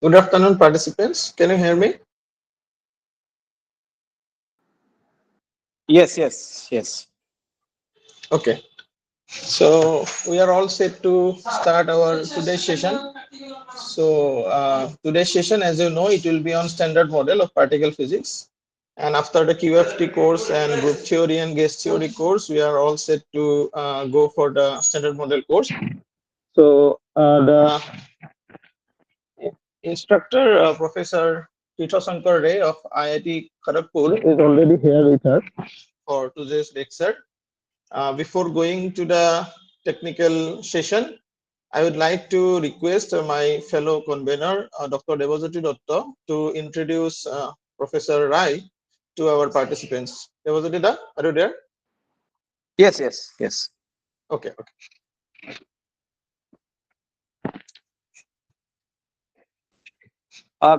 Good afternoon, participants. Can you hear me? Yes, yes, yes. Okay. So we are all set to start our today's session. So today's session, as you know, it will be on standard model of particle physics. And after the QFT course and group theory and guest theory course, we are all set to go for the standard model course. So the instructor, Professor Tito Shankar Ray of IIT Kharagpur is already here with us for today's lecture. Before going to the technical session, I would like to request my fellow convener, Dr. Debajyoti Dutta, to introduce Professor Rai to our participants. Debajyoti Da, are you there? Yes, yes, yes. Okay, okay.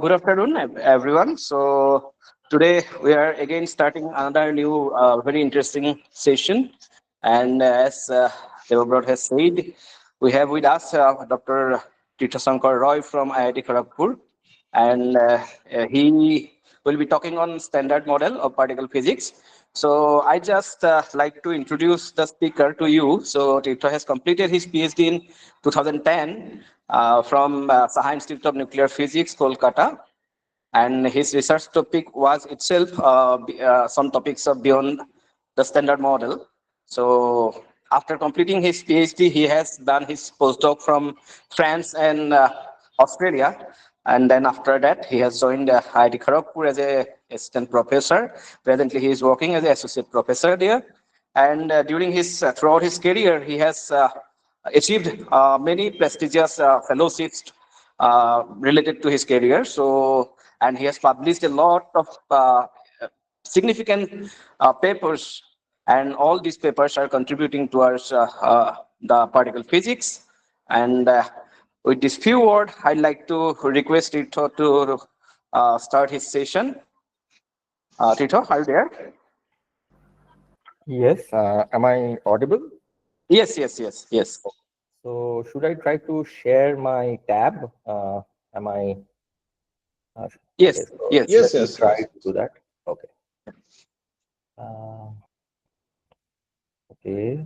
Good afternoon, everyone. So today we are again starting another new, very interesting session. And as Devabrot has said, we have with us Dr. Tito Shankar Roy from IIT Kharagpur, and he will be talking on standard model of particle physics. So I just like to introduce the speaker to you. So Tito has completed his PhD in 2010 from Saha Institute of Nuclear Physics, Kolkata, and his research topic was itself some topics of beyond the standard model. So after completing his PhD, he has done his postdoc from France and Australia. And then after that, he has joined IIT Kharagpur as a assistant professor. Presently, he is working as an associate professor there. And during his throughout his career, he has achieved many prestigious fellowships related to his career. So, and he has published a lot of significant papers, and all these papers are contributing towards the particle physics. And with this few words, I'd like to request Tito to start his session. Tito, are you there? Yes, am I audible? Yes, yes, yes, yes, So should I try to share my tab? Am I okay? yes, So yes. Yes, let me yes, try yes. to do that. Okay. Uh, okay,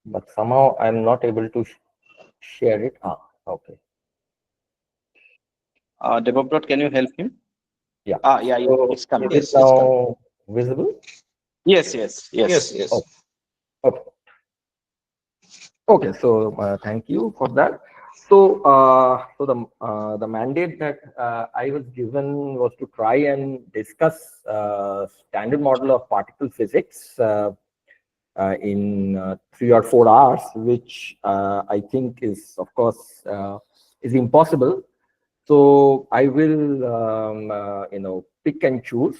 but somehow I'm not able to share it. Okay. Devabrot, can you help him? Yeah. Yeah, yeah, So it's coming. is it Yes, it's coming. now visible? Yes, yes, Yes, yes. yes. Oh, okay. Okay, so thank you for that. So the mandate that I was given was to try and discuss standard model of particle physics in 3 or 4 hours, which I think is, of course, is impossible. So I will, pick and choose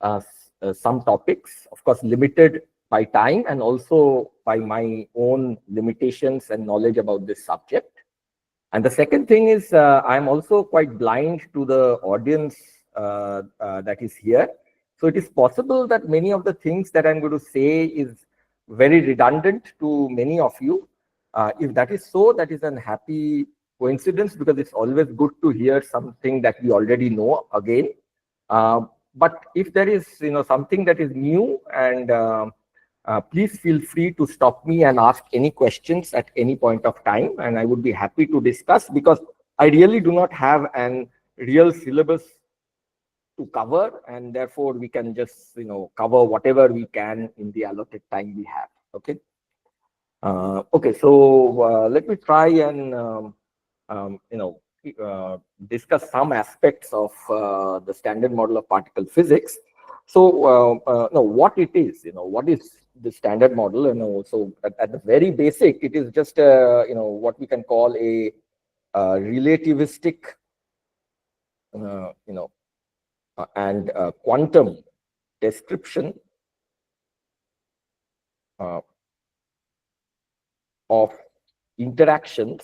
some topics, of course, limited by time and also by my own limitations and knowledge about this subject. And the second thing is, I'm also quite blind to the audience that is here. So it is possible that many of the things that I'm going to say is very redundant to many of you. If that is so, that is an happy coincidence, because it's always good to hear something that we already know again. But if there is, something that is new, and please feel free to stop me and ask any questions at any point of time, and I would be happy to discuss, because I really do not have an real syllabus to cover, and therefore we can just, cover whatever we can in the allotted time we have. Okay. Okay. So let me try and um, you know discuss some aspects of the standard model of particle physics. So no, what it is, what is the standard model? So at the very basic, it is just what we can call a relativistic and quantum description uh, of interactions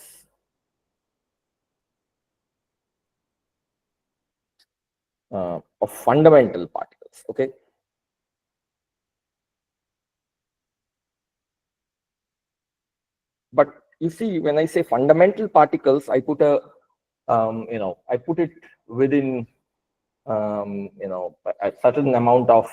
of fundamental particles. Okay. But you see, when I say fundamental particles, I put a I put it within a certain amount of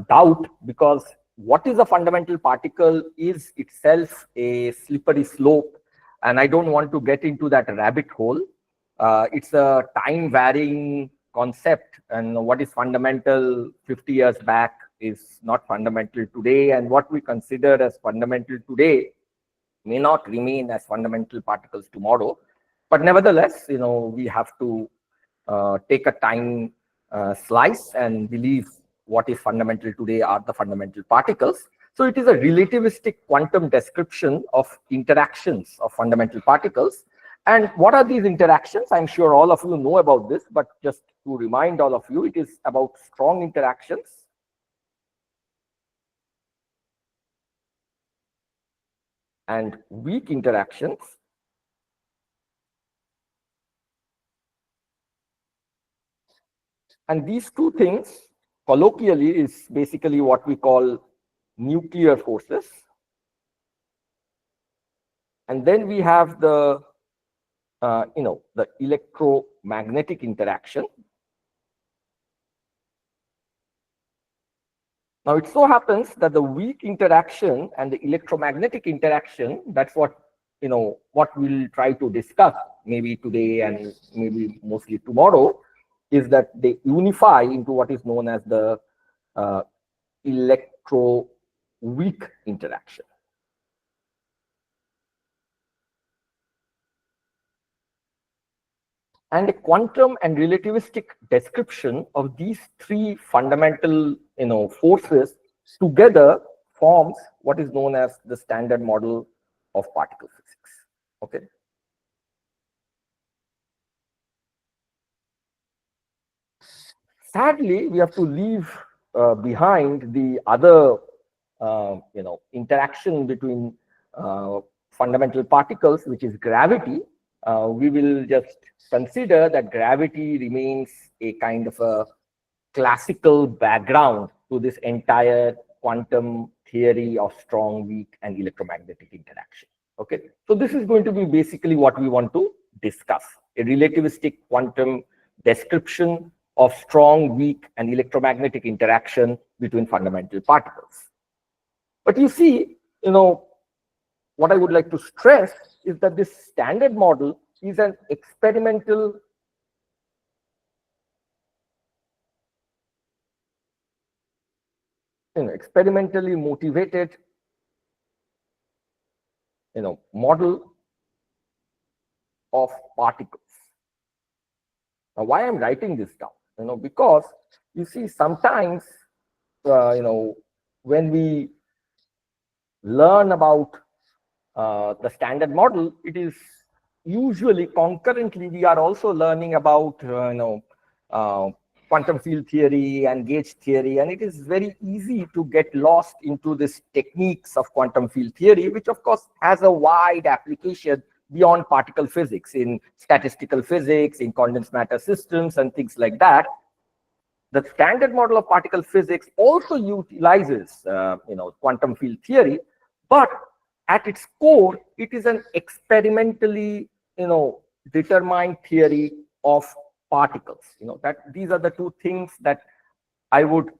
doubt, because what is a fundamental particle is itself a slippery slope, and I don't want to get into that rabbit hole. It's a time varying concept, and what is fundamental 50 years back is not fundamental today, and what we consider as fundamental today may not remain as fundamental particles tomorrow. But nevertheless, we have to take a time slice and believe what is fundamental today are the fundamental particles. So it is a relativistic quantum description of interactions of fundamental particles. And what are these interactions? I'm sure all of you know about this, but just to remind all of you, it is about strong interactions and weak interactions. And these two things, colloquially, is basically what we call nuclear forces. And then we have the electromagnetic interaction. Now, it so happens that the weak interaction and the electromagnetic interaction, that's what we'll try to discuss maybe today and maybe mostly tomorrow, is that they unify into what is known as the electro-weak interaction. And a quantum and relativistic description of these three fundamental forces together forms what is known as the standard model of particle physics. Okay. Sadly, we have to leave behind the other interaction between fundamental particles, which is gravity. We will just consider that gravity remains a kind of a classical background to this entire quantum theory of strong, weak, and electromagnetic interaction. Okay, so this is going to be basically what we want to discuss: a relativistic quantum description of strong, weak, and electromagnetic interaction between fundamental particles. But you see, what I would like to stress is that this standard model is an experimentally motivated model of particles. Now, why I'm writing this down? Because you see, sometimes when we learn about the standard model, it is usually concurrently we are also learning about quantum field theory and gauge theory, and it is very easy to get lost into this techniques of quantum field theory, which of course has a wide application beyond particle physics, in statistical physics, in condensed matter systems, and things like that. The standard model of particle physics also utilizes quantum field theory, but at its core, it is an experimentally determined theory of particles. That these are the two things that I would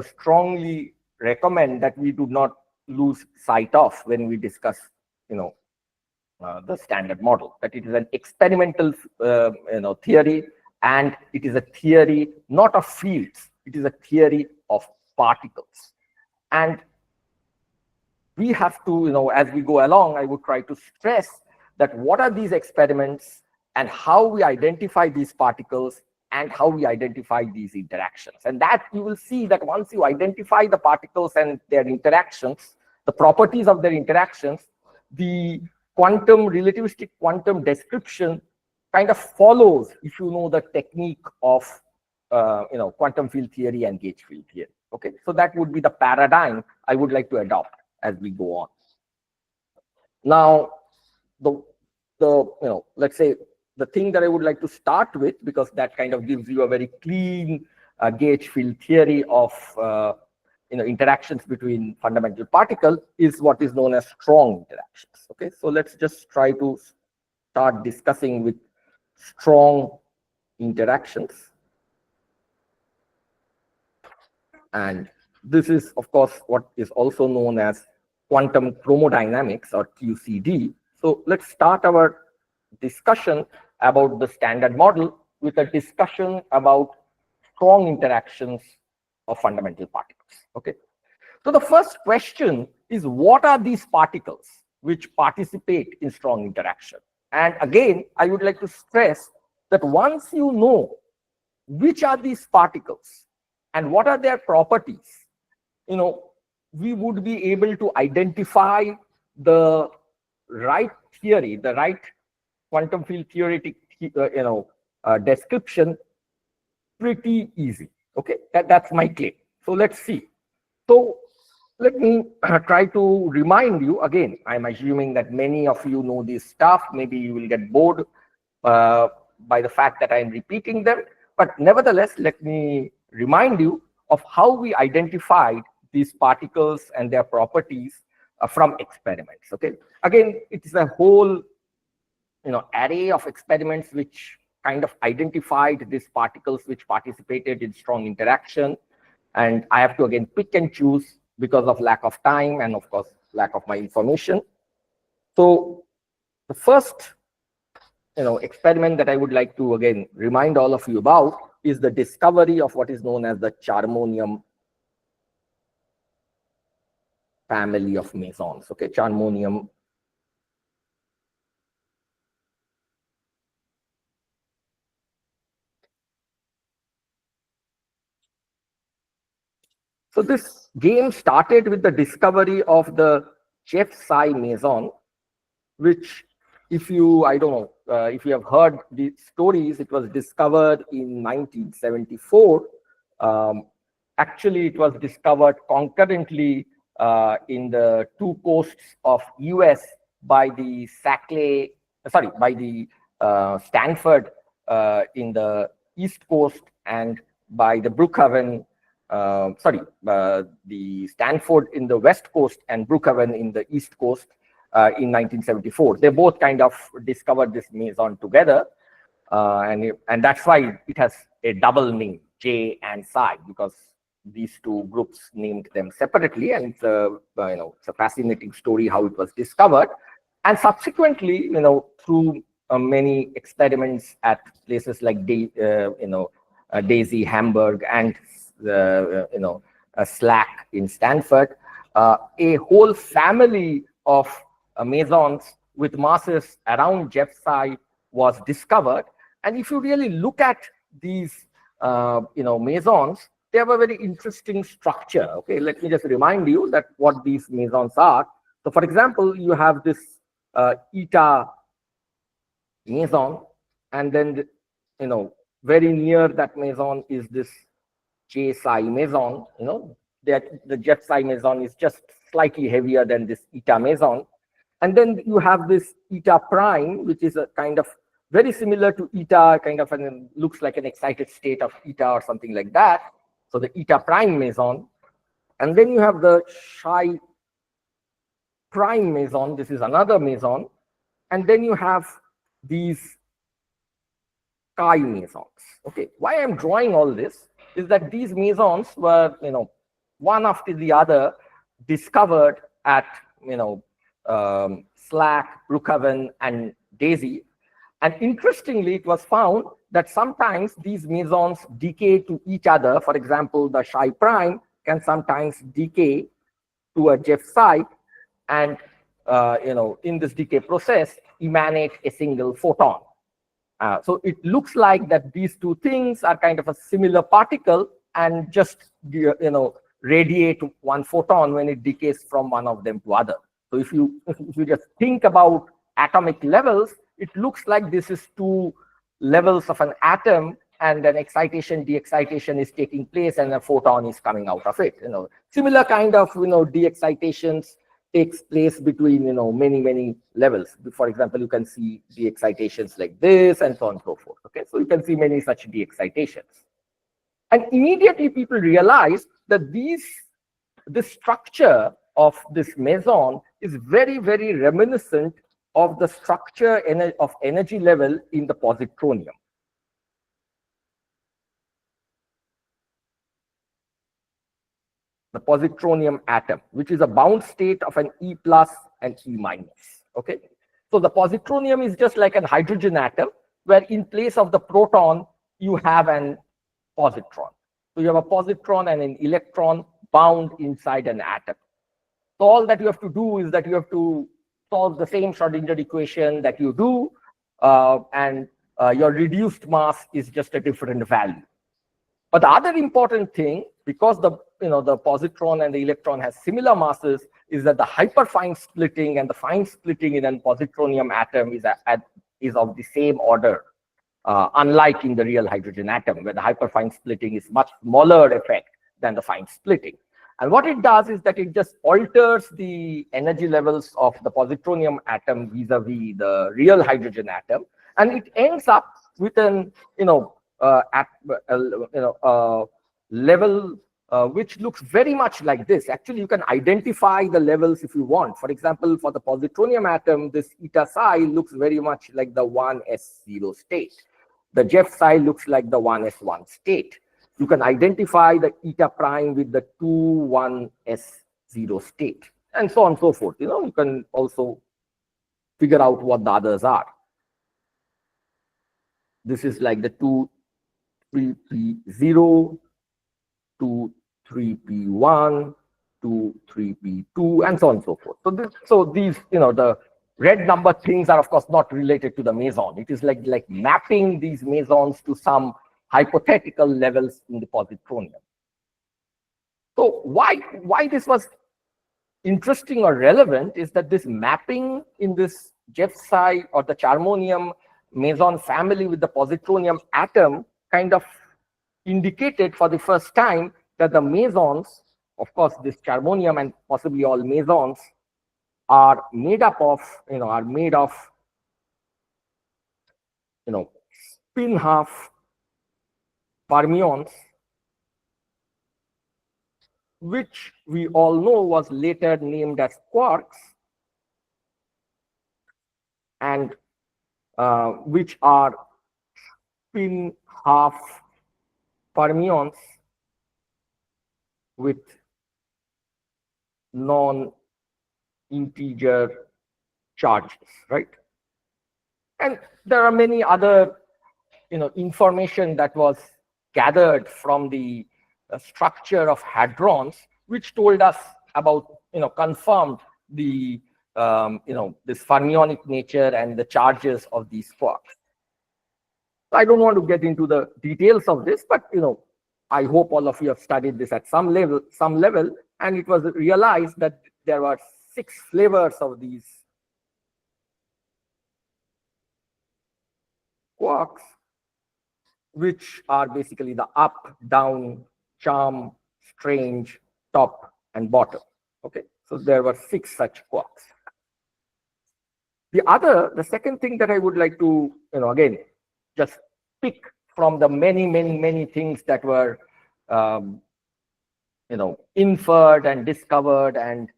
strongly recommend that we do not lose sight of when we discuss the standard model. That it is an experimental theory, and it is a theory not of fields, it is a theory of particles. And we have to, as we go along, I would try to stress that what are these experiments and how we identify these particles and how we identify these interactions. And that you will see that once you identify the particles and their interactions, the properties of their interactions, the relativistic quantum description kind of follows if you know the technique of quantum field theory and gauge field theory. Okay, so that would be the paradigm I would like to adopt as we go on. Now, let's say the thing that I would like to start with, because that kind of gives you a very clean gauge field theory of interactions between fundamental particles, is what is known as strong interactions. Okay, so let's just try to start discussing with strong interactions. And this is, of course, what is also known as quantum chromodynamics, or QCD. So let's start our discussion about the standard model with a discussion about strong interactions of fundamental particles. Okay. So the first question is, what are these particles which participate in strong interaction? And again, I would like to stress that once you know which are these particles and what are their properties, we would be able to identify the right theory, the right quantum field theoretic, description pretty easy. Okay, that's my claim. So let's see. So let me try to remind you again. I'm assuming that many of you know this stuff. Maybe you will get bored by the fact that I'm repeating them. But nevertheless, let me remind you of how we identified these particles and their properties from experiments. Okay. Again, it is a whole array of experiments which kind of identified these particles which participated in strong interaction. And I have to again pick and choose because of lack of time and of course lack of my information. So the first experiment that I would like to again remind all of you about is the discovery of what is known as the charmonium family of mesons. Okay, charmonium. So this game started with the discovery of the Jeff Psi meson, which, if you, I don't know, if you have heard the stories, it was discovered in 1974. Actually, it was discovered concurrently in the two coasts of US by the by the Stanford in the East Coast, and by the Brookhaven, the Stanford in the West Coast and Brookhaven in the East Coast in 1974. They both kind of discovered this meson together, and that's why it has a double name, J and Psi, because these two groups named them separately, and it's a fascinating story how it was discovered. And subsequently, through many experiments at places like Daisy, Hamburg, and Slack in Stanford, a whole family of mesons with masses around Jeff Psi was discovered. And if you really look at these mesons, they have a very interesting structure. Okay, let me just remind you that what these mesons are. So for example, you have this eta meson, and then very near that meson is this J Psi meson. That the Jeff Psi meson is just slightly heavier than this eta meson. And then you have this eta prime, which is a kind of very similar to eta, kind of looks like an excited state of eta or something like that. So the eta prime meson. And then you have the Psi prime meson. This is another meson. And then you have these chi mesons. Okay, why I'm drawing all this is that these mesons were, one after the other discovered at, Slack, Brookhaven, and Daisy. And interestingly, it was found that sometimes these mesons decay to each other. For example, the Psi prime can sometimes decay to a Jeff Psi, and in this decay process, emanate a single photon. So it looks like that these two things are kind of a similar particle and just radiate one photon when it decays from one of them to other. So if you just think about atomic levels, it looks like this is two levels of an atom, and then excitation, de-excitation is taking place, and a photon is coming out of it. Similar kind of de-excitations takes place between many levels. For example, you can see de-excitations like this, and so on and so forth. Okay, so you can see many such de-excitations, and immediately people realize that the structure of this meson is very reminiscent of the structure of energy level in the positronium. The positronium atom, which is a bound state of an E plus and E minus. Okay. So the positronium is just like a hydrogen atom, where in place of the proton, you have an positron. So you have a positron and an electron bound inside an atom. So all that you have to do is that you have to solve the same Schrodinger equation that you do, and your reduced mass is just a different value. But the other important thing, because the positron and the electron has similar masses, is that the hyperfine splitting and the fine splitting in a positronium atom is of the same order, unlike in the real hydrogen atom, where the hyperfine splitting is much smaller effect than the fine splitting. And what it does is that it just alters the energy levels of the positronium atom vis-a-vis the real hydrogen atom, and it ends up with an level which looks very much like this. Actually, you can identify the levels if you want. For example, for the positronium atom, this eta psi looks very much like the 1s0 state. The Jeff psi looks like the 1s1 state. You can identify the eta prime with the 2,1s0 state, and so on and so forth. You can also figure out what the others are. This is like the 2,3p0, 2,3p1, 2,3p2, and so on and so forth. So these, the red number things are of course not related to the meson. It is like mapping these mesons to some hypothetical levels in the positronium. So why this was interesting or relevant is that this mapping in this Jeff psi or the charmonium meson family with the positronium atom kind of indicated for the first time that the mesons, of course, this charmonium and possibly all mesons, are made up of, spin half fermions, which we all know was later named as quarks, and which are spin half fermions with non-integer charges, right? And there are many other information that was gathered from the structure of hadrons, which told us about, confirmed the this fermionic nature and the charges of these quarks. I don't want to get into the details of this, but I hope all of you have studied this at some level, and it was realized that there were 6 flavors of these quarks, which are basically the up, down, charm, strange, top, and bottom. Okay, so there were 6 such quarks. The second thing that I would like to, again, just pick from the many things that were, inferred and discovered and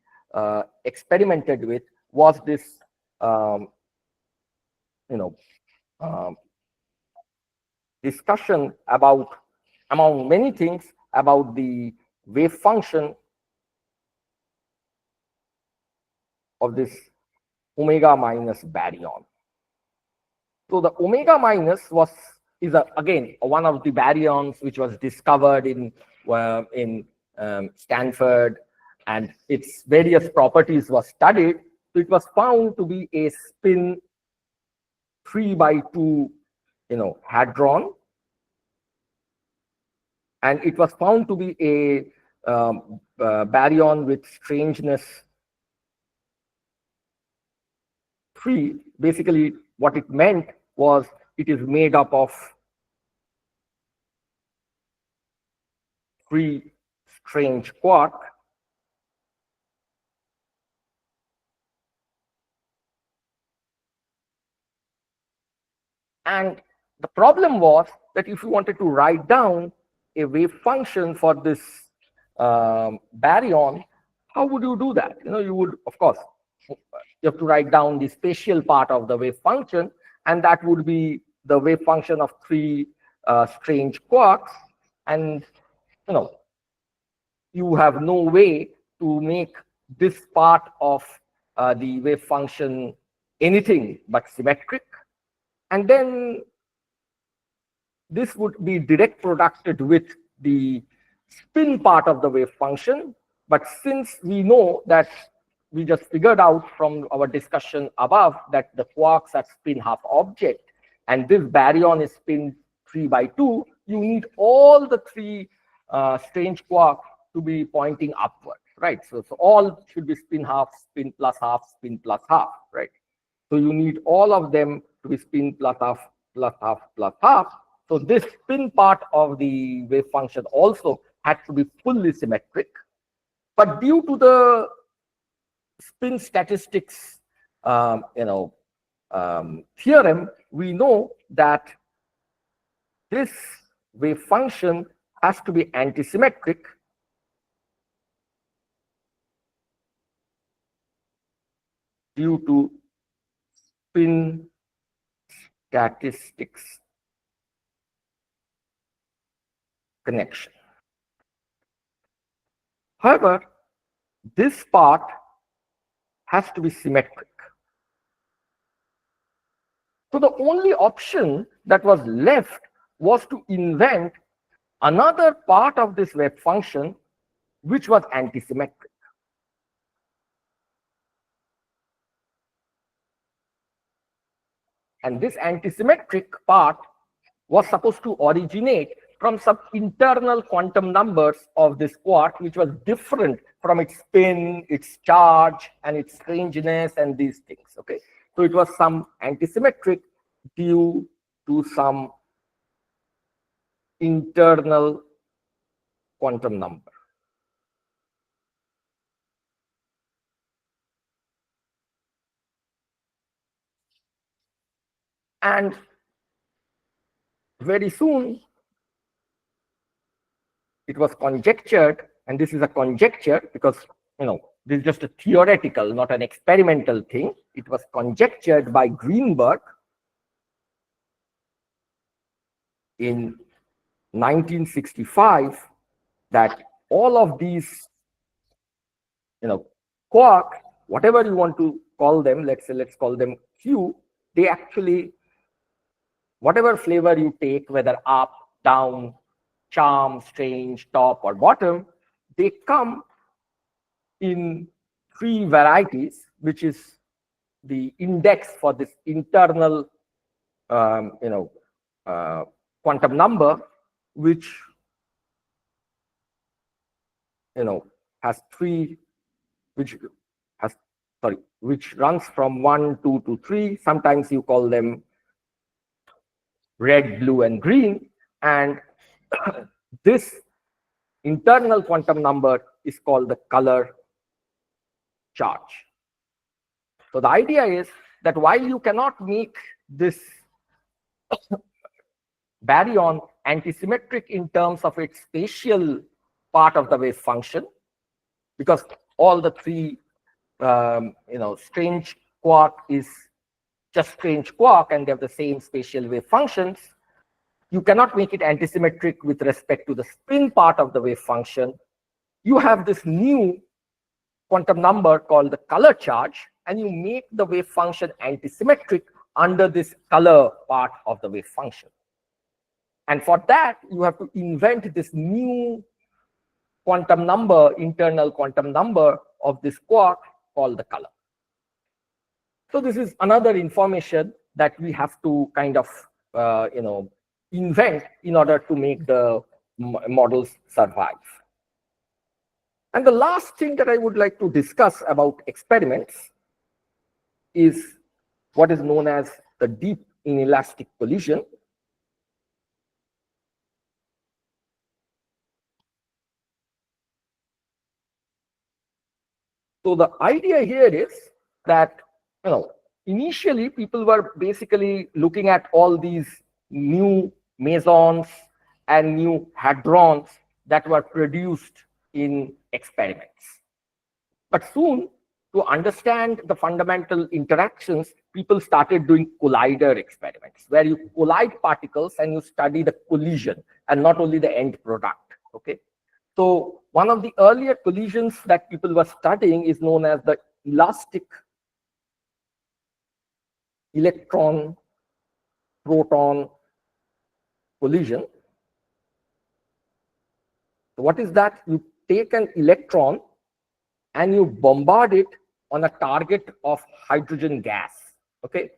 experimented with was this, discussion about, among many things, about the wave function of this omega minus baryon. So the omega minus is again one of the baryons which was discovered in Stanford, and its various properties was studied. So it was found to be a spin 3/2 hadron, and it was found to be a baryon with strangeness 3. Basically, what it meant was it is made up of 3 strange quark, and the problem was that if you wanted to write down a wave function for this baryon, how would you do that? You would, of course, you have to write down the spatial part of the wave function, and that would be the wave function of three strange quarks. And you know, you have no way to make this part of the wave function anything but symmetric. And then this would be direct producted with the spin part of the wave function. But since we know that we just figured out from our discussion above that the quarks are spin half object, and this baryon is spin 3/2, you need all the three strange quarks to be pointing upward, right? So all should be spin half, spin plus half, spin plus half, right? So you need all of them to be spin plus half, plus half, plus half. So this spin part of the wave function also had to be fully symmetric. But due to the spin statistics, theorem, we know that this wave function has to be antisymmetric due to spin statistics connection. However, this part has to be symmetric. So the only option that was left was to invent another part of this wave function which was antisymmetric. And this antisymmetric part was supposed to originate from some internal quantum numbers of this quark, which was different from its spin, its charge, and its strangeness, and these things. Okay, so it was some antisymmetric due to some internal quantum number. And very soon, it was conjectured, and this is a conjecture because, this is just a theoretical, not an experimental thing. It was conjectured by Greenberg in 1965 that all of these, quark, whatever you want to call them, let's call them Q, they actually, whatever flavor you take, whether up, down, charm, strange, top, or bottom, they come in three varieties, which is the index for this internal, quantum number, which, has three, which runs from 1, 2 to 3. Sometimes you call them red, blue, and green. And this internal quantum number is called the color charge. So the idea is that while you cannot make this baryon antisymmetric in terms of its spatial part of the wave function, because all the three, strange quark is just strange quark and they have the same spatial wave functions, you cannot make it antisymmetric with respect to the spin part of the wave function. You have this new quantum number called the color charge, and you make the wave function antisymmetric under this color part of the wave function. And for that, you have to invent this new quantum number, internal quantum number of this quark called the color. So this is another information that we have to kind of, invent in order to make the models survive. And the last thing that I would like to discuss about experiments is what is known as the deep inelastic collision. So the idea here is that, initially people were basically looking at all these new mesons and new hadrons that were produced in experiments. But soon to understand the fundamental interactions, people started doing collider experiments, where you collide particles and you study the collision and not only the end product. Okay. So one of the earlier collisions that people were studying is known as the elastic electron proton collision. So what is that? You take an electron and you bombard it on a target of hydrogen gas. Okay.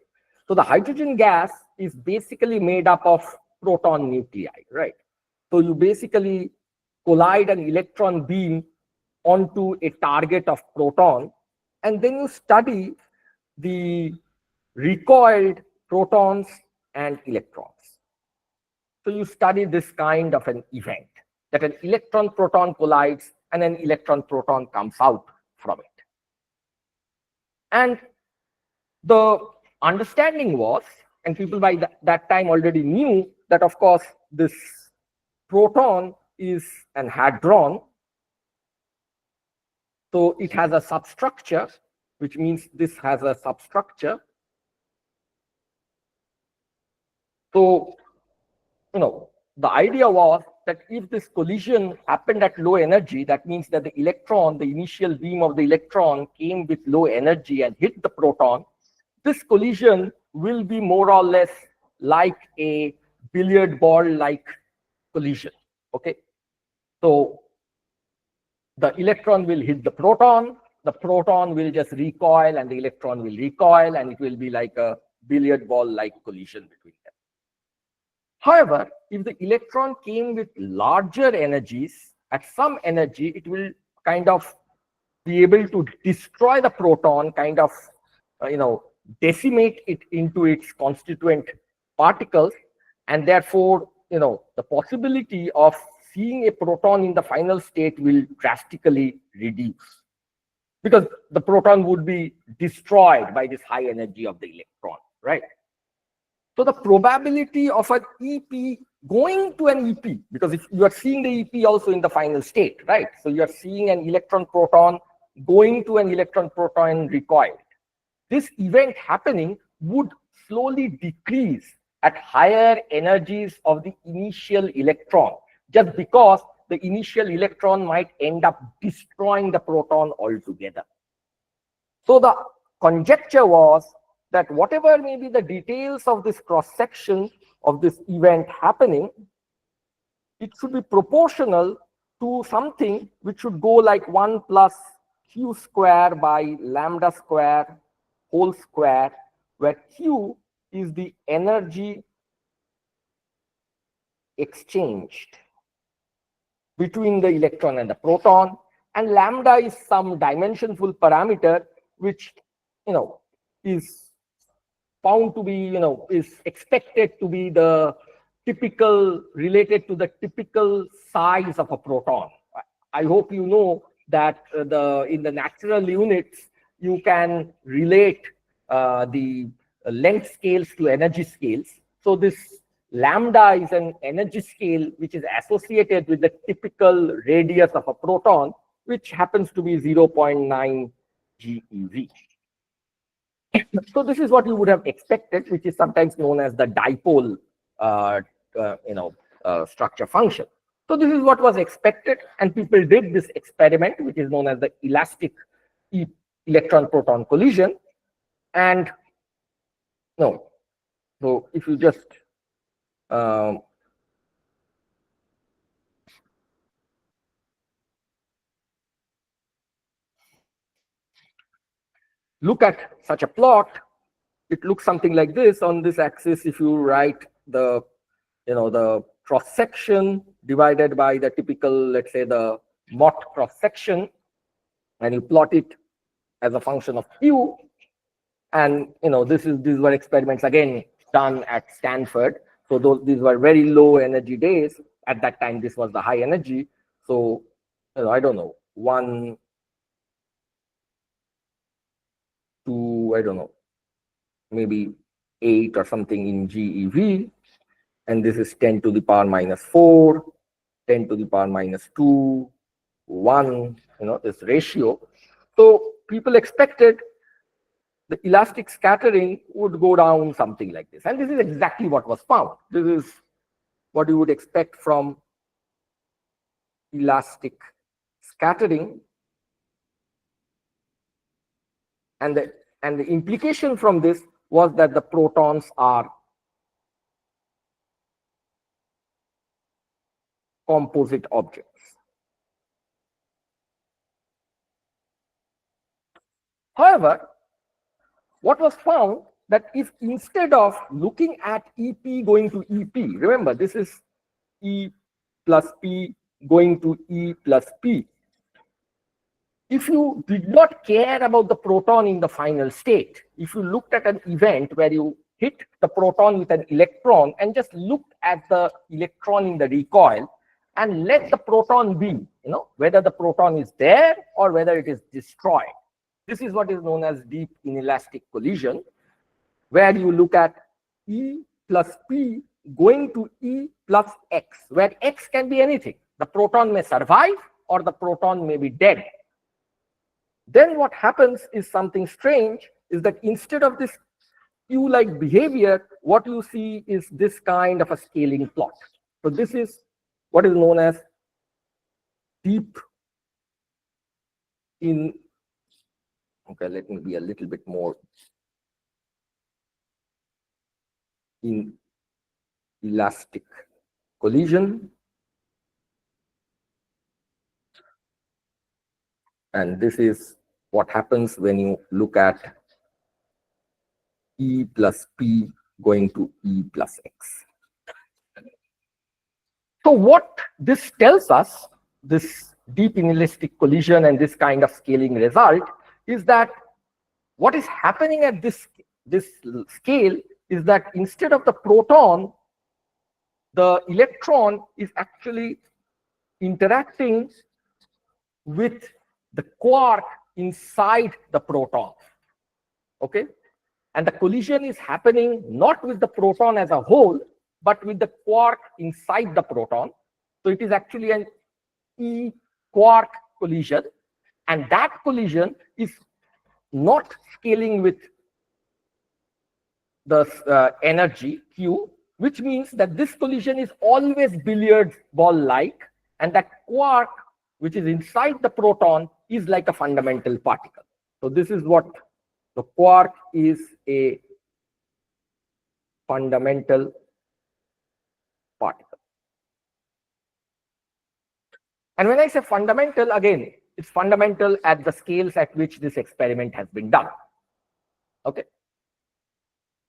So the hydrogen gas is basically made up of proton nuclei, right? So you basically collide an electron beam onto a target of proton, and then you study the recoiled protons and electrons. So you study this kind of an event, that an electron proton collides and an electron proton comes out from it. And the understanding was, and people by that time already knew, that of course this proton is an hadron. So it has a substructure, which means this has a substructure. So, the idea was that if this collision happened at low energy, that means that the electron, the initial beam of the electron came with low energy and hit the proton. This collision will be more or less like a billiard ball-like collision. Okay. So the electron will hit the proton will just recoil, and the electron will recoil, and it will be like a billiard ball-like collision between them. However, if the electron came with larger energies, at some energy, it will kind of be able to destroy the proton, kind of, decimate it into its constituent particles, and therefore, the possibility of seeing a proton in the final state will drastically reduce, because the proton would be destroyed by this high energy of the electron, right? So the probability of an EP going to an EP, because if you are seeing the EP also in the final state, right? So you are seeing an electron proton going to an electron proton recoil. This event happening would slowly decrease at higher energies of the initial electron, just because the initial electron might end up destroying the proton altogether. So the conjecture was that whatever may be the details of this cross-section of this event happening, it should be proportional to something which should go like 1 plus q square by lambda square whole square, where q is the energy exchanged between the electron and the proton, and lambda is some dimensionful parameter which is found to be, is expected to be the typical, related to the typical size of a proton. I hope you know that in the natural units, you can relate the length scales to energy scales. So this lambda is an energy scale which is associated with the typical radius of a proton, which happens to be 0.9 GeV. So this is what you would have expected, which is sometimes known as the dipole structure function. So this is what was expected, and people did this experiment, which is known as the elastic electron-proton collision. And so if you just look at such a plot, it looks something like this. On this axis, if you write the the cross section divided by the typical, let's say, the Mott cross section, and you plot it as a function of q. And these were experiments again done at Stanford. So these were very low energy days. At that time, this was the high energy. So I don't know, 1 to, I don't know, maybe 8 or something in GeV. And this is 10 to the power minus 4, 10 to the power minus 2, 1, this ratio. So people expected the elastic scattering would go down something like this. And this is exactly what was found. This is what you would expect from elastic scattering. And the implication from this was that the protons are composite objects. However, what was found that if instead of looking at EP going to EP, remember this is E plus P going to E plus P. If you did not care about the proton in the final state, if you looked at an event where you hit the proton with an electron and just looked at the electron in the recoil and let the proton be, whether the proton is there or whether it is destroyed. This is what is known as deep inelastic collision, where you look at E plus P going to E plus X, where X can be anything. The proton may survive or the proton may be dead. Then what happens is something strange, is that instead of this Q-like behavior, what you see is this kind of a scaling plot. So this is what is known as deep in, okay, let me be a little bit more in elastic collision. And this is what happens when you look at E plus P going to E plus X. So what this tells us, this deep inelastic collision and this kind of scaling result, is that what is happening at this scale is that instead of the proton, the electron is actually interacting with the quark inside the proton. Okay? And the collision is happening not with the proton as a whole, but with the quark inside the proton. So it is actually an E-quark collision. And that collision is not scaling with the energy Q, which means that this collision is always billiard ball-like, and that quark, which is inside the proton, is like a fundamental particle. So this is what the quark is, a fundamental particle. And when I say fundamental, again, it's fundamental at the scales at which this experiment has been done. Okay.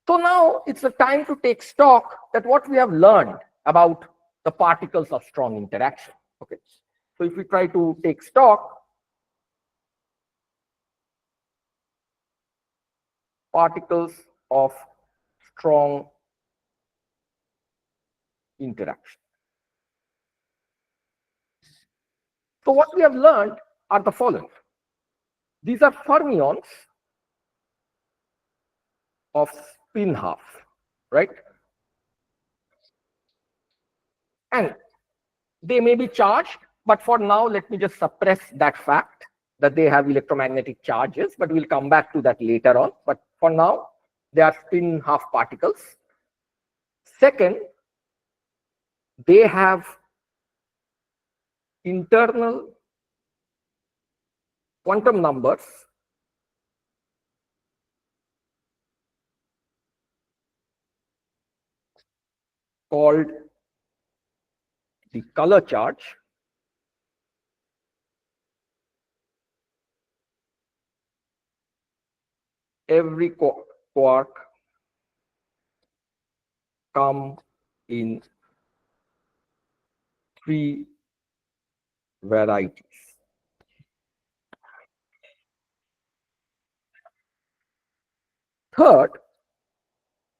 So now it's the time to take stock that what we have learned about the particles of strong interaction. Okay. So if we try to take stock, particles of strong interaction. So what we have learned are the following. These are fermions of spin half, right? And they may be charged, but for now, let me just suppress that fact that they have electromagnetic charges, but we'll come back to that later on. But for now, they are spin half particles. Second, they have internal quantum numbers called the color charge. Every quark come in 3 varieties. Third,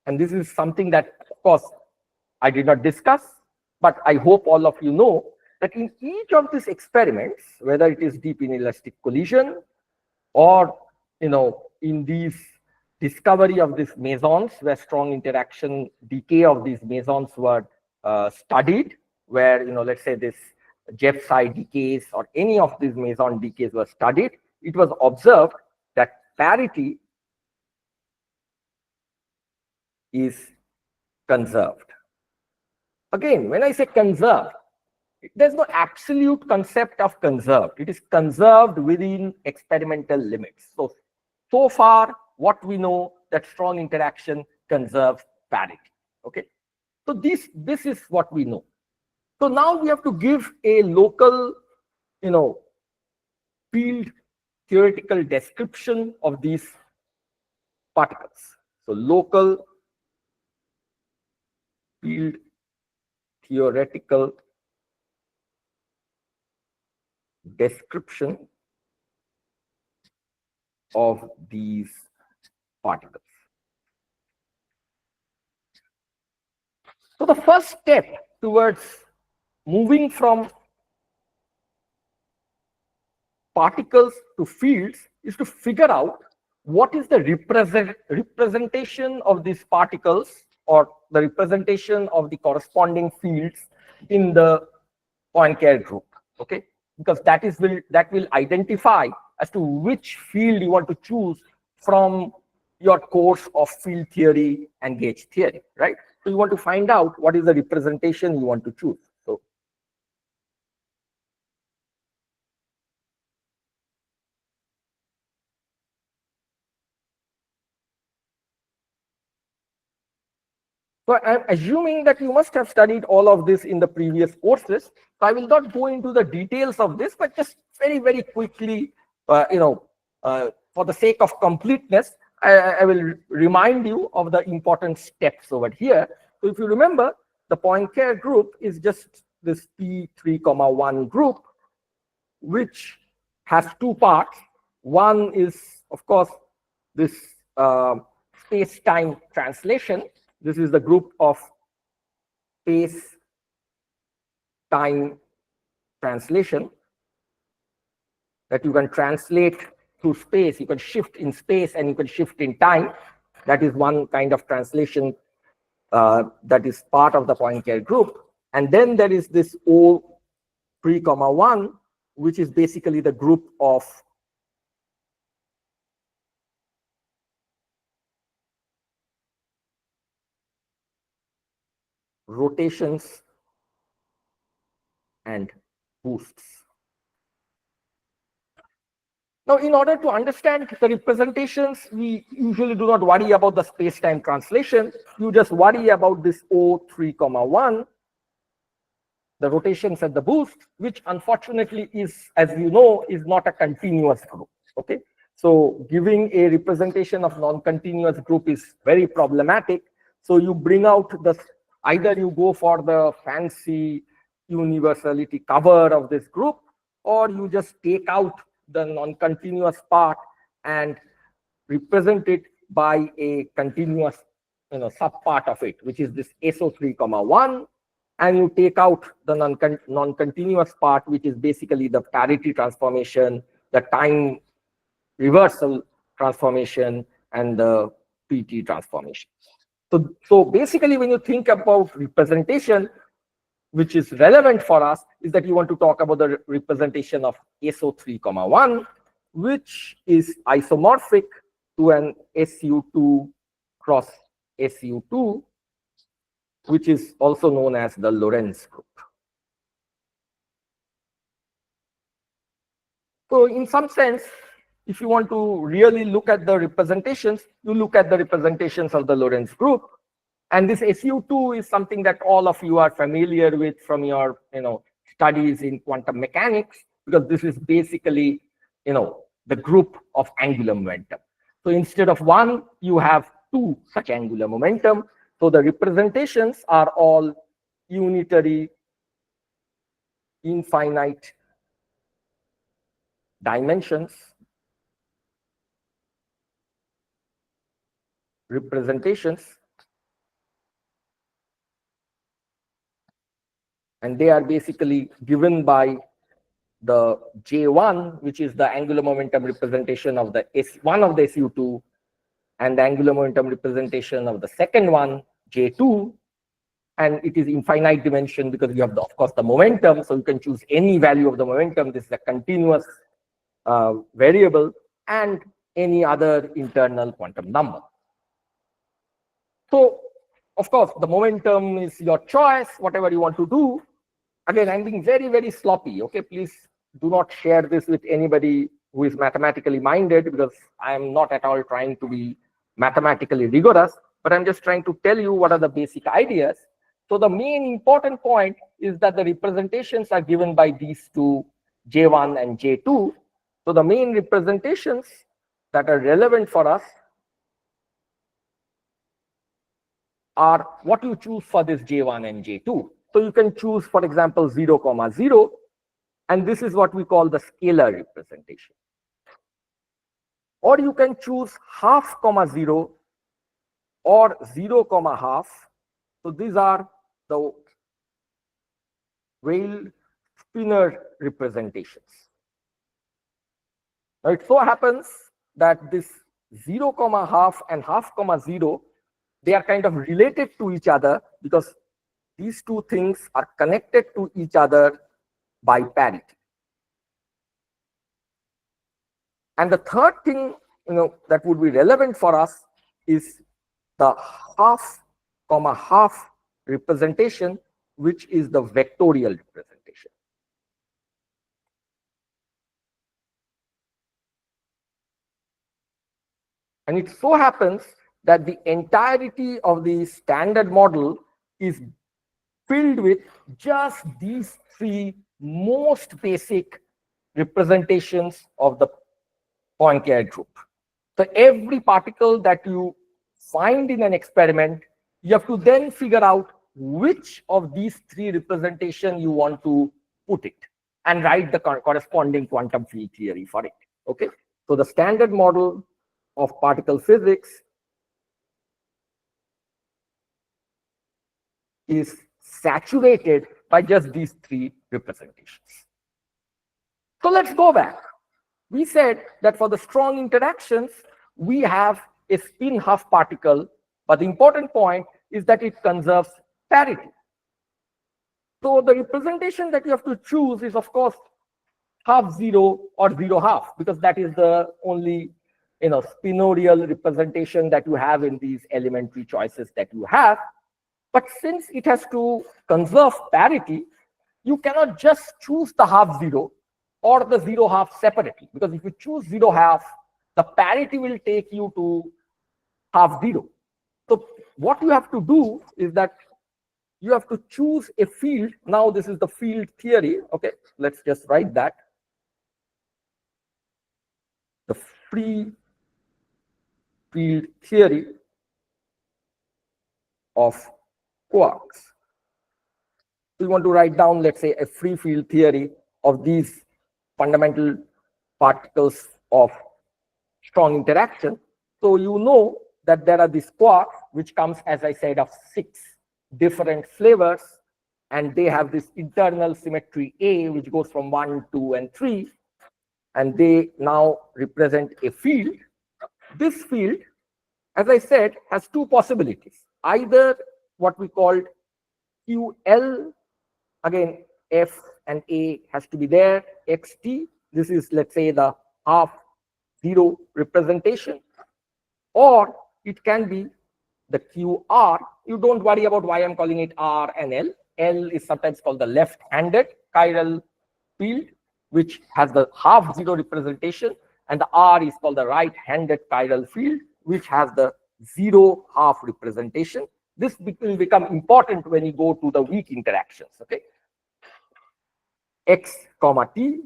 and this is something that, of course, I did not discuss, but I hope all of you know that in each of these experiments, whether it is deep inelastic collision or in these discovery of these mesons where strong interaction decay of these mesons were studied, where let's say this Jeff-Psi decays or any of these meson decays were studied, it was observed parity is conserved. Again, when I say conserved, there's no absolute concept of conserved. It is conserved within experimental limits. So far, what we know that strong interaction conserves parity. Okay. So this is what we know. So now we have to give a local, field theoretical description of these particles. So local field theoretical description of these particles. So the first step towards moving from particles to fields is to figure out what is the representation of these particles or the representation of the corresponding fields in the Poincare group. Okay, because that will identify as to which field you want to choose from your course of field theory and gauge theory, right? So you want to find out what is the representation you want to choose. So I'm assuming that you must have studied all of this in the previous courses. So I will not go into the details of this, but just very, very quickly, for the sake of completeness, I will remind you of the important steps over here. So if you remember, the Poincare group is just this P3,1 group, which has two parts. One is, of course, this space-time translation. This is the group of space-time translation that you can translate through space. You can shift in space and you can shift in time. That is one kind of translation that is part of the Poincare group. And then there is this O3,1, which is basically the group of rotations and boosts. Now, in order to understand the representations, we usually do not worry about the space-time translation. You just worry about this O3,1, the rotations and the boost, which unfortunately is, as you know, is not a continuous group. Okay, so giving a representation of non-continuous group is very problematic. So you bring out either you go for the fancy universality cover of this group, or you just take out the non-continuous part and represent it by a continuous subpart of it, which is this SO3,1, and you take out the non-continuous part, which is basically the parity transformation, the time reversal transformation, and the PT transformation. So basically, when you think about representation, which is relevant for us, is that you want to talk about the representation of SO3,1, which is isomorphic to an SU2 cross SU2, which is also known as the Lorentz group. So in some sense, if you want to really look at the representations, you look at the representations of the Lorentz group. And this SU2 is something that all of you are familiar with from your studies in quantum mechanics, because this is basically the group of angular momentum. So instead of one, you have two such angular momentum. So the representations are all unitary, infinite dimensions representations, and they are basically given by the J1, which is the angular momentum representation of the S1 of the SU2, and the angular momentum representation of the second one, J2, and it is infinite dimension because you have, of course, the momentum, so you can choose any value of the momentum. This is a continuous variable, and any other internal quantum number. So, of course, the momentum is your choice, whatever you want to do. Again, I'm being very, very sloppy. Okay, please do not share this with anybody who is mathematically minded, because I am not at all trying to be mathematically rigorous, but I'm just trying to tell you what are the basic ideas. So the main important point is that the representations are given by these two, J1 and J2. So the main representations that are relevant for us are what you choose for this J1 and J2. So you can choose, for example, 0, 0, and this is what we call the scalar representation. Or you can choose half, 0, or 0, half. So these are the Weyl spinor representations. Now it so happens that this 0, half and half, 0, they are kind of related to each other because these two things are connected to each other by parity. And the third thing, that would be relevant for us is the half, half representation, which is the vectorial representation. And it so happens that the entirety of the standard model is filled with just these three most basic representations of the Poincare group. So every particle that you find in an experiment, you have to then figure out which of these three representations you want to put it and write the corresponding quantum field theory for it. Okay. So the standard model of particle physics is saturated by just these three representations. So let's go back. We said that for the strong interactions, we have a spin half particle, but the important point is that it conserves parity. So the representation that you have to choose is, of course, half 0 or 0 half, because that is the only spinorial representation that you have in these elementary choices that you have. But since it has to conserve parity, you cannot just choose the half 0 or the 0 half separately, because if you choose 0 half, the parity will take you to half 0. So what you have to do is that you have to choose a field. Now this is the field theory. Okay, let's just write that. The free field theory of quarks. We want to write down, let's say, a free field theory of these fundamental particles of strong interaction. So you know that there are these quarks, which comes, as I said, of 6 different flavors, and they have this internal symmetry A, which goes from 1, 2, and 3, and they now represent a field. This field, as I said, has 2 possibilities. Either what we called QL, again, F and A has to be there, XT, this is, let's say, the half 0 representation, or it can be the QR. You don't worry about why I'm calling it R and L. L is sometimes called the left-handed chiral field, which has the half 0 representation, and the R is called the right-handed chiral field, which has the 0 half representation. This will become important when you go to the weak interactions. Okay, X, T,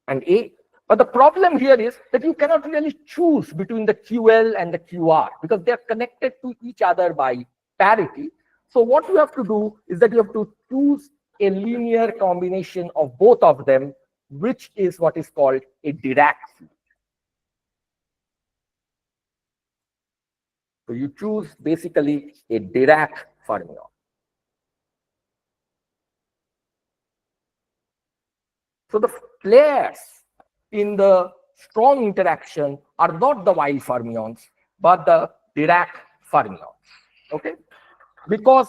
and A. But the problem here is that you cannot really choose between the QL and the QR because they are connected to each other by parity. So what you have to do is that you have to choose a linear combination of both of them, which is what is called a Dirac field. So you choose basically a Dirac fermion. So the flares in the strong interaction are not the Weyl fermions, but the Dirac fermions. Okay, because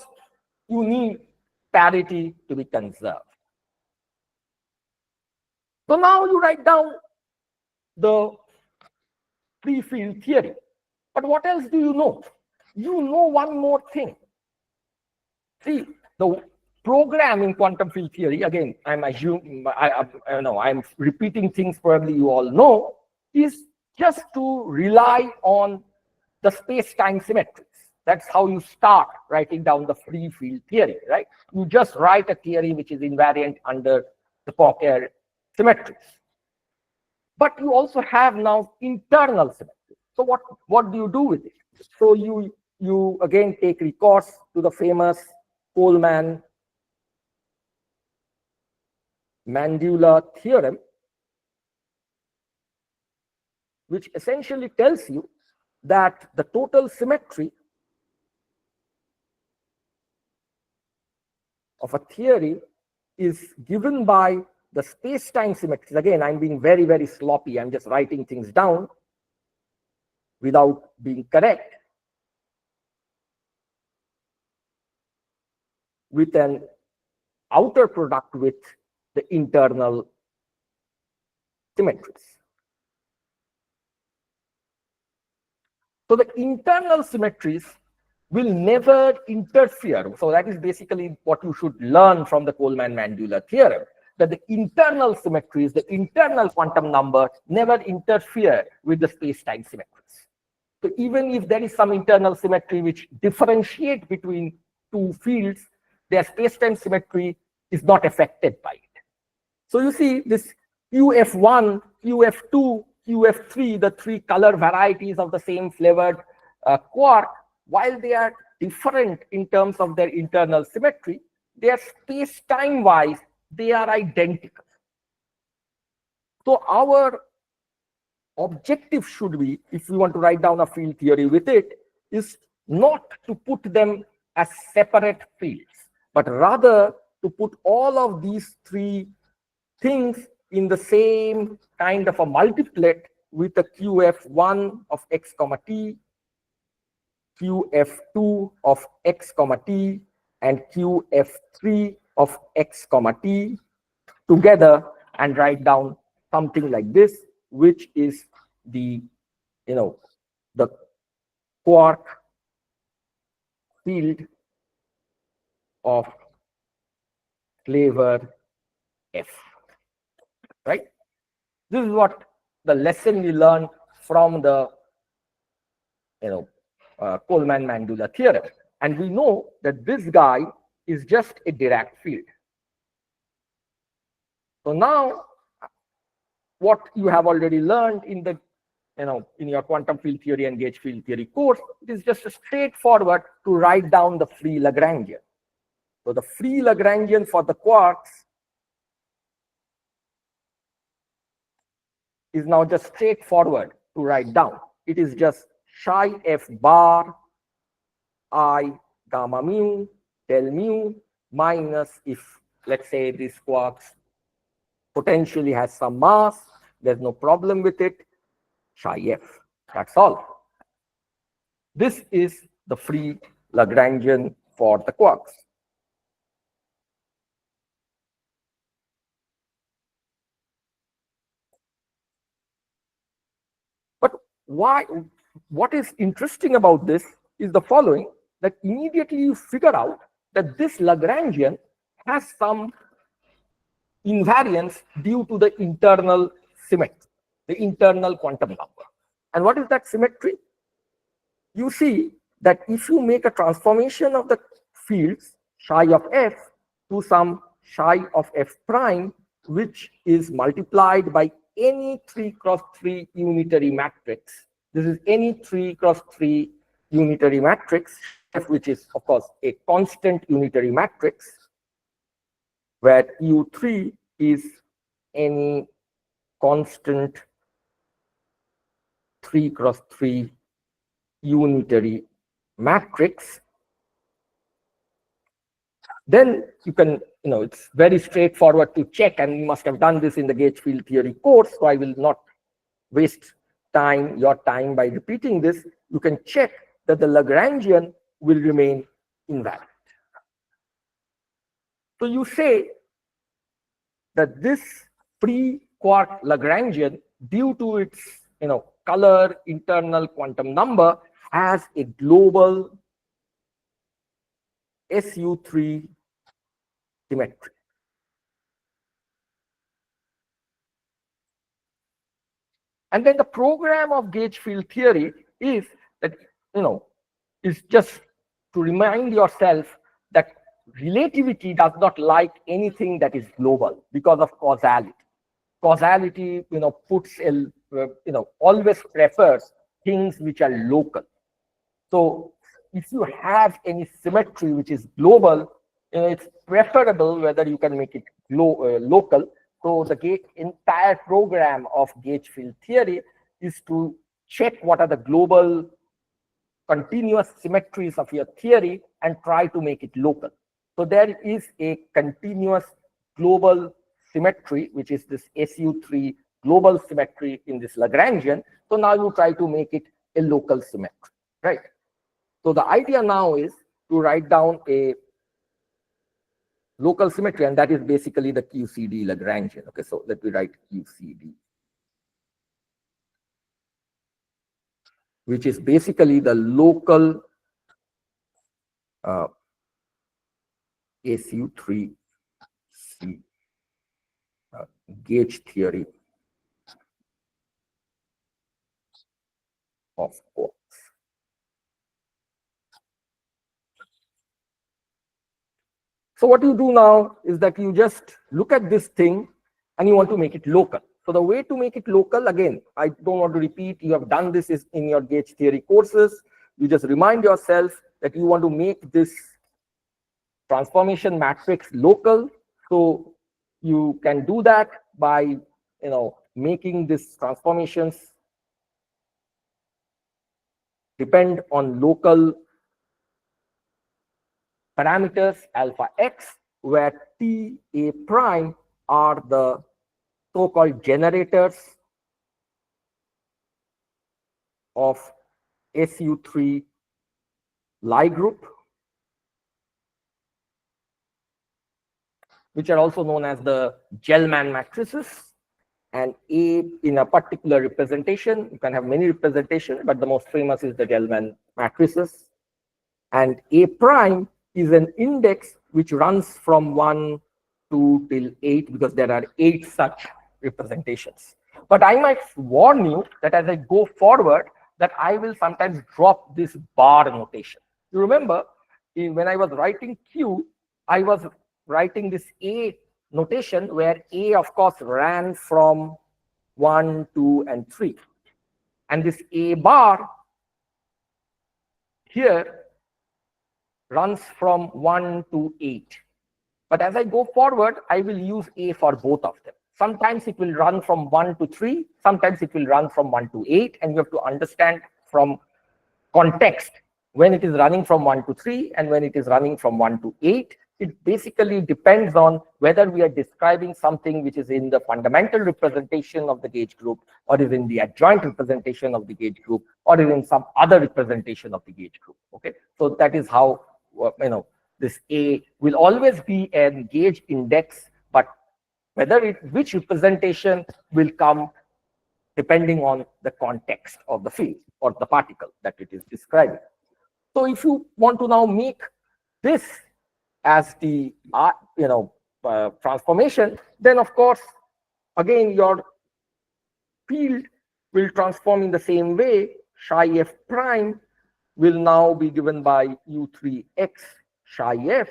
you need parity to be conserved. So now you write down the free field theory. But what else do you know? You know one more thing. See, the program in quantum field theory, again, I'm assuming, I'm repeating things probably you all know, is just to rely on the space-time symmetries. That's how you start writing down the free field theory, right? You just write a theory which is invariant under the Poincare symmetries. But you also have now internal symmetry. So what do you do with it? So you again take recourse to the famous Coleman-Mandula theorem, which essentially tells you that the total symmetry of a theory is given by the space-time symmetries. Again, I'm being very, very sloppy. I'm just writing things down without being correct, with an outer product with the internal symmetries. So the internal symmetries will never interfere. So that is basically what you should learn from the Coleman-Mandula theorem, that the internal symmetries, the internal quantum number, never interfere with the space-time symmetries. So even if there is some internal symmetry which differentiate between two fields, their space-time symmetry is not affected by it. So you see this QF1, QF2, QF3, the three color varieties of the same flavored quark, while they are different in terms of their internal symmetry, they are space-time wise, they are identical. So our objective should be, if we want to write down a field theory with it, is not to put them as separate fields, but rather to put all of these three things in the same kind of a multiplet with a QF1 of x comma t, QF2 of x comma t, and QF3 of x comma t together, and write down something like this, which is the the quark field of flavor F, right? This is what the lesson we learned from the Coleman-Mandula theorem, and we know that this guy is just a Dirac field. So now what you have already learned in the in your quantum field theory and gauge field theory course, it is just straightforward to write down the free Lagrangian. So the free Lagrangian for the quarks is now just straightforward to write down. It is just psi f bar I gamma mu del mu minus, if let's say this quarks potentially has some mass, there's no problem with it, psi f. That's all. This is the free Lagrangian for the quarks. But what is interesting about this is the following, that immediately you figure out that this Lagrangian has some invariance due to the internal symmetry, the internal quantum number. And what is that symmetry? You see that if you make a transformation of the fields psi of f to some psi of f prime, which is multiplied by any 3 cross 3 unitary matrix. This is any 3 cross 3 unitary matrix, which is of course a constant unitary matrix, where U3 is any constant 3 cross 3 unitary matrix. Then you can, it's very straightforward to check, and you must have done this in the gauge field theory course, so I will not waste your time by repeating this. You can check that the Lagrangian will remain invalid. So you say that this free quark Lagrangian, due to its color internal quantum number has a global SU3 symmetry. And then the program of gauge field theory is that, is just to remind yourself that relativity does not like anything that is global because of causality. Causality, puts a, always prefers things which are local. So if you have any symmetry which is global, it's preferable whether you can make it local. So the entire program of gauge field theory is to check what are the global continuous symmetries of your theory and try to make it local. So there is a continuous global symmetry, which is this SU3 global symmetry in this Lagrangian. So now you try to make it a local symmetry, right? So the idea now is to write down a local symmetry, and that is basically the QCD Lagrangian. Okay, so let me write QCD, which is basically the local SU3C gauge theory of quarks. So what you do now is that you just look at this thing and you want to make it local. So the way to make it local, again, I don't want to repeat, you have done this in your gauge theory courses. You just remind yourself that you want to make this transformation matrix local. So you can do that by, making these transformations depend on local parameters alpha x, where T A prime are the so-called generators of SU3 Lie group, which are also known as the Gell-Mann matrices. And A in a particular representation, you can have many representations, but the most famous is the Gell-Mann matrices. And A prime is an index which runs from 1 to till 8, because there are 8 such representations. But I might warn you that as I go forward, that I will sometimes drop this bar notation. You remember, when I was writing Q, I was writing this A notation where A, of course, ran from 1, 2, and 3. And this A bar here runs from 1 to 8. But as I go forward, I will use A for both of them. Sometimes it will run from 1 to 3, sometimes it will run from 1 to 8, and you have to understand from context when it is running from 1 to 3 and when it is running from 1 to 8. It basically depends on whether we are describing something which is in the fundamental representation of the gauge group, or is in the adjoint representation of the gauge group, or is in some other representation of the gauge group. Okay, so that is how this A will always be a gauge index, but which representation will come depending on the context of the field or the particle that it is describing. So if you want to now make this as the transformation, then of course again your field will transform in the same way. Psi f prime will now be given by u3x psi f.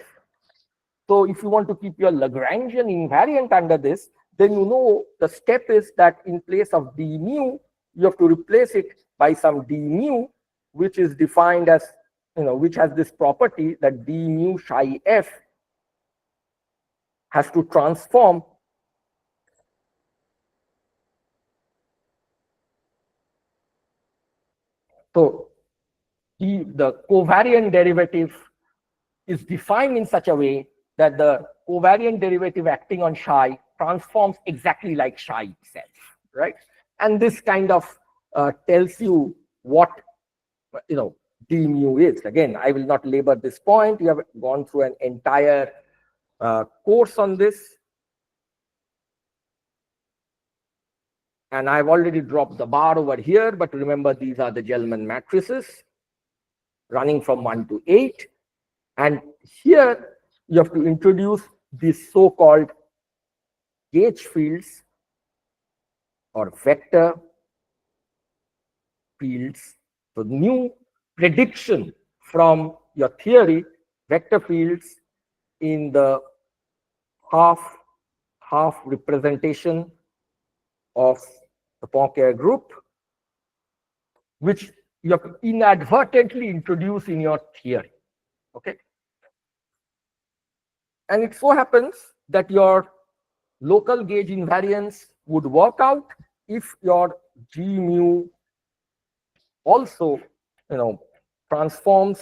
So if you want to keep your Lagrangian invariant under this, then the step is that in place of d mu, you have to replace it by some d mu, which is defined as, which has this property that d mu psi f has to transform so the covariant derivative is defined in such a way that the covariant derivative acting on psi transforms exactly like psi itself, right? And this kind of tells you what d mu is. Again, I will not labor this point. You have gone through an entire course on this. And I've already dropped the bar over here, but remember, these are the Gelman matrices running from 1 to 8. And here you have to introduce these so-called gauge fields or vector fields. So new prediction from your theory, vector fields in the half representation of the Poincare group, which you have to inadvertently introduce in your theory. Okay. And it so happens that your local gauge invariance would work out if your G mu also, transforms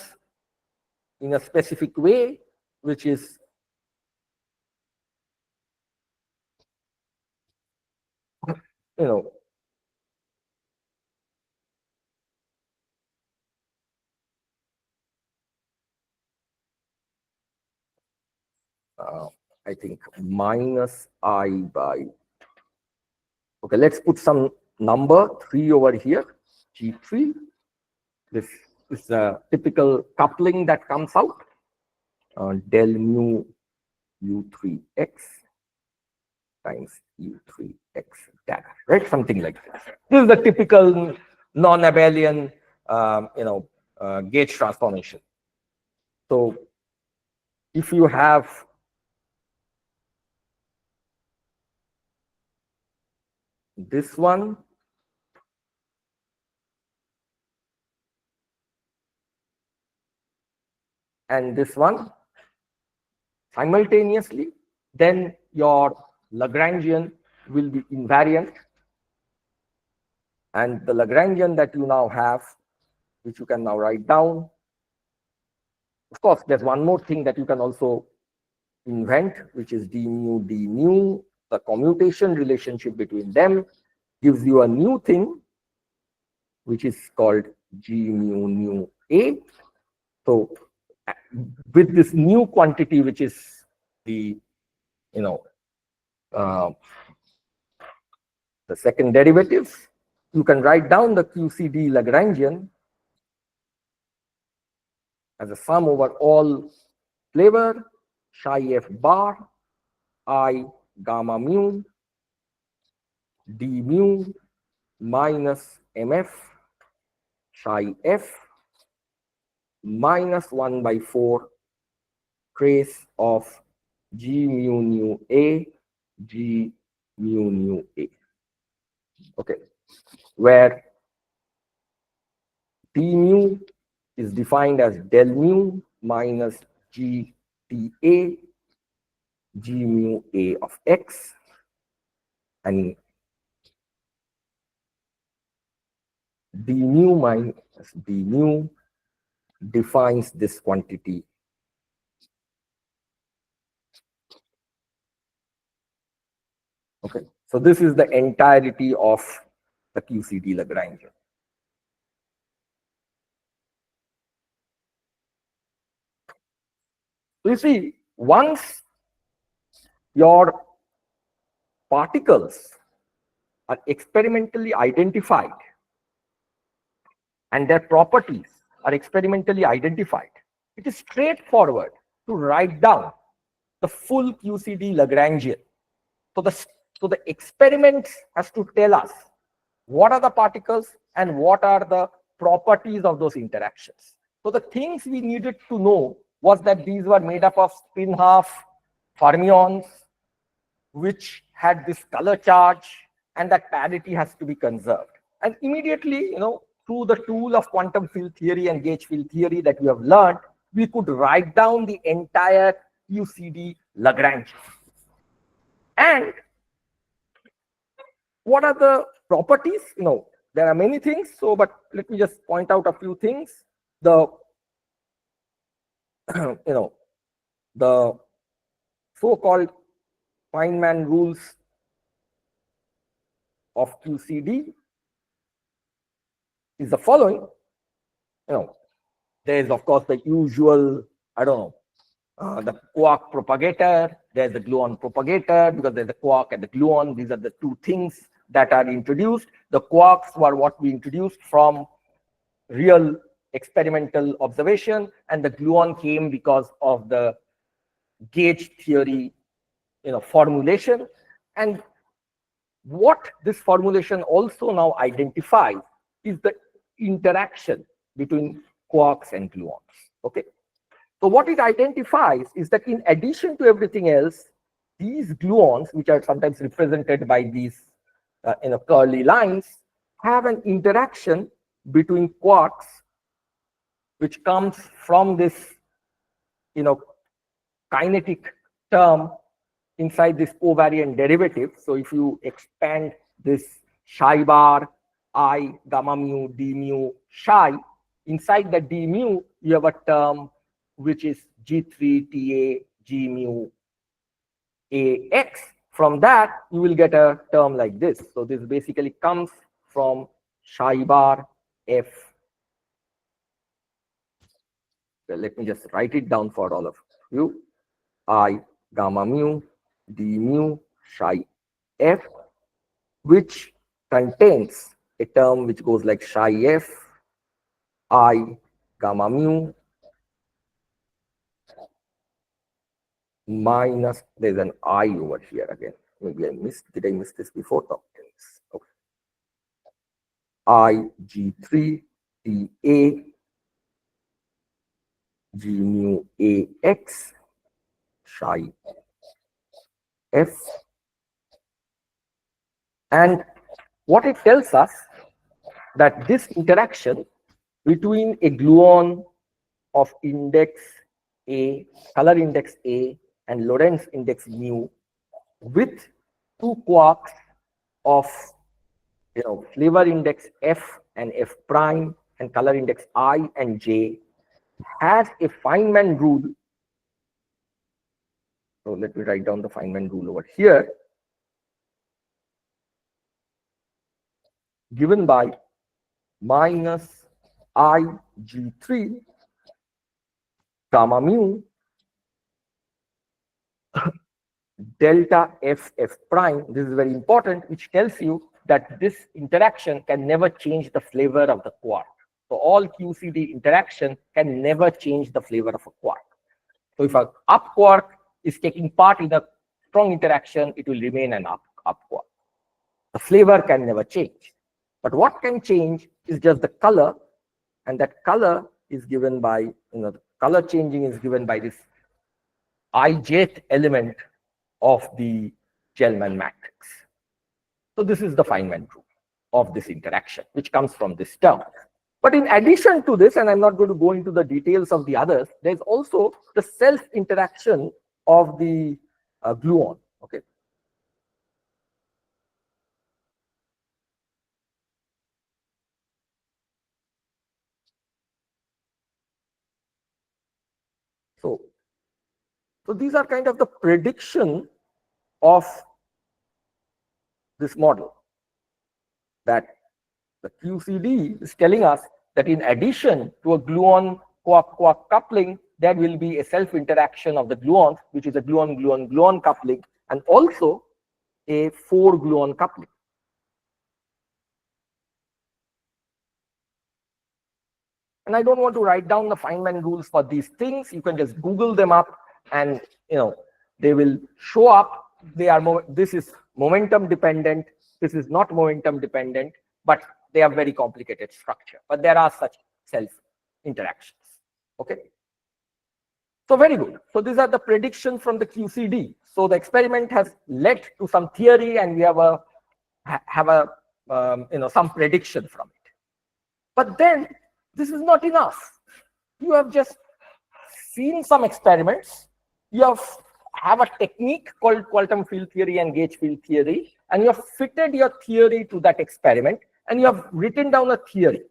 in a specific way, which is you know I think minus I by, okay, let's put some number 3 over here, G3. This is a typical coupling that comes out, del mu U3x times U3x dash, right? Something like this. This is the typical non-abelian, gauge transformation. So if you have this one and this one simultaneously, then your Lagrangian will be invariant. And the Lagrangian that you now have, which you can now write down, of course, there's one more thing that you can also invent, which is d mu d nu. The commutation relationship between them gives you a new thing, which is called G mu nu A. So with this new quantity, which is the, the second derivative, you can write down the QCD Lagrangian as a sum over all flavor psi f bar I gamma mu d mu minus mf psi f minus 1 by 4 trace of G mu nu A, G mu nu A. Okay, where d mu is defined as del mu minus G T A, G mu A of x, and d mu minus d mu defines this quantity. Okay, so this is the entirety of the QCD Lagrangian. You see, once your particles are experimentally identified and their properties are experimentally identified, it is straightforward to write down the full QCD Lagrangian. So the experiment has to tell us what are the particles and what are the properties of those interactions. So the things we needed to know was that these were made up of spin half fermions, which had this color charge, and that parity has to be conserved. And immediately, through the tool of quantum field theory and gauge field theory that we have learned, we could write down the entire QCD Lagrangian. And what are the properties? There are many things, but let me just point out a few things. The the so-called Feynman rules of QCD is the following. There is, of course, the usual, the quark propagator, there's the gluon propagator, because there's the quark and the gluon. These are the two things that are introduced. The quarks were what we introduced from real experimental observation, and the gluon came because of the gauge theory, formulation. And what this formulation also now identifies is the interaction between quarks and gluons. Okay. So what it identifies is that in addition to everything else, these gluons, which are sometimes represented by these curly lines, have an interaction between quarks, which comes from this kinetic term inside this covariant derivative. So if you expand this psi bar I gamma mu d mu psi, inside the d mu you have a term which is G3 Ta G mu Ax. From that you will get a term like this. So this basically comes from psi bar F. Well, let me just write it down for all of you. I gamma mu d mu psi F, which contains a term which goes like psi F I gamma mu minus, there's an I over here again. Maybe I missed, did I miss this before? No. Okay. I G3 Ta G mu Ax psi F. And what it tells us that this interaction between a gluon of index A, color index A, and Lorentz index mu with two quarks of flavor index F and F prime and color index I and J has a Feynman rule. So let me write down the Feynman rule over here, given by minus I G3 gamma mu delta F F prime. This is very important, which tells you that this interaction can never change the flavor of the quark. So all QCD interaction can never change the flavor of a quark. So if an up quark is taking part in a strong interaction, it will remain an up quark. The flavor can never change. But what can change is just the color, and that color is given by, the color changing is given by this ijth element of the Gell-Mann matrix. So this is the Feynman rule of this interaction, which comes from this term. But in addition to this, and I'm not going to go into the details of the others, there's also the self-interaction of the gluon. Okay. So these are kind of the prediction of this model, that the QCD is telling us that in addition to a gluon quark coupling, there will be a self-interaction of the gluons, which is a gluon coupling, and also a 4-gluon coupling. And I don't want to write down the Feynman rules for these things. You can just Google them up, and they will show up. This is momentum dependent. This is not momentum dependent, but they are very complicated structure. But there are such self interactions. Okay. So very good. So these are the predictions from the QCD. So the experiment has led to some theory, and we have some prediction from it. But then this is not enough. You have just seen some experiments. You have a technique called quantum field theory and gauge field theory, and you have fitted your theory to that experiment, and you have written down a theory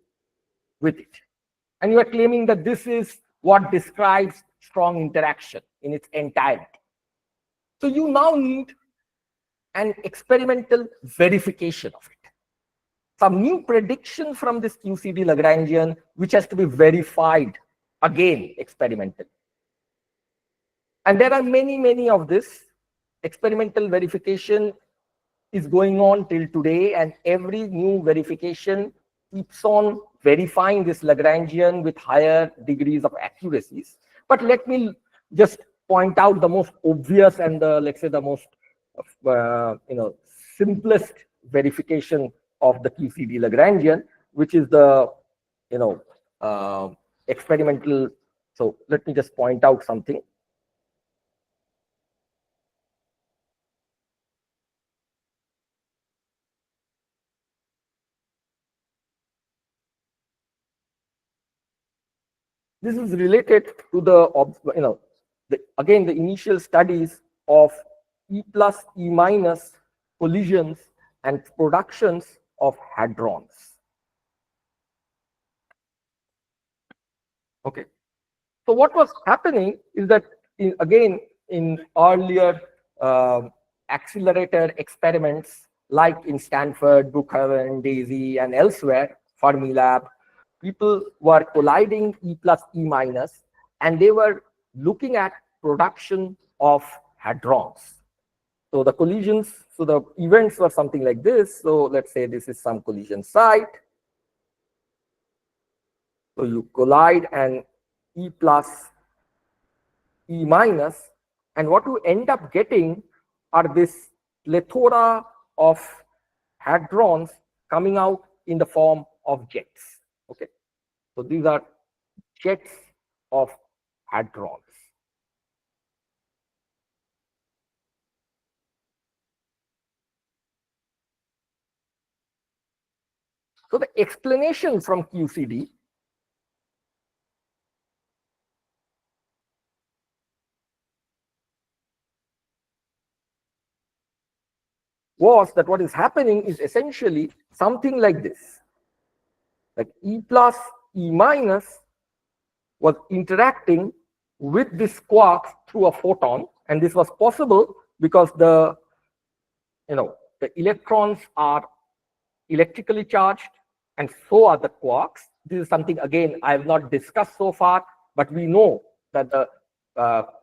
with it. And you are claiming that this is what describes strong interaction in its entirety. So you now need an experimental verification of it. Some new prediction from this QCD Lagrangian, which has to be verified again experimentally. And there are many of this experimental verification is going on till today, and every new verification keeps on verifying this Lagrangian with higher degrees of accuracies. But let me just point out the most obvious and the, let's say, the most simplest verification of the QCD Lagrangian, which is the you know uh, experimental. So let me just point out something. This is related to again the initial studies of E plus E minus collisions and productions of hadrons. Okay. So what was happening is that again in earlier accelerator experiments like in Stanford, Brookhaven, Daisy, and elsewhere, Fermilab, people were colliding E plus E minus, and they were looking at production of hadrons. So the collisions, so the events were something like this. So let's say this is some collision site. So you collide and E plus E minus, and what you end up getting are this plethora of hadrons coming out in the form of jets. Okay, so these are jets of hadrons. So the explanation from QCD was that what is happening is essentially something like this, like E plus E minus was interacting with this quark through a photon, and this was possible because the electrons are electrically charged, and so are the quarks. This is something, again, I have not discussed so far, but we know that the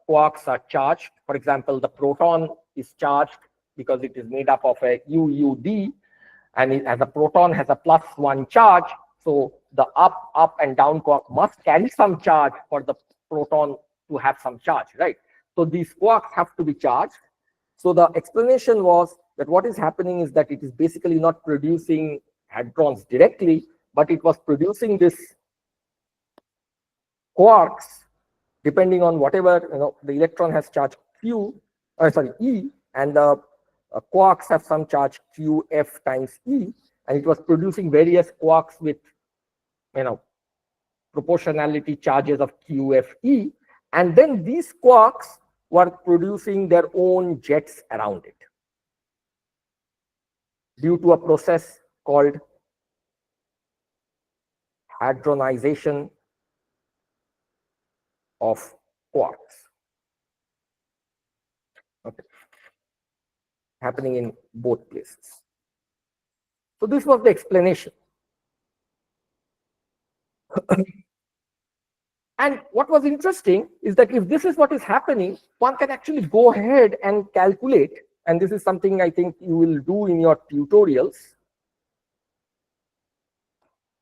quarks are charged. For example, the proton is charged because it is made up of a UUD, and as a proton has a +1 charge, so the up and down quark must carry some charge for the proton to have some charge, right? So these quarks have to be charged. So the explanation was that what is happening is that it is basically not producing hadrons directly, but it was producing this quarks depending on whatever the electron has charge E, and the quarks have some charge QF times E, and it was producing various quarks with proportionality charges of QFE, and then these quarks were producing their own jets around it due to a process called hadronization of quarks. Okay. Happening in both places. So this was the explanation. And what was interesting is that if this is what is happening, one can actually go ahead and calculate, and this is something I think you will do in your tutorials.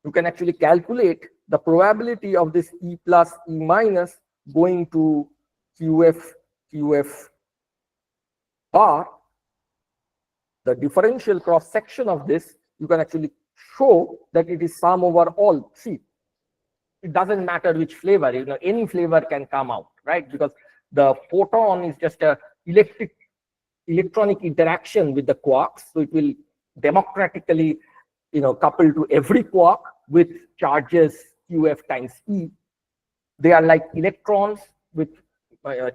You can actually calculate the probability of this E plus E minus going to QF bar. The differential cross section of this, you can actually show that it is sum over all. See, it doesn't matter which flavor, any flavor can come out, right? Because the photon is just a electronic interaction with the quarks, so it will democratically couple to every quark with charges QF times E. They are like electrons with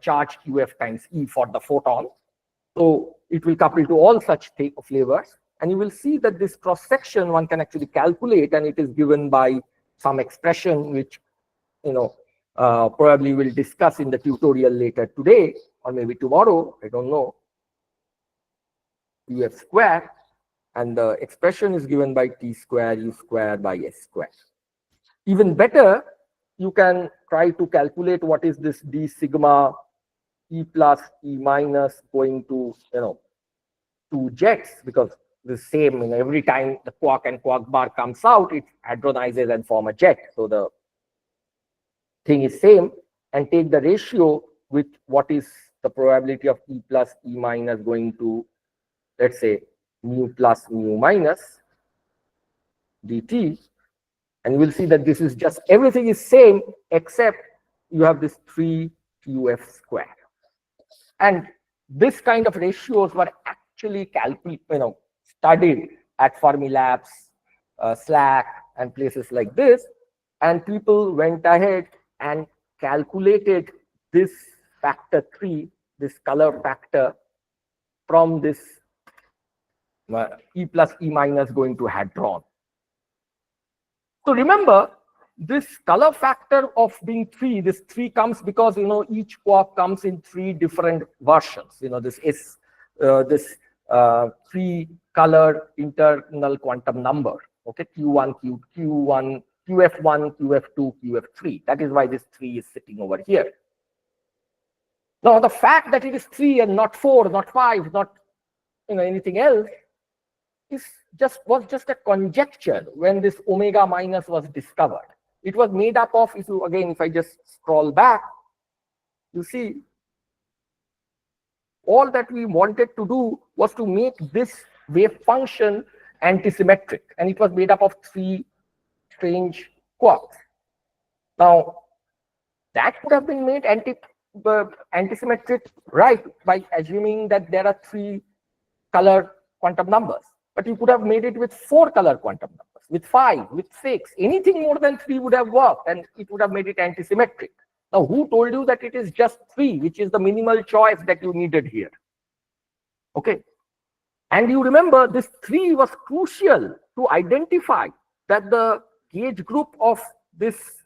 charge QF times E for the photon. So it will couple to all such flavors, and you will see that this cross section one can actually calculate, and it is given by some expression which probably we'll discuss in the tutorial later today or maybe tomorrow, I don't know. UF square, and the expression is given by T square U square by S square. Even better, you can try to calculate what is this D sigma E plus E minus going to two jets, because the same, every time the quark and quark bar comes out, it hadronizes and form a jet. So the thing is same, and take the ratio with what is the probability of E plus E minus going to, let's say, mu plus mu minus dt, and you will see that this is just, everything is same except you have this 3qf square. And this kind of ratios were actually studied at Fermilabs, SLAC, and places like this. And people went ahead and calculated this factor 3, this color factor, from this E plus E minus going to hadron. So remember, this color factor of being 3, this 3 comes because each quark comes in 3 different versions. This 3 color internal quantum number. Okay, Q1, Q1, QF1, QF2, QF3. That is why this 3 is sitting over here. Now the fact that it is 3 and not 4, not 5, not anything else, was just a conjecture when this omega minus was discovered. It was made up of, if I just scroll back, you see, all that we wanted to do was to make this wave function antisymmetric, and it was made up of 3 strange quarks. Now, that could have been made antisymmetric, right, by assuming that there are 3 color quantum numbers. But you could have made it with 4 color quantum numbers, with 5, with 6. Anything more than 3 would have worked, and it would have made it antisymmetric. Now, who told you that it is just 3, which is the minimal choice that you needed here? Okay. And you remember, this 3 was crucial to identify that the gauge group of this,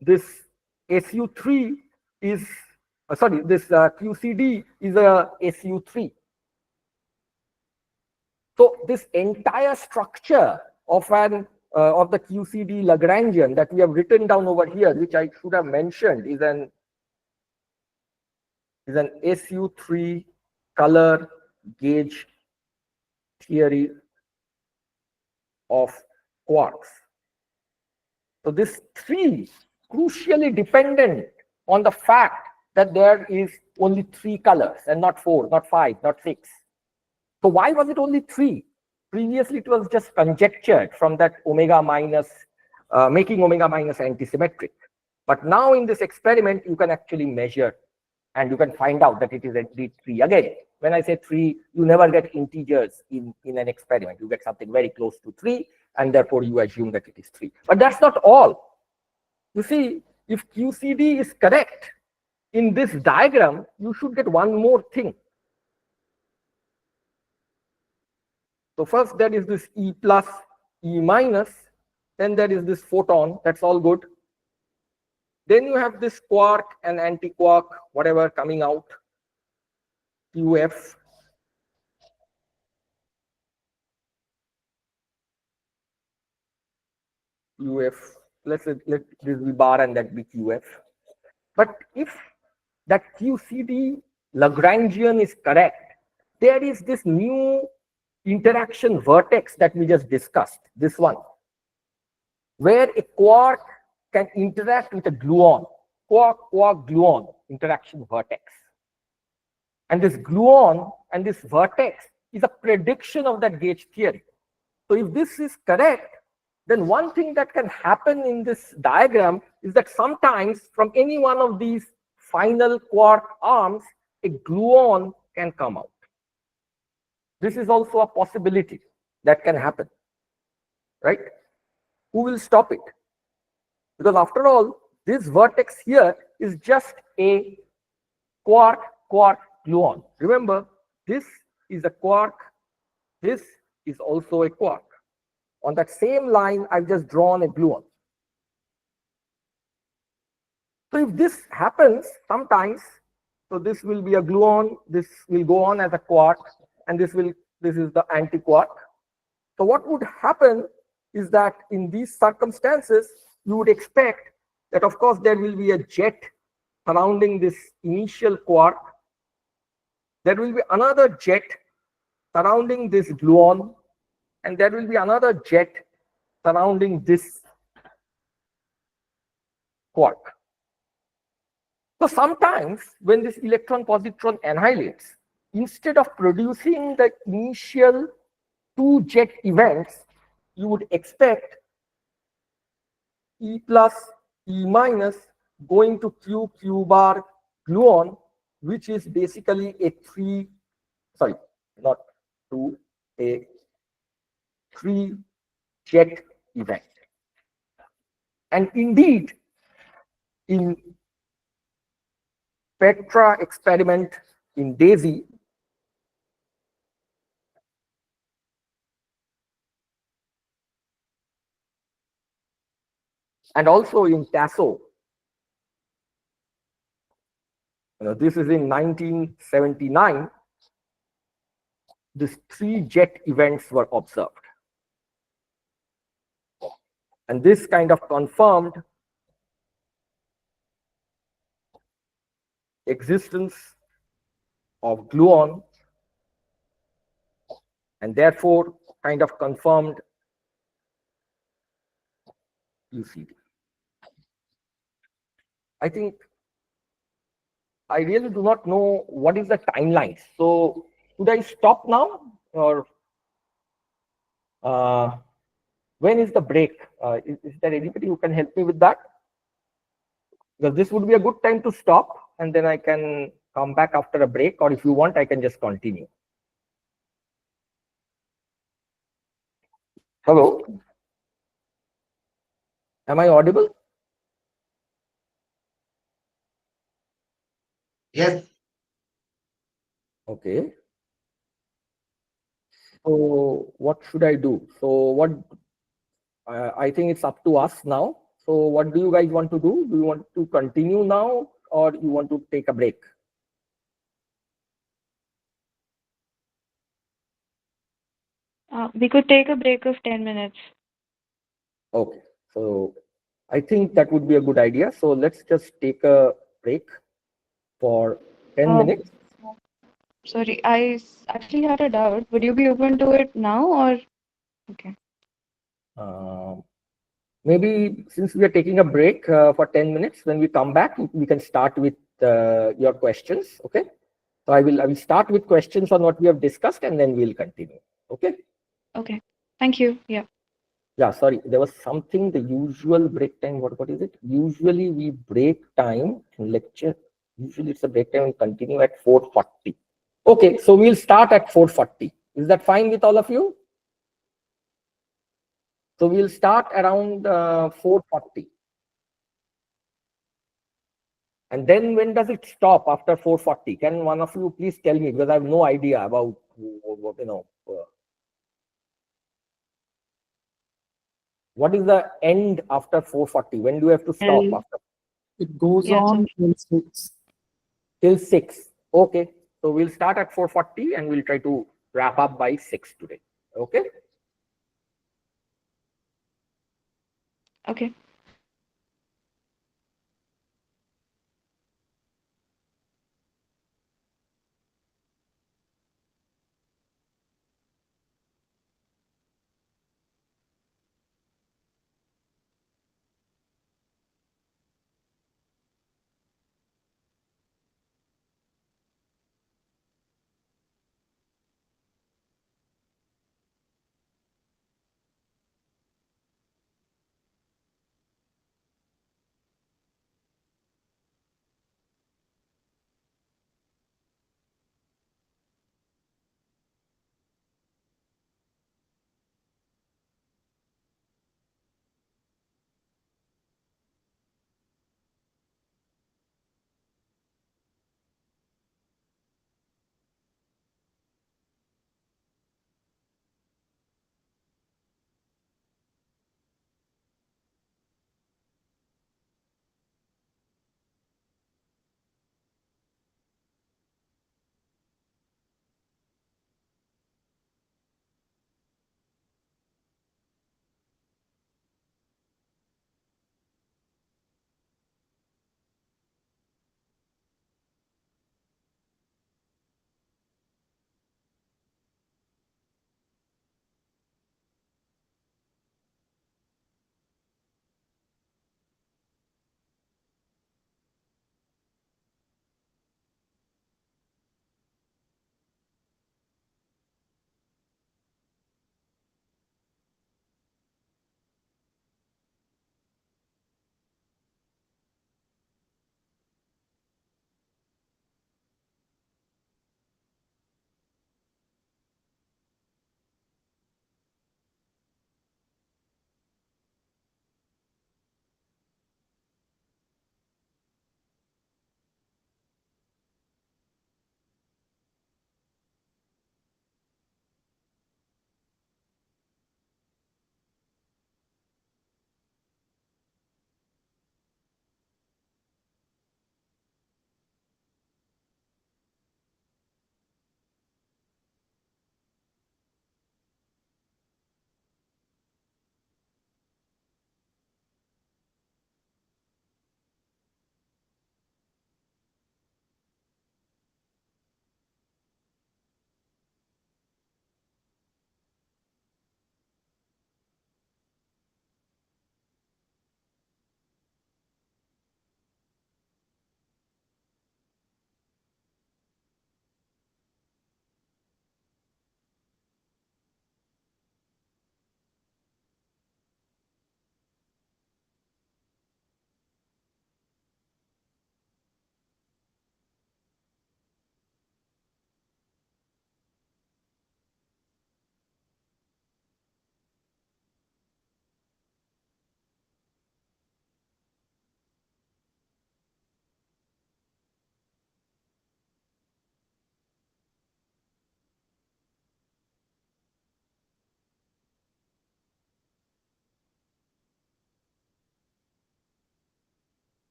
this SU3 is, this QCD is a SU3. So this entire structure of the QCD Lagrangian that we have written down over here, which I should have mentioned, is an SU3 color gauge theory of quarks. So this 3 crucially dependent on the fact that there is only 3 colors and not 4, not 5, not 6. So why was it only 3? Previously, it was just conjectured from that omega minus, making omega minus antisymmetric. But now in this experiment, you can actually measure and you can find out that it is indeed 3. Again, when I say 3, you never get integers in an experiment. You get something very close to 3, and therefore you assume that it is 3. But that's not all. You see, if QCD is correct in this diagram, you should get one more thing. So first there is this E plus, E minus, then there is this photon, that's all good. Then you have this quark and anti-quark, whatever coming out, QF. Let this be bar and that be QF. But if that QCD Lagrangian is correct, there is this new interaction vertex that we just discussed, this one, where a quark can interact with a gluon, quark-gluon interaction vertex. And this gluon and this vertex is a prediction of that gauge theory. So if this is correct, then one thing that can happen in this diagram is that sometimes from any one of these final quark arms, a gluon can come out. This is also a possibility that can happen, right? Who will stop it? Because after all, this vertex here is just a quark-quark gluon. Remember, this is a quark, this is also a quark. On that same line, I've just drawn a gluon. So if this happens sometimes, so this will be a gluon, this will go on as a quark, and this is the anti-quark. So what would happen is that in these circumstances, you would expect that, of course, there will be a jet surrounding this initial quark, there will be another jet surrounding this gluon, and there will be another jet surrounding this quark. So sometimes when this electron positron annihilates, instead of producing the initial two jet events, you would expect E plus, E minus going to Q bar gluon, which is basically a not two, a three jet event. And indeed, in Petra experiment in DAISY, and also in TASO, this is in 1979, these three jet events were observed. And this kind of confirmed existence of gluon, and therefore kind of confirmed UCD. I think I really do not know what is the timeline. So should I stop now, or when is the break? Is there anybody who can help me with that? Because this would be a good time to stop, and then I can come back after a break, or if you want, I can just continue. Hello? Am I audible? Yes. Okay. So what should I do? So what I think it's up to us now. So what do you guys want to do? Do you want to continue now, or you want to take a break? We could take a break of 10 minutes. Okay. So I think that would be a good idea. So let's just take a break for 10 minutes. Sorry, actually had a doubt. Would you be open to it now or? Okay. Maybe since we are taking a break for 10 minutes, when we come back, we can start with your questions. Okay. So I will start with questions on what we have discussed, and then we'll continue. Okay. Okay. Thank you. Yeah. Yeah, sorry, there was something, the usual break time. What is it? Usually we break time in lecture. Usually it's a break time and continue at 4:40. Okay, so we'll start at 4:40. Is that fine with all of you? So we'll start around 4:40. And then when does it stop after 4:40? Can one of you please tell me, because I have no idea about, what is the end after 4:40? When do you have to stop Well, after? It goes yeah. So on till 6. Till 6. Okay. So we'll start at 4:40 and we'll try to wrap up by 6 today. Okay. okay.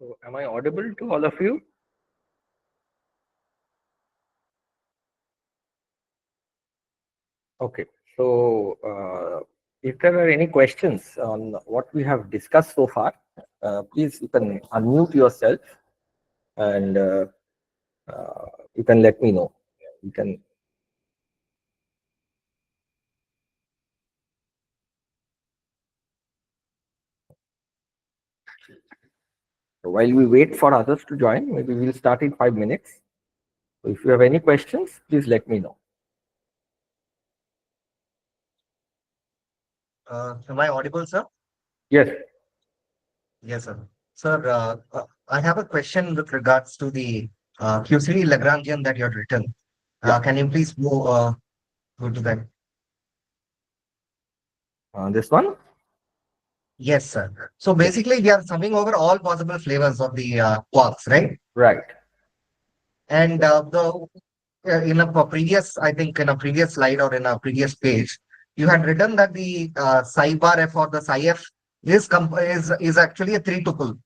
So am I audible to all of you? Okay. So if there are any questions on what we have discussed so far, please you can unmute yourself and you can let me know. You can. So while we wait for others to join, maybe we'll start in 5 minutes. So if you have any questions, please let me know. Am I audible, sir? Yes. Yes, sir. Sir, I have a question with regards to the QCD Lagrangian that you had written. Yeah. Can you please go to that? This one? Yes, sir. So basically, we are summing over all possible flavors of the quarks, right? Right. And in a previous, I think in a previous slide or in a previous page, you had written that the psi bar f or the psi f is actually a three tuple.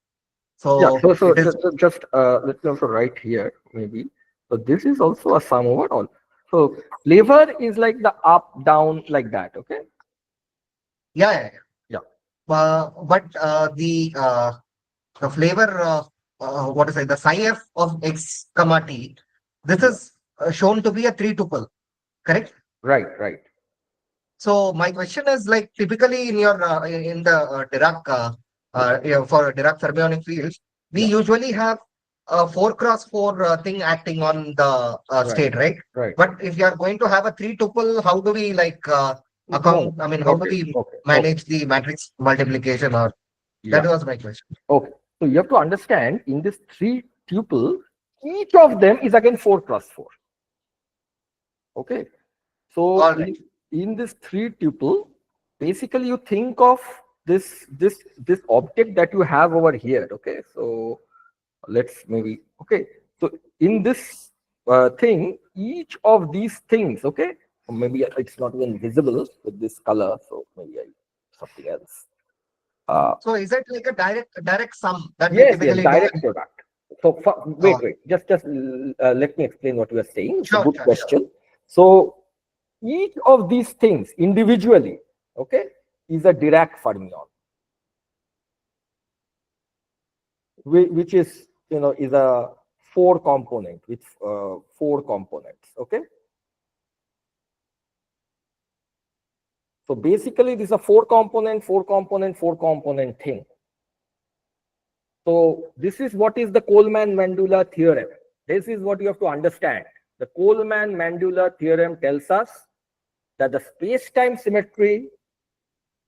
Yeah. So So it is just let me also write here maybe. So this is also a sum over all. So flavor is like the up down like that. Okay. yeah. Yeah. But the flavor what is it? The psi f of x comma t. This Yeah. is shown to be a three tuple, correct? Right. Right. So my question is like typically in your in the Dirac for Dirac fermionic fields, we Yeah. usually have a 4x4 thing acting on the Right. state, right? Right. But if you are going to have a three tuple, how do we like No. account? I mean, how do Okay. we Okay. manage the matrix multiplication? Or Yeah. that was my question. Okay. So you have to understand in this three tuple, each of them is again 4x4. Okay. So All right. in this three tuple, basically you think of this object that you have over here. Okay. So let's maybe okay. So in this thing, each of these things, okay, or maybe it's not even visible with this color. So maybe I something else. So is it like a direct sum that we Yes, yes, typically do? direct product. So Oh, wait, just let me explain what you are saying. It's a sure, good sure, sure. question. So each of these things individually, okay, is a Dirac fermion, which is is a four component with four components. Okay, so basically this is a four component thing. So this is what is the Coleman-Mandula theorem. This is what you have to understand. The Coleman-Mandula theorem tells us that the space-time symmetry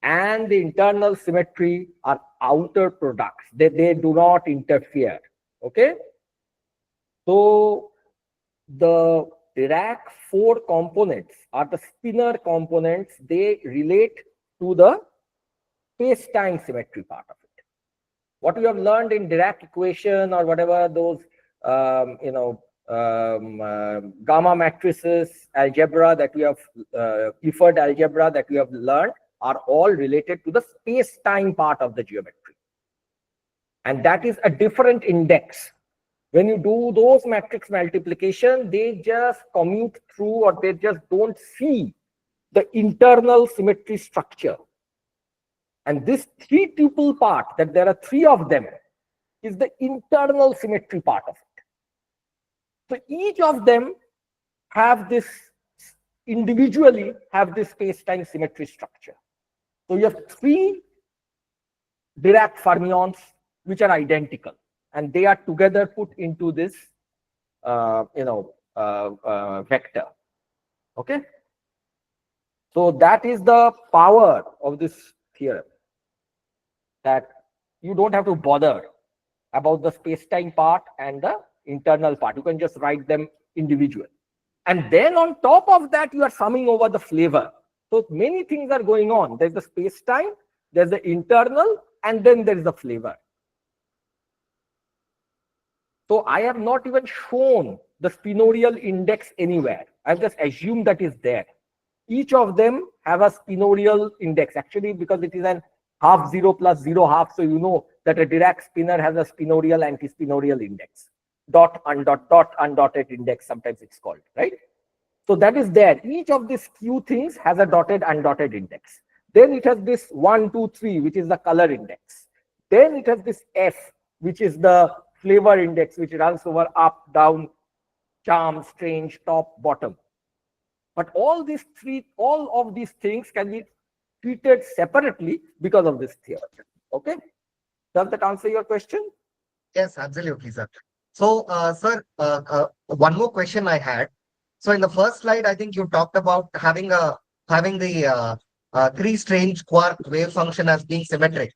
and the internal symmetry are outer products. They do not interfere. Okay. So the Dirac four components are the spinor components. They relate to the space-time symmetry part of it. What you have learned in Dirac equation or whatever those gamma matrices algebra that we have Clifford algebra that we have learned are all related to the space-time part of the geometry, and that is a different index. When you do those matrix multiplication, they just commute through or they just don't see the internal symmetry structure. And this three tuple part, that there are three of them, is the internal symmetry part of it. So each of them have this individually have this space-time symmetry structure. So you have three Dirac fermions which are identical, and they are together put into this vector. Okay. So that is the power of this theorem, that you don't have to bother about the space-time part and the internal part. You can just write them individually. And then on top of that, you are summing over the flavor. So many things are going on. There's the space-time, there's the internal, and then there is the flavor. So I have not even shown the spinorial index anywhere. I've just assumed that is there. Each of them have a spinorial index, actually, because it is an half zero plus zero half. So that a Dirac spinner has a spinorial anti-spinorial index. Dot, undotted index, sometimes it's called, right? So that is there. Each of these Q things has a dotted, undotted index. Then it has this 1, 2, 3, which is the color index. Then it has this F, which is the flavor index, which runs over up, down, charm, strange, top, bottom. But all of these things can be treated separately because of this theorem. Okay? Does that answer your question? Yes, absolutely, sir. So, sir, one more question I had. So, in the first slide, I think you talked about having the three strange quark wave function as being symmetric.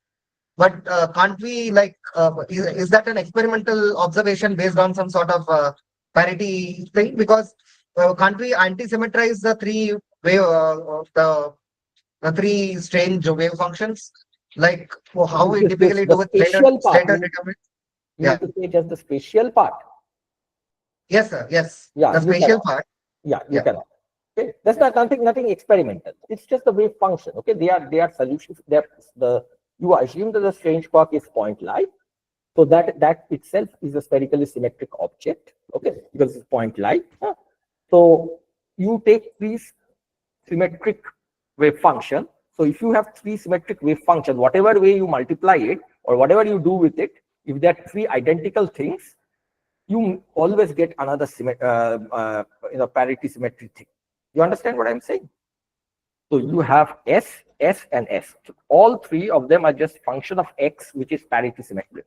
But can't we is that an experimental observation based on some sort of parity thing? Because can't we anti-symmetrize the three strange wave functions? Like how we typically The do with spatial part. Slater determinants? You need to say just the spatial part. Yes, sir. Yes. Yeah, The you spatial cannot. part. Yeah, you Yeah. cannot. Okay, that's not nothing experimental. It's just the wave function. Okay, they are solutions. You assume that the strange quark is point-like, so that itself is a spherically symmetric object. Okay, because it's point-like. So you take these symmetric wave function. So if you have three symmetric wave functions, whatever way you multiply it or whatever you do with it, if there are three identical things, you always get another parity symmetry thing. You understand what I'm saying? So you have S, S, and S. So all three of them are just function of X, which is parity symmetric.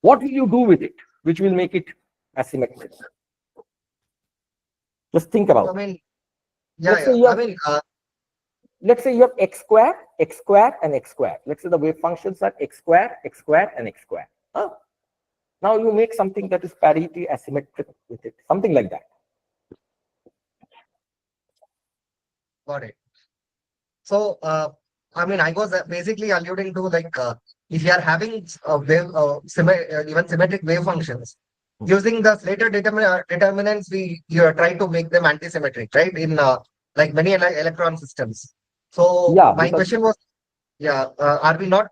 What will you do with it, which will make it asymmetric? Just think about I it. mean, yeah, Let's say yeah. you I have, mean, let's say you have X square, and X square. Let's say the wave functions are X square, and X square. Now you make something that is parity asymmetric with it, something like that. got it. So, I mean, I was basically alluding to if you are having even symmetric wave functions, using the Slater determinants, you are trying to make them anti-symmetric, right? In like many electron systems. So Yeah, my because question was, yeah, are we not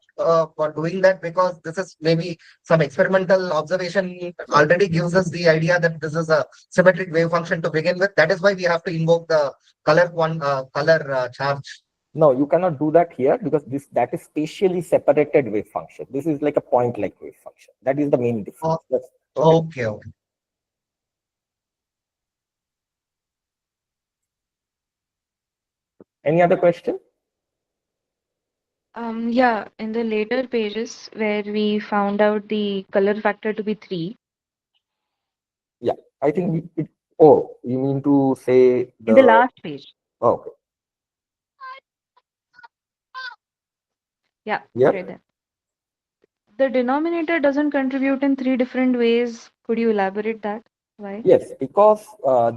for doing that because this is maybe some experimental observation already gives us the idea that this is a symmetric wave function to begin with. That is why we have to invoke the color charge. no, you cannot do that here because that is spatially separated wave function. This is like a point-like wave function. That is the main difference. Oh, Okay. okay, okay. Any other question? Yeah, in the later pages where we found out the color factor to be 3, Yeah, I think oh, you mean to say in the the last page. oh, okay. Yeah, Yeah. right there. The denominator doesn't contribute in 3 different ways. Could you elaborate that? Why? Yes, because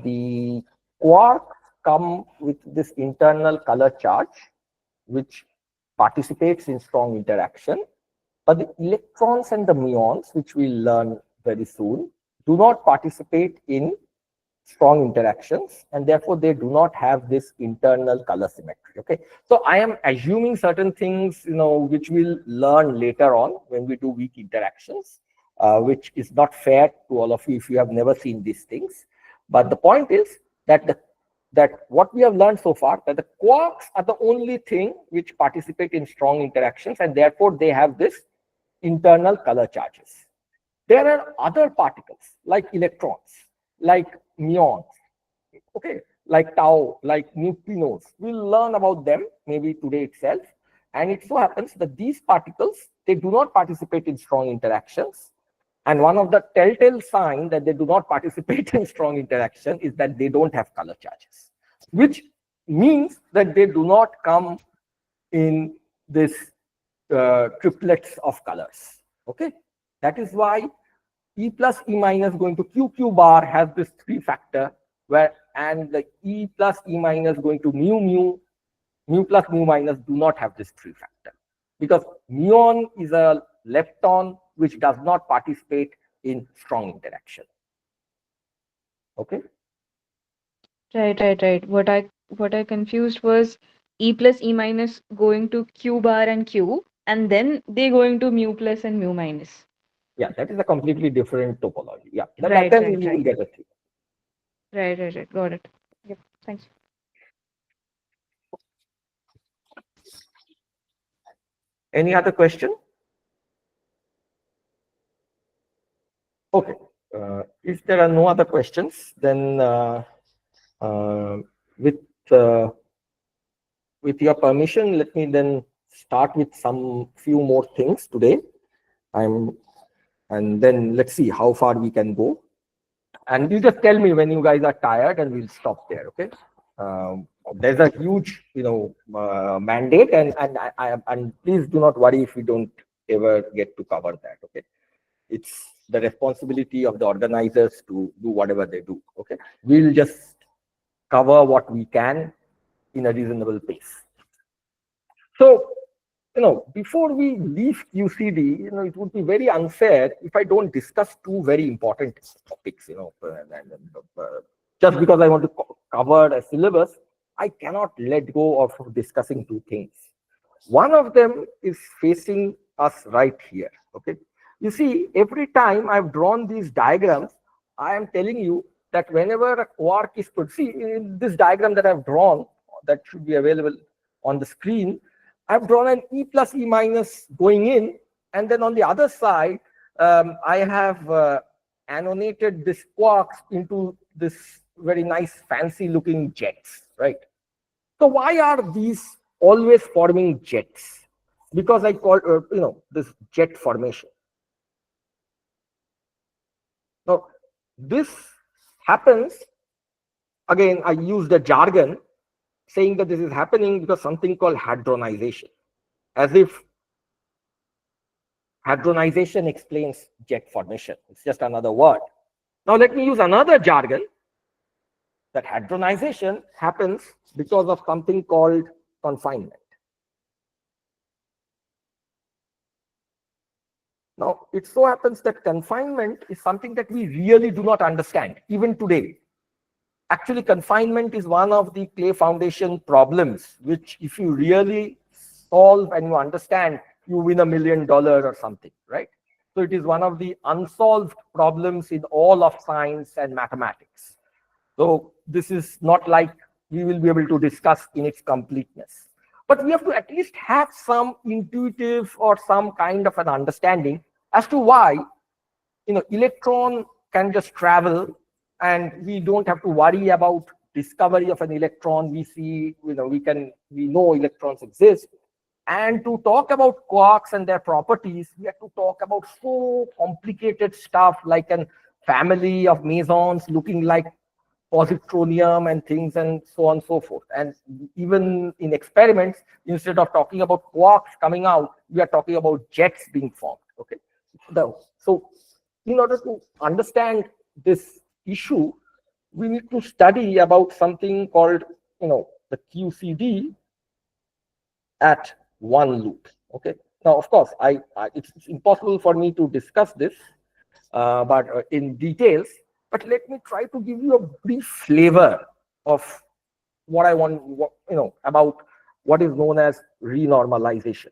the quarks come with this internal color charge, which participates in strong interaction. But the electrons and the muons, which we'll learn very soon, do not participate in strong interactions, and therefore they do not have this internal color symmetry. Okay, so I am assuming certain things, which we'll learn later on when we do weak interactions, which is not fair to all of you if you have never seen these things. But the point is that what we have learned so far, that the quarks are the only thing which participate in strong interactions, and therefore they have this internal color charges. There are other particles like electrons, like muons, okay, like tau, like neutrinos. We'll learn about them maybe today itself. And it so happens that these particles, they do not participate in strong interactions. And one of the telltale signs that they do not participate in strong interaction is that they don't have color charges, which means that they do not come in this triplets of colors. Okay, that is why E plus E minus going to Q bar has this 3 factor, and the E plus E minus going to mu plus mu minus do not have this 3 factor, because muon is a lepton which does not participate in strong interaction. Okay. Right. What I confused was E plus E minus going to Q bar and Q, and then they go into mu plus and mu minus. Yeah, that is a completely different topology. Yeah, that Right, then right, you will right. get a tree. Right, right, right. Got it. Yep. Thanks. Any other question? Okay. If there are no other questions, then uh, with uh, with your permission, let me then start with some few more things today. And then let's see how far we can go. And you just tell me when you guys are tired, and we'll stop there. Okay. There's a huge, mandate, and please do not worry if we don't ever get to cover that. Okay. It's the responsibility of the organizers to do whatever they do. Okay. We'll just cover what we can in a reasonable pace. So, before we leave QCD, it would be very unfair if I don't discuss two very important topics, just because I want to cover a syllabus, I cannot let go of discussing two things. One of them is facing us right here, okay? You see, every time I've drawn these diagrams, I am telling you that whenever a quark is put, see, in this diagram that I've drawn, that should be available on the screen, I've drawn an E plus E minus going in, and then on the other side, I have annotated this quarks into this very nice fancy looking jets, right? So why are these always forming jets? Because I call, this jet formation. Now, this happens, again, I use the jargon saying that this is happening because something called hadronization, as if hadronization explains jet formation. It's just another word. Now let me use another jargon, that hadronization happens because of something called confinement. Now, it so happens that confinement is something that we really do not understand, even today. Actually, confinement is one of the Clay Foundation problems, which if you really solve and you understand, you win $1 million or something, right? So it is one of the unsolved problems in all of science and mathematics. So this is not like we will be able to discuss in its completeness. But we have to at least have some intuitive or some kind of an understanding as to why, electron can just travel and we don't have to worry about discovery of an electron. We see, we know electrons exist. And to talk about quarks and their properties, we have to talk about so complicated stuff like a family of mesons looking like positronium and things and so on and so forth. And even in experiments, instead of talking about quarks coming out, we are talking about jets being formed. Okay. So in order to understand this issue, we need to study about something called, the QCD at one loop. Okay. Now, of course, it's impossible for me to discuss this, but in details. But let me try to give you a brief flavor of what I want, about what is known as renormalization.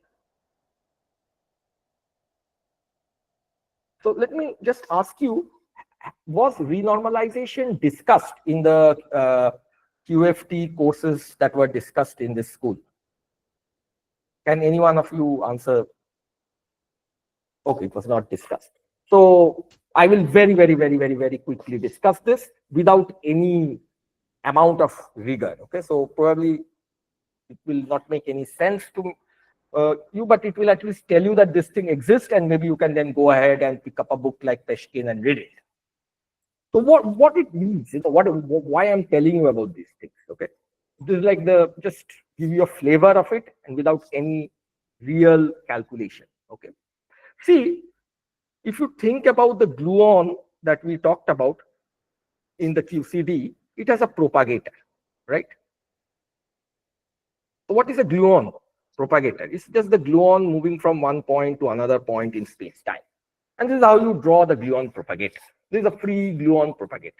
So let me just ask you, was renormalization discussed in the QFT courses that were discussed in this school? Can any one of you answer? Okay, it was not discussed. So I will very, very, very, very, very quickly discuss this without any amount of rigor. Okay, so probably it will not make any sense to you, but it will at least tell you that this thing exists, and maybe you can then go ahead and pick up a book like Peshkin and read it. So what it means, why I'm telling you about these things. Okay, this is like just give you a flavor of it and without any real calculation. Okay, see, if you think about the gluon that we talked about in the QCD, it has a propagator, right? So what is a gluon propagator? It's just the gluon moving from one point to another point in space-time. And this is how you draw the gluon propagator. This is a free gluon propagator.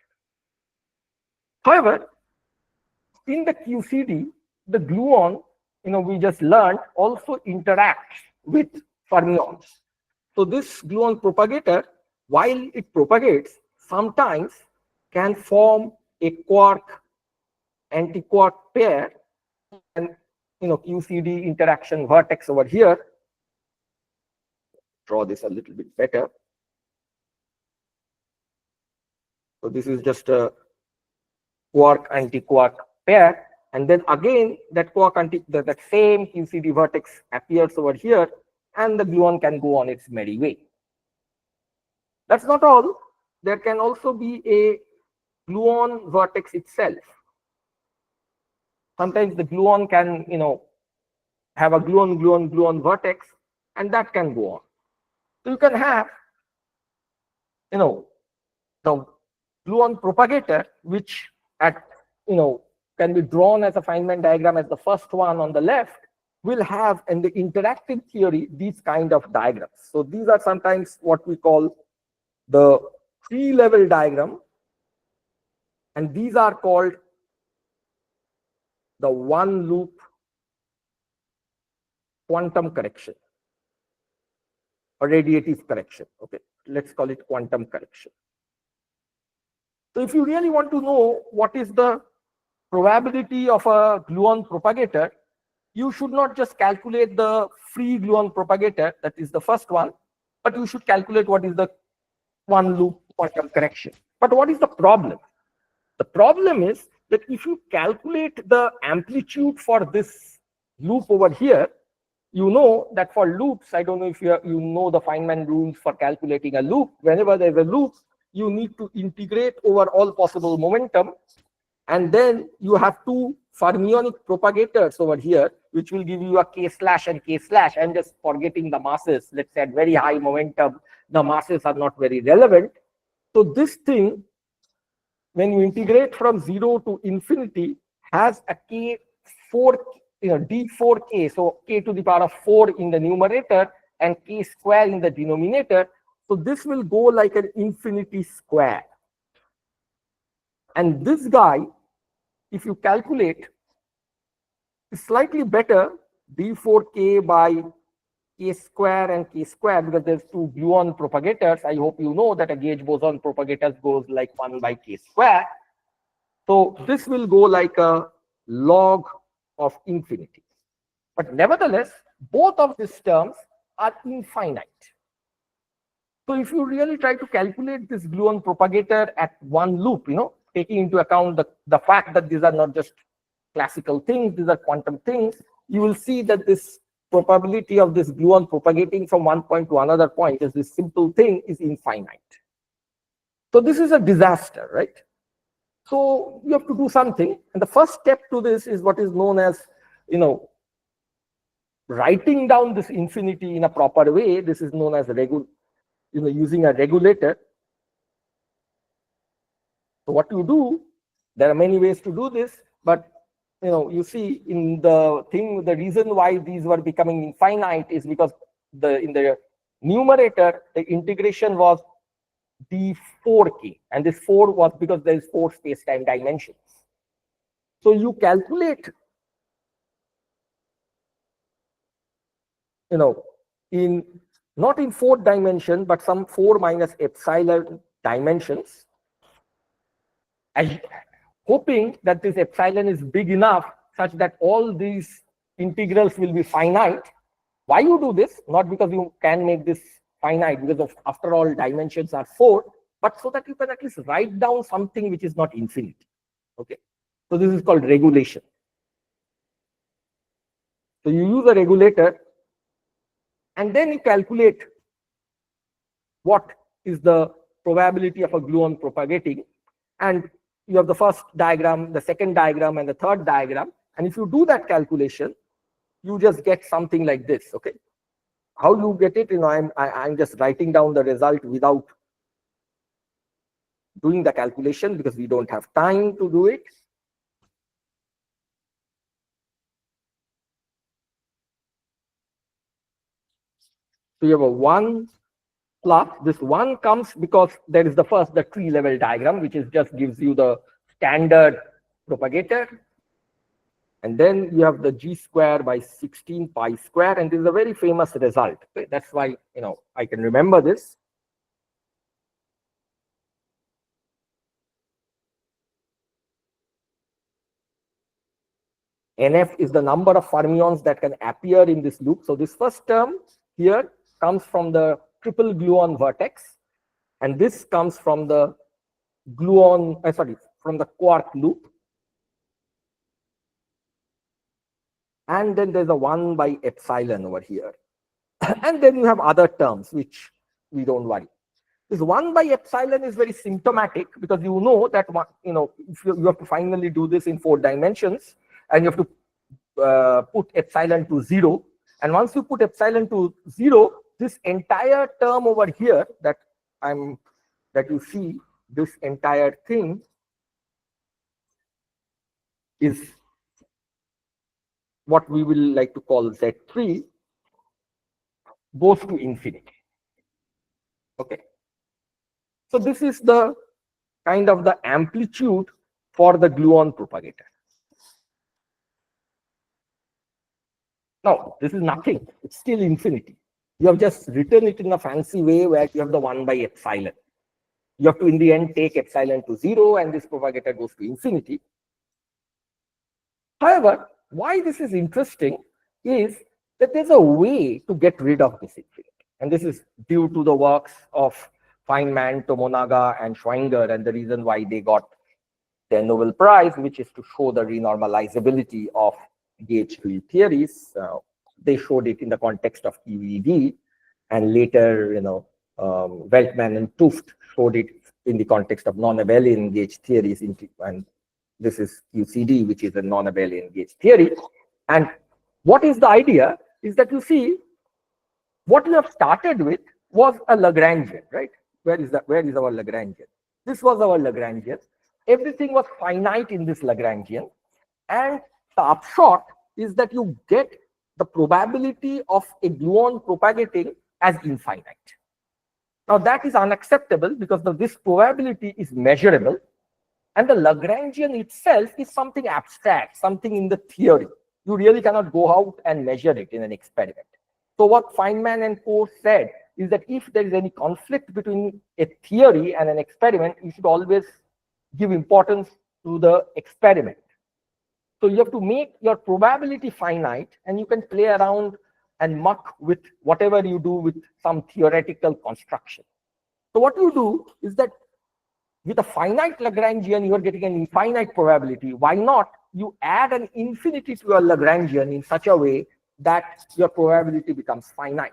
However, in the QCD, the gluon, we just learned, also interacts with fermions. So this gluon propagator, while it propagates, sometimes can form a quark antiquark pair, and QCD interaction vertex over here. Draw this a little bit better. So this is just a quark antiquark pair, and then again that quark that same QCD vertex appears over here, and the gluon can go on its merry way. That's not all. There can also be a gluon vertex itself. Sometimes the gluon can, have a gluon vertex, and that can go on. So you can have, the gluon propagator, which can be drawn as a Feynman diagram as the first one on the left, will have in the interactive theory these kind of diagrams. So these are sometimes what we call the tree-level diagram, and these are called the one-loop quantum correction or radiative correction. Okay, let's call it quantum correction. So if you really want to know what is the probability of a gluon propagator, you should not just calculate the free gluon propagator, that is the first one, but you should calculate what is the one loop quantum correction. But what is the problem? The problem is that if you calculate the amplitude for this loop over here, you know that for loops, I don't know if you know the Feynman rules for calculating a loop. Whenever there's a loop, you need to integrate over all possible momentum, and then you have two fermionic propagators over here, which will give you a k slash and k slash. I'm just forgetting the masses. Let's say at very high momentum, the masses are not very relevant. So this thing, when you integrate from 0 to infinity, has a k4, d4k, so k to the power of 4 in the numerator and k square in the denominator. So this will go like an infinity square. And this guy, if you calculate, is slightly better, d4k by k square and k square, because there's two gluon propagators. I hope you know that a gauge boson propagator goes like 1 by k square. So this will go like a log of infinity. But nevertheless, both of these terms are infinite. So if you really try to calculate this gluon propagator at one loop, taking into account the fact that these are not just classical things, these are quantum things, you will see that this probability of this gluon propagating from one point to another point is this simple thing is infinite. So this is a disaster, right? So you have to do something. And the first step to this is what is known as, writing down this infinity in a proper way. This is known as using a regulator. So what you do, there are many ways to do this, but you see in the thing, the reason why these were becoming infinite is because in the numerator, the integration was d4k, and this 4 was because there is 4 space-time dimensions. So you calculate, in not in 4 dimensions, but some 4 minus epsilon dimensions, hoping that this epsilon is big enough such that all these integrals will be finite. Why you do this? Not because you can make this finite, because after all dimensions are 4, but so that you can at least write down something which is not infinity. Okay, so this is called regulation. So you use a regulator, and then you calculate what is the probability of a gluon propagating, and you have the first diagram, the second diagram, and the third diagram. And if you do that calculation, you just get something like this. Okay, how you get it? I'm just writing down the result without doing the calculation because we don't have time to do it. So you have a 1 plus, this 1 comes because there is the tree level diagram, which is just gives you the standard propagator. And then you have the G square by 16 pi square, and this is a very famous result. Okay? That's why, I can remember this. NF is the number of fermions that can appear in this loop. So this first term here comes from the triple gluon vertex, and this comes from the from the quark loop. And then there's a 1 by epsilon over here. And then you have other terms which we don't worry. This 1 by epsilon is very symptomatic, because you know that if you have to finally do this in 4 dimensions, and you have to put epsilon to 0. And once you put epsilon to 0, this entire term over here that you see, this entire thing is what we will like to call Z3, goes to infinity. Okay. So this is the kind of the amplitude for the gluon propagator. Now, this is nothing. It's still infinity. You have just written it in a fancy way where you have the 1 by epsilon. You have to, in the end, take epsilon to 0, and this propagator goes to infinity. However, why this is interesting is that there's a way to get rid of this infinity. And this is due to the works of Feynman, Tomonaga, and Schwinger, and the reason why they got their Nobel Prize, which is to show the renormalizability of gauge field theories. They showed it in the context of QED, and later, Weltman and Tuft showed it in the context of non-abelian gauge theories. And this is QCD, which is a non-abelian gauge theory. And what is the idea is that, you see, what we have started with was a Lagrangian, right? Where is our Lagrangian? This was our Lagrangian. Everything was finite in this Lagrangian. And the upshot is that you get the probability of a gluon propagating as infinite. Now that is unacceptable, because this probability is measurable, and the Lagrangian itself is something abstract, something in the theory. You really cannot go out and measure it in an experiment. So what Feynman and Co said is that if there is any conflict between a theory and an experiment, you should always give importance to the experiment. So you have to make your probability finite, and you can play around and muck with whatever you do with some theoretical construction. So what you do is that with a finite Lagrangian, you are getting an infinite probability. Why not you add an infinity to your Lagrangian in such a way that your probability becomes finite?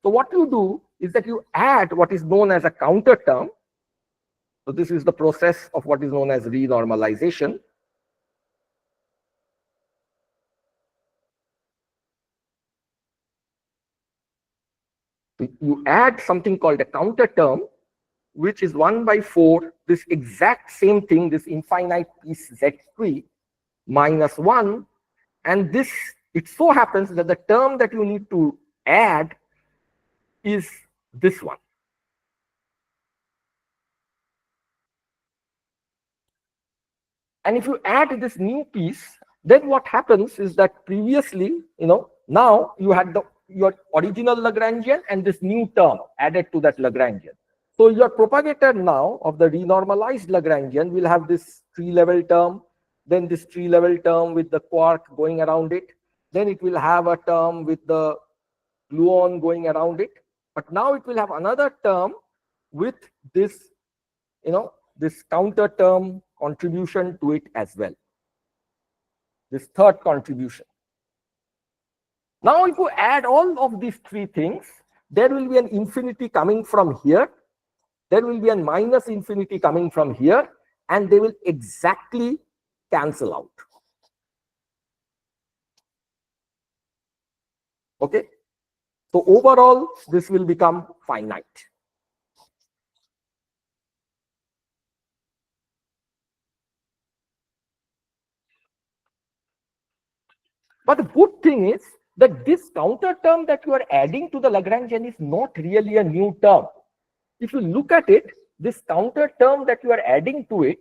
So what you do is that you add what is known as a counter term. So this is the process of what is known as renormalization. You add something called a counter term, which is 1 by 4, this exact same thing, this infinite piece Z3 minus 1. And this, it so happens that the term that you need to add is this one. And if you add this new piece, then what happens is that previously, now you had your original Lagrangian and this new term added to that Lagrangian. So your propagator now of the renormalized Lagrangian will have this tree-level term, then this tree-level term with the quark going around it. Then it will have a term with the gluon going around it. But now it will have another term with this, this counter term contribution to it as well. This third contribution. Now, if you add all of these 3 things, there will be an infinity coming from here. There will be a minus infinity coming from here, and they will exactly cancel out. Okay. So overall, this will become finite. But the good thing is that this counter term that you are adding to the Lagrangian is not really a new term. If you look at it, this counter term that you are adding to it,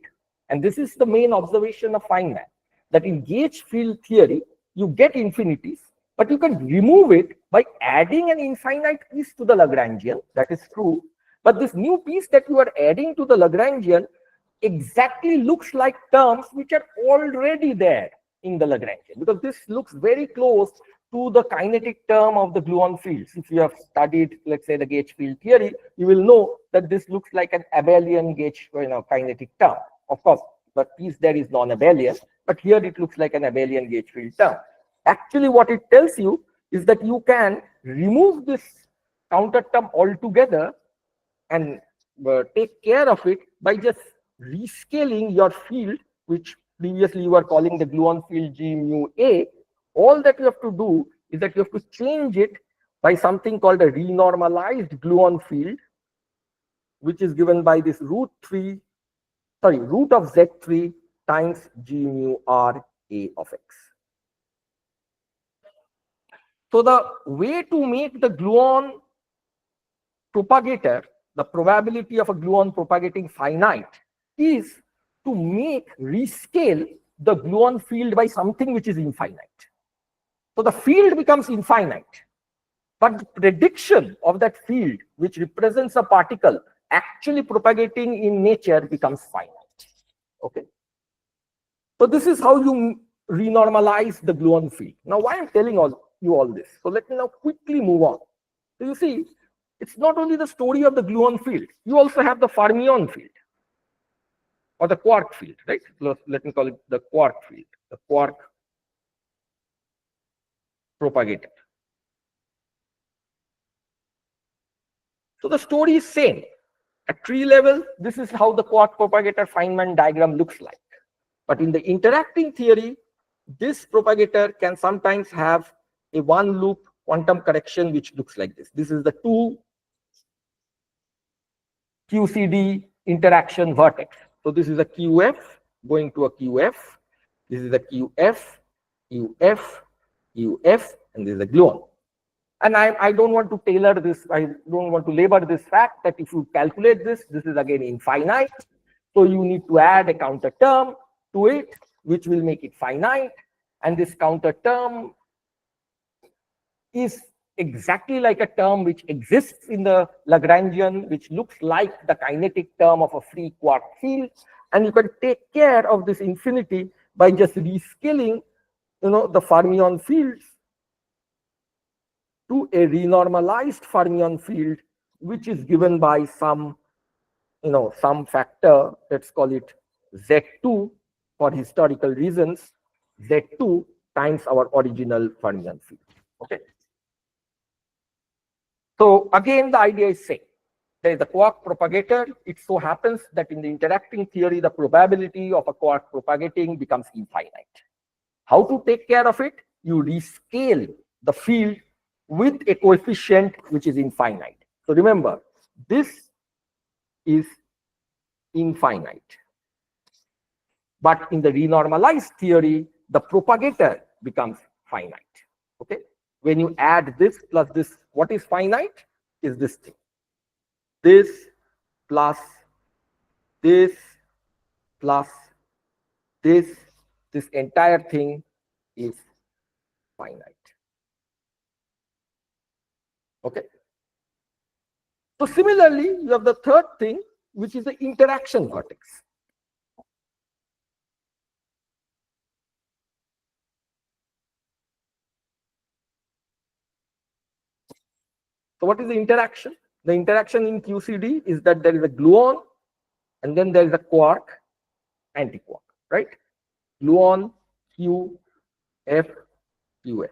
and this is the main observation of Feynman, that in gauge field theory, you get infinities, but you can remove it by adding an infinite piece to the Lagrangian. That is true. But this new piece that you are adding to the Lagrangian exactly looks like terms which are already there in the Lagrangian, because this looks very close to the kinetic term of the gluon fields. If you have studied, let's say, the gauge field theory, you will know that this looks like an abelian gauge, kinetic term. Of course, the piece there is non-abelian, but here it looks like an abelian gauge field term. Actually, what it tells you is that you can remove this counter term altogether and take care of it by just rescaling your field, which previously you were calling the gluon field G mu A. All that you have to do is that you have to change it by something called a renormalized gluon field, which is given by this root of Z3 times G mu R A of X. So the way to make the gluon propagator, the probability of a gluon propagating finite, is to rescale the gluon field by something which is infinite. So the field becomes infinite, but the prediction of that field, which represents a particle actually propagating in nature, becomes finite. Okay. So this is how you renormalize the gluon field. Now, why I'm telling you all this? So let me now quickly move on. So you see, it's not only the story of the gluon field. You also have the fermion field or the quark field, right? Let me call it the quark field, the quark propagator. So the story is same. At tree level, this is how the quark propagator Feynman diagram looks like. But in the interacting theory, this propagator can sometimes have a one loop quantum correction which looks like this. This is the 2 QCD interaction vertex. So this is a QF going to a QF. This is a QF, QF, QF, and this is a gluon. And I don't want to tailor this, I don't want to labor this fact that if you calculate this is again infinite. So you need to add a counter term to it, which will make it finite. And this counter term is exactly like a term which exists in the Lagrangian, which looks like the kinetic term of a free quark field. And you can take care of this infinity by just rescaling, the fermion fields to a renormalized fermion field, which is given by some, some factor, let's call it Z2 for historical reasons, Z2 times our original fermion field. Okay. So again, the idea is same. There is a quark propagator. It so happens that in the interacting theory, the probability of a quark propagating becomes infinite. How to take care of it? You rescale the field with a coefficient which is infinite. So remember, this is infinite. But in the renormalized theory, the propagator becomes finite. Okay. When you add this plus this, what is finite is this thing. This plus this plus this entire thing is finite. Okay. So similarly, you have the third thing, which is the interaction vertex. So what is the interaction? The interaction in QCD is that there is a gluon and then there is a quark, antiquark, right? Gluon, Q, F, QF.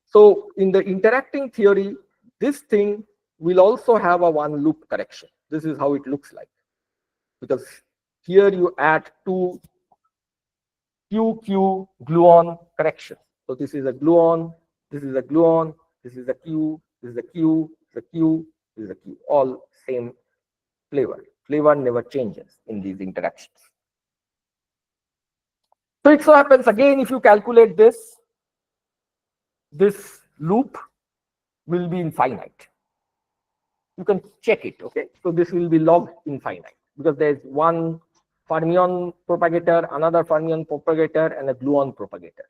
So in the interacting theory, this thing will also have a one loop correction. This is how it looks like. Because here you add two QQ gluon correction. So this is a gluon, this is a gluon, this is a Q, this is a Q, this is a Q, this is a Q. All same flavor. Flavor never changes in these interactions. So it so happens again, if you calculate this loop will be infinite. You can check it, okay? So this will be log infinite because there's one fermion propagator, another fermion propagator, and a gluon propagator.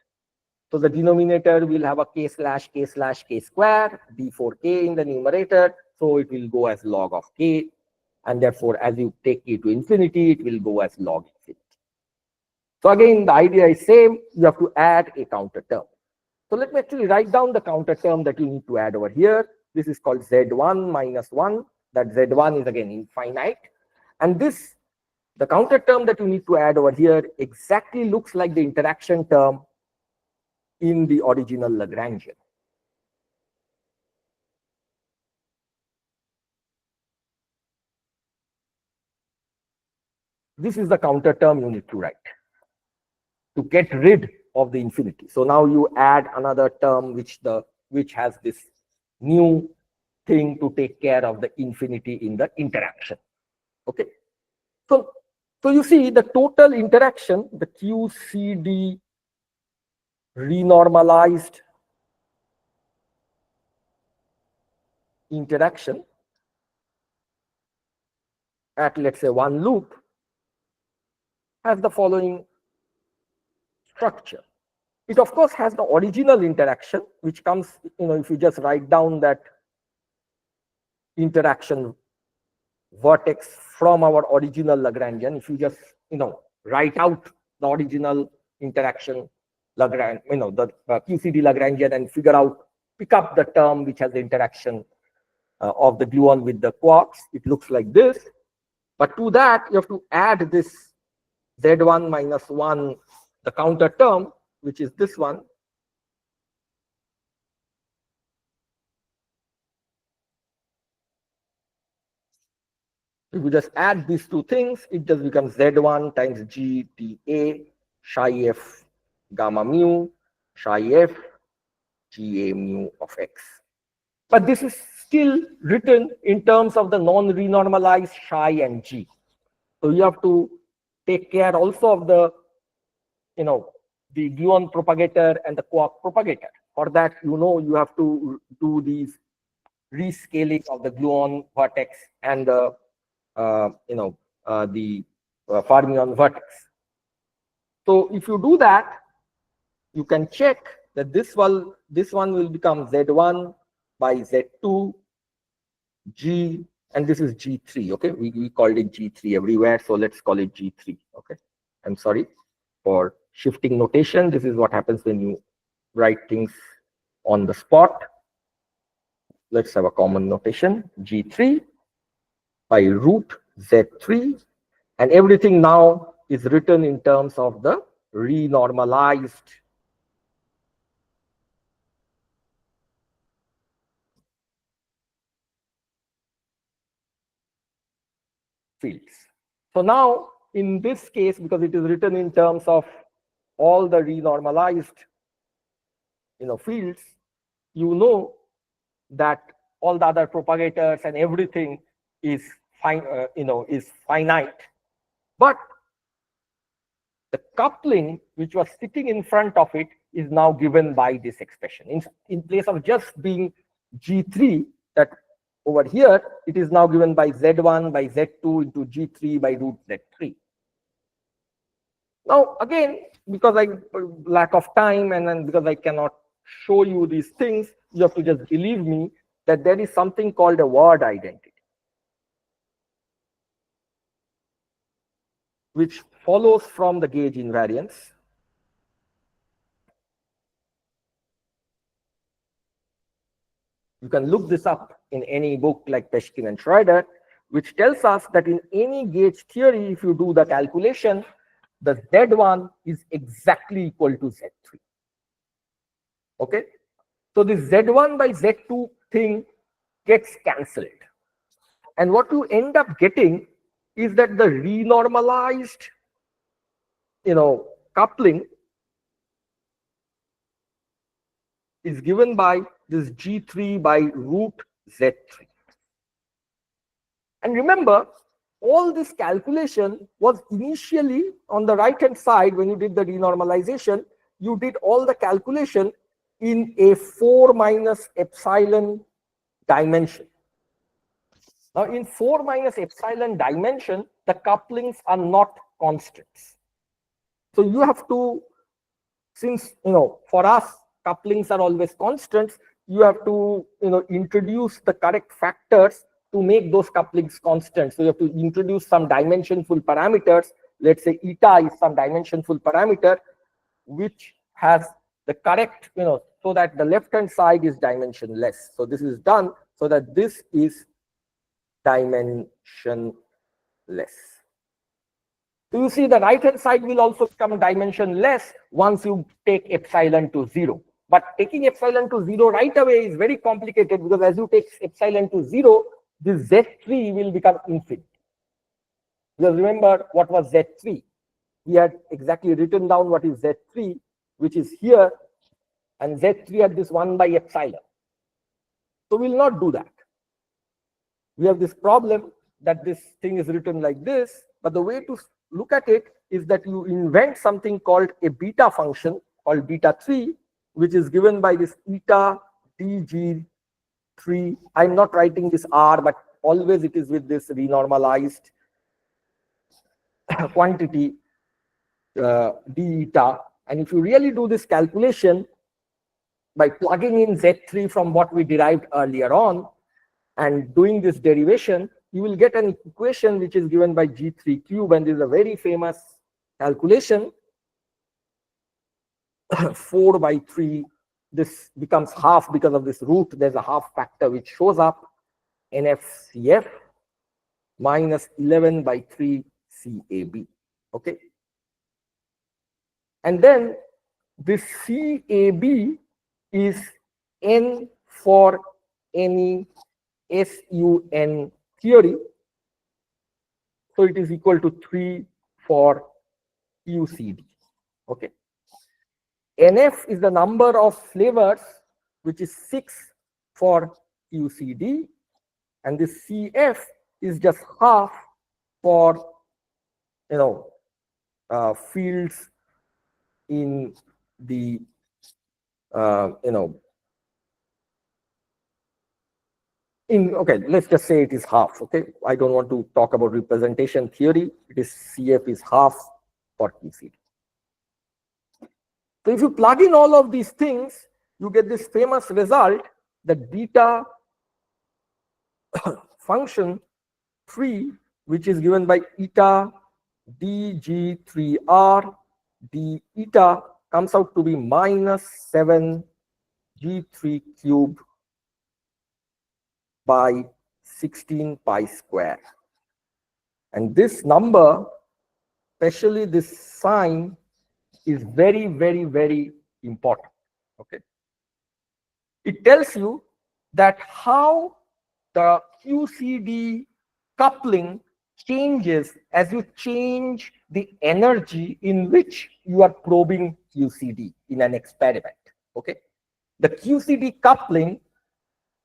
So the denominator will have a k slash k slash k square, d4k in the numerator. So it will go as log of k. And therefore, as you take k to infinity, it will go as log infinity. So again, the idea is same. You have to add a counter term. So let me actually write down the counter term that you need to add over here. This is called Z1 minus 1. That Z1 is again infinite. And this, the counter term that you need to add over here exactly looks like the interaction term in the original Lagrangian. This is the counter term you need to write to get rid of the infinity. So now you add another term which has this new thing to take care of the infinity in the interaction. Okay. So you see the total interaction, the QCD renormalized interaction at, let's say, one loop has the following structure. It of course has the original interaction, which comes, if you just write down that interaction vertex from our original Lagrangian, if you just, write out the original interaction Lagrange, the QCD Lagrangian and pick up the term which has the interaction of the gluon with the quarks, it looks like this. But to that, you have to add this Z1 minus 1, the counter term, which is this one. If you just add these two things, it just becomes Z1 times G dA psi F gamma mu psi F GA mu of X. But this is still written in terms of the non-renormalized psi and G. So you have to take care also of the, the gluon propagator and the quark propagator. For that, you have to do these rescaling of the gluon vertex and the, fermion vertex. So if you do that, you can check that this one will become Z1 by Z2 G, and this is G3. Okay, we called it G3 everywhere, so let's call it G3. Okay, I'm sorry for shifting notation. This is what happens when you write things on the spot. Let's have a common notation, G3 by root Z3, and everything now is written in terms of the renormalized fields. So now in this case, because it is written in terms of all the renormalized fields, that all the other propagators and everything is finite. But the coupling which was sitting in front of it is now given by this expression. In place of just being G3, that over here, it is now given by Z1 by Z2 into G3 by root Z3. Now, again, because I lack of time and then because I cannot show you these things, you have to just believe me that there is something called a word identity, which follows from the gauge invariance. You can look this up in any book like Peshkin and Schroeder, which tells us that in any gauge theory, if you do the calculation, the Z1 is exactly equal to Z3. Okay? So this Z1 by Z2 thing gets cancelled. And what you end up getting is that the renormalized, coupling is given by this G3 by root Z3. And remember, all this calculation was initially on the right hand side. When you did the renormalization, you did all the calculation in a 4 minus epsilon dimension. Now in 4 minus epsilon dimension, the couplings are not constants. So you have to, since for us couplings are always constants, you have to introduce the correct factors to make those couplings constant. So you have to introduce some dimensionful parameters. Let's say eta is some dimensionful parameter which has the correct, so that the left hand side is dimensionless. So this is done so that this is dimensionless. So you see the right hand side will also become dimensionless once you take epsilon to 0. But taking epsilon to 0 right away is very complicated, because as you take epsilon to 0, this Z3 will become infinite. Because remember what was Z3? We had exactly written down what is Z3, which is here, and Z3 at this 1 by epsilon. So we'll not do that. We have this problem that this thing is written like this, but the way to look at it is that you invent something called a beta function called beta3, which is given by this eta dg3. I'm not writing this r, but always it is with this renormalized quantity d eta. And if you really do this calculation by plugging in Z3 from what we derived earlier on and doing this derivation, you will get an equation which is given by G3 cube, and this is a very famous calculation. 4 by 3, this becomes half because of this root. There's a half factor which shows up, NFCF minus 11 by 3 CAB. Okay. And then this CAB is N for any SUN theory. So it is equal to 3 for QCD. Okay. NF is the number of flavors, which is 6 for QCD. And this CF is just half for, fields in the, okay, let's just say it is half. Okay, I don't want to talk about representation theory. It is CF is half for QCD. So if you plug in all of these things, you get this famous result that beta function 3, which is given by eta dg3r d eta, comes out to be minus 7 g3 cube by 16 pi square. And this number, especially this sign, is very, very, very important. Okay. It tells you that how the QCD coupling changes as you change the energy in which you are probing QCD in an experiment. Okay. The QCD coupling,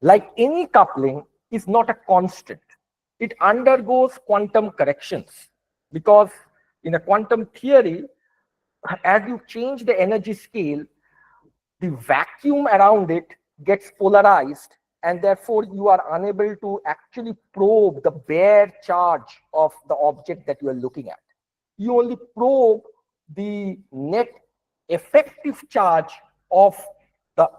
like any coupling, is not a constant. It undergoes quantum corrections, because in a quantum theory, as you change the energy scale, the vacuum around it gets polarized, and therefore you are unable to actually probe the bare charge of the object that you are looking at. You only probe the net effective charge of the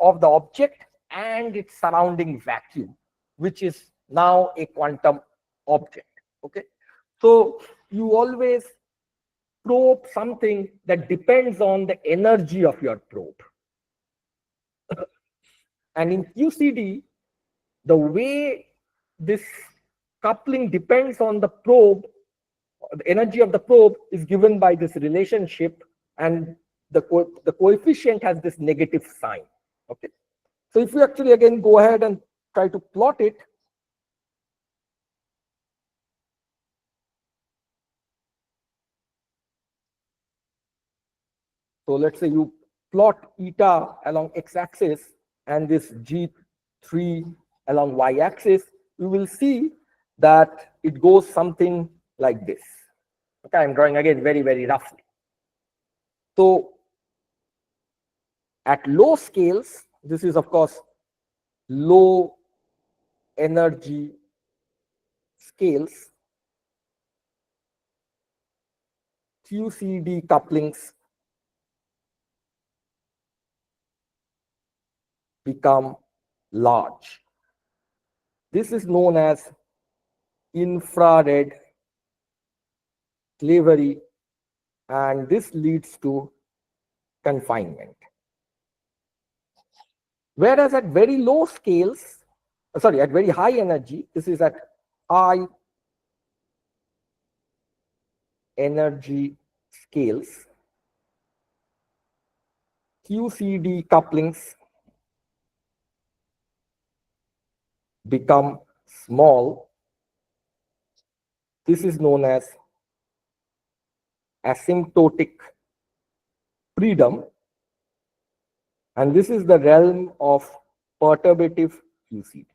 of the object and its surrounding vacuum, which is now a quantum object. Okay, so you always probe something that depends on the energy of your probe. And in QCD, the way this coupling depends on the probe, the energy of the probe is given by this relationship, and the coefficient has this negative sign. Okay. So if we actually again go ahead and try to plot it, so let's say you plot eta along x-axis and this G3 along y-axis, you will see that it goes something like this. Okay, I'm drawing again very, very roughly. So at low scales, this is of course low energy scales. QCD couplings become large. This is known as infrared slavery, and this leads to confinement. Whereas at very low scales, at very high energy, this is at high energy scales, QCD couplings become small. This is known as asymptotic freedom, and this is the realm of perturbative QCD.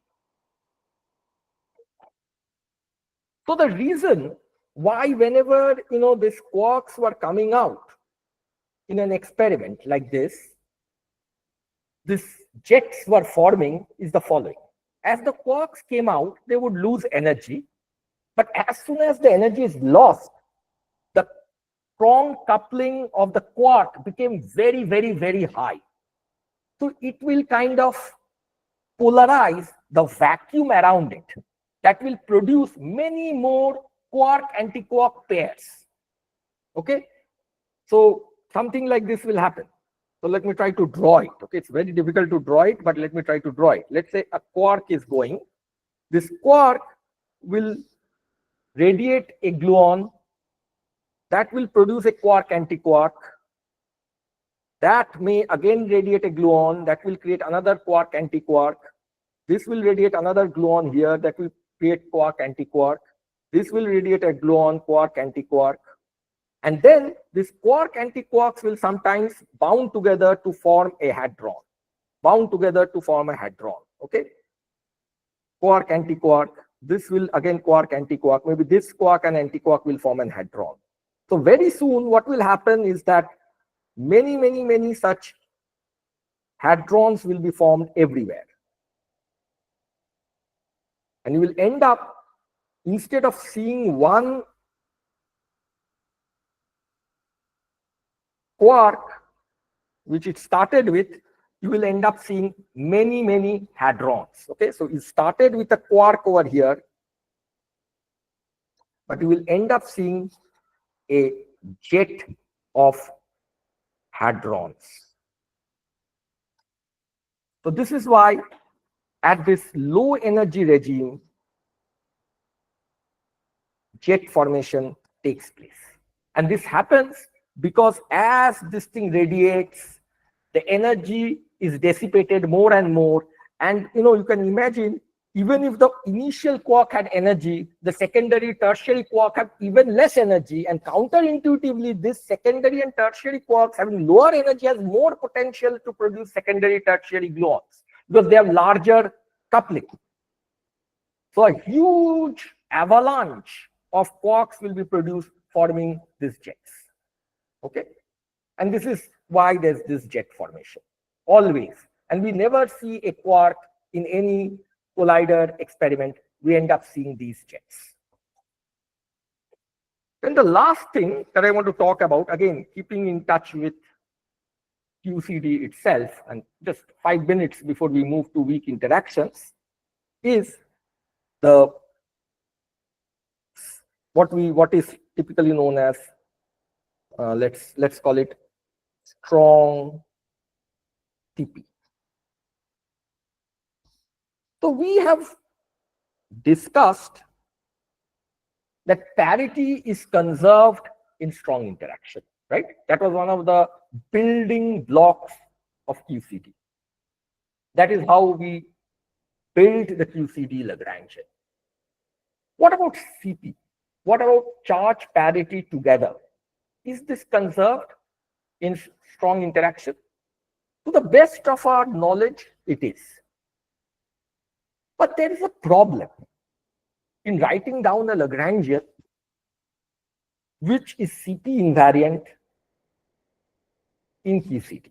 So the reason why whenever these quarks were coming out in an experiment like this, these jets were forming is the following. As the quarks came out, they would lose energy, but as soon as the energy is lost, the strong coupling of the quark became very, very, very high. So it will kind of polarize the vacuum around it. That will produce many more quark-antiquark pairs. Okay? So something like this will happen. So let me try to draw it. Okay, it's very difficult to draw it, but let me try to draw it. Let's say a quark is going. This quark will radiate a gluon. That will produce a quark-antiquark. That may again radiate a gluon. That will create another quark-antiquark. This will radiate another gluon here. That will create quark-antiquark. This will radiate a gluon, quark-antiquark. And then these quark-antiquarks will sometimes bound together to form a hadron. Bound together to form a hadron. Okay? Quark-antiquark. This will again quark-antiquark. Maybe this quark and antiquark will form an hadron. So very soon what will happen is that many, many, many such hadrons will be formed everywhere. And you will end up, instead of seeing one quark, which it started with, you will end up seeing many, many hadrons. Okay, so you started with a quark over here, but you will end up seeing a jet of hadrons. So this is why at this low energy regime, jet formation takes place. And this happens because as this thing radiates, the energy is dissipated more and more. And you can imagine, even if the initial quark had energy, the secondary, tertiary quark have even less energy. And counterintuitively, this secondary and tertiary quarks having lower energy has more potential to produce secondary, tertiary gluons because they have larger coupling. So a huge avalanche of quarks will be produced forming these jets. Okay, and this is why there's this jet formation always, and we never see a quark in any collider experiment. We end up seeing these jets. Then the last thing that I want to talk about, again keeping in touch with QCD itself, and just 5 minutes before we move to weak interactions, is the what is typically known as let's call it strong TP. So we have discussed that parity is conserved in strong interaction, right? That was one of the building blocks of QCD. That is how we built the QCD Lagrangian. What about CP? What about charge parity together? Is this conserved in strong interaction? To the best of our knowledge, it is. But there is a problem in writing down a Lagrangian which is CP invariant in QCD.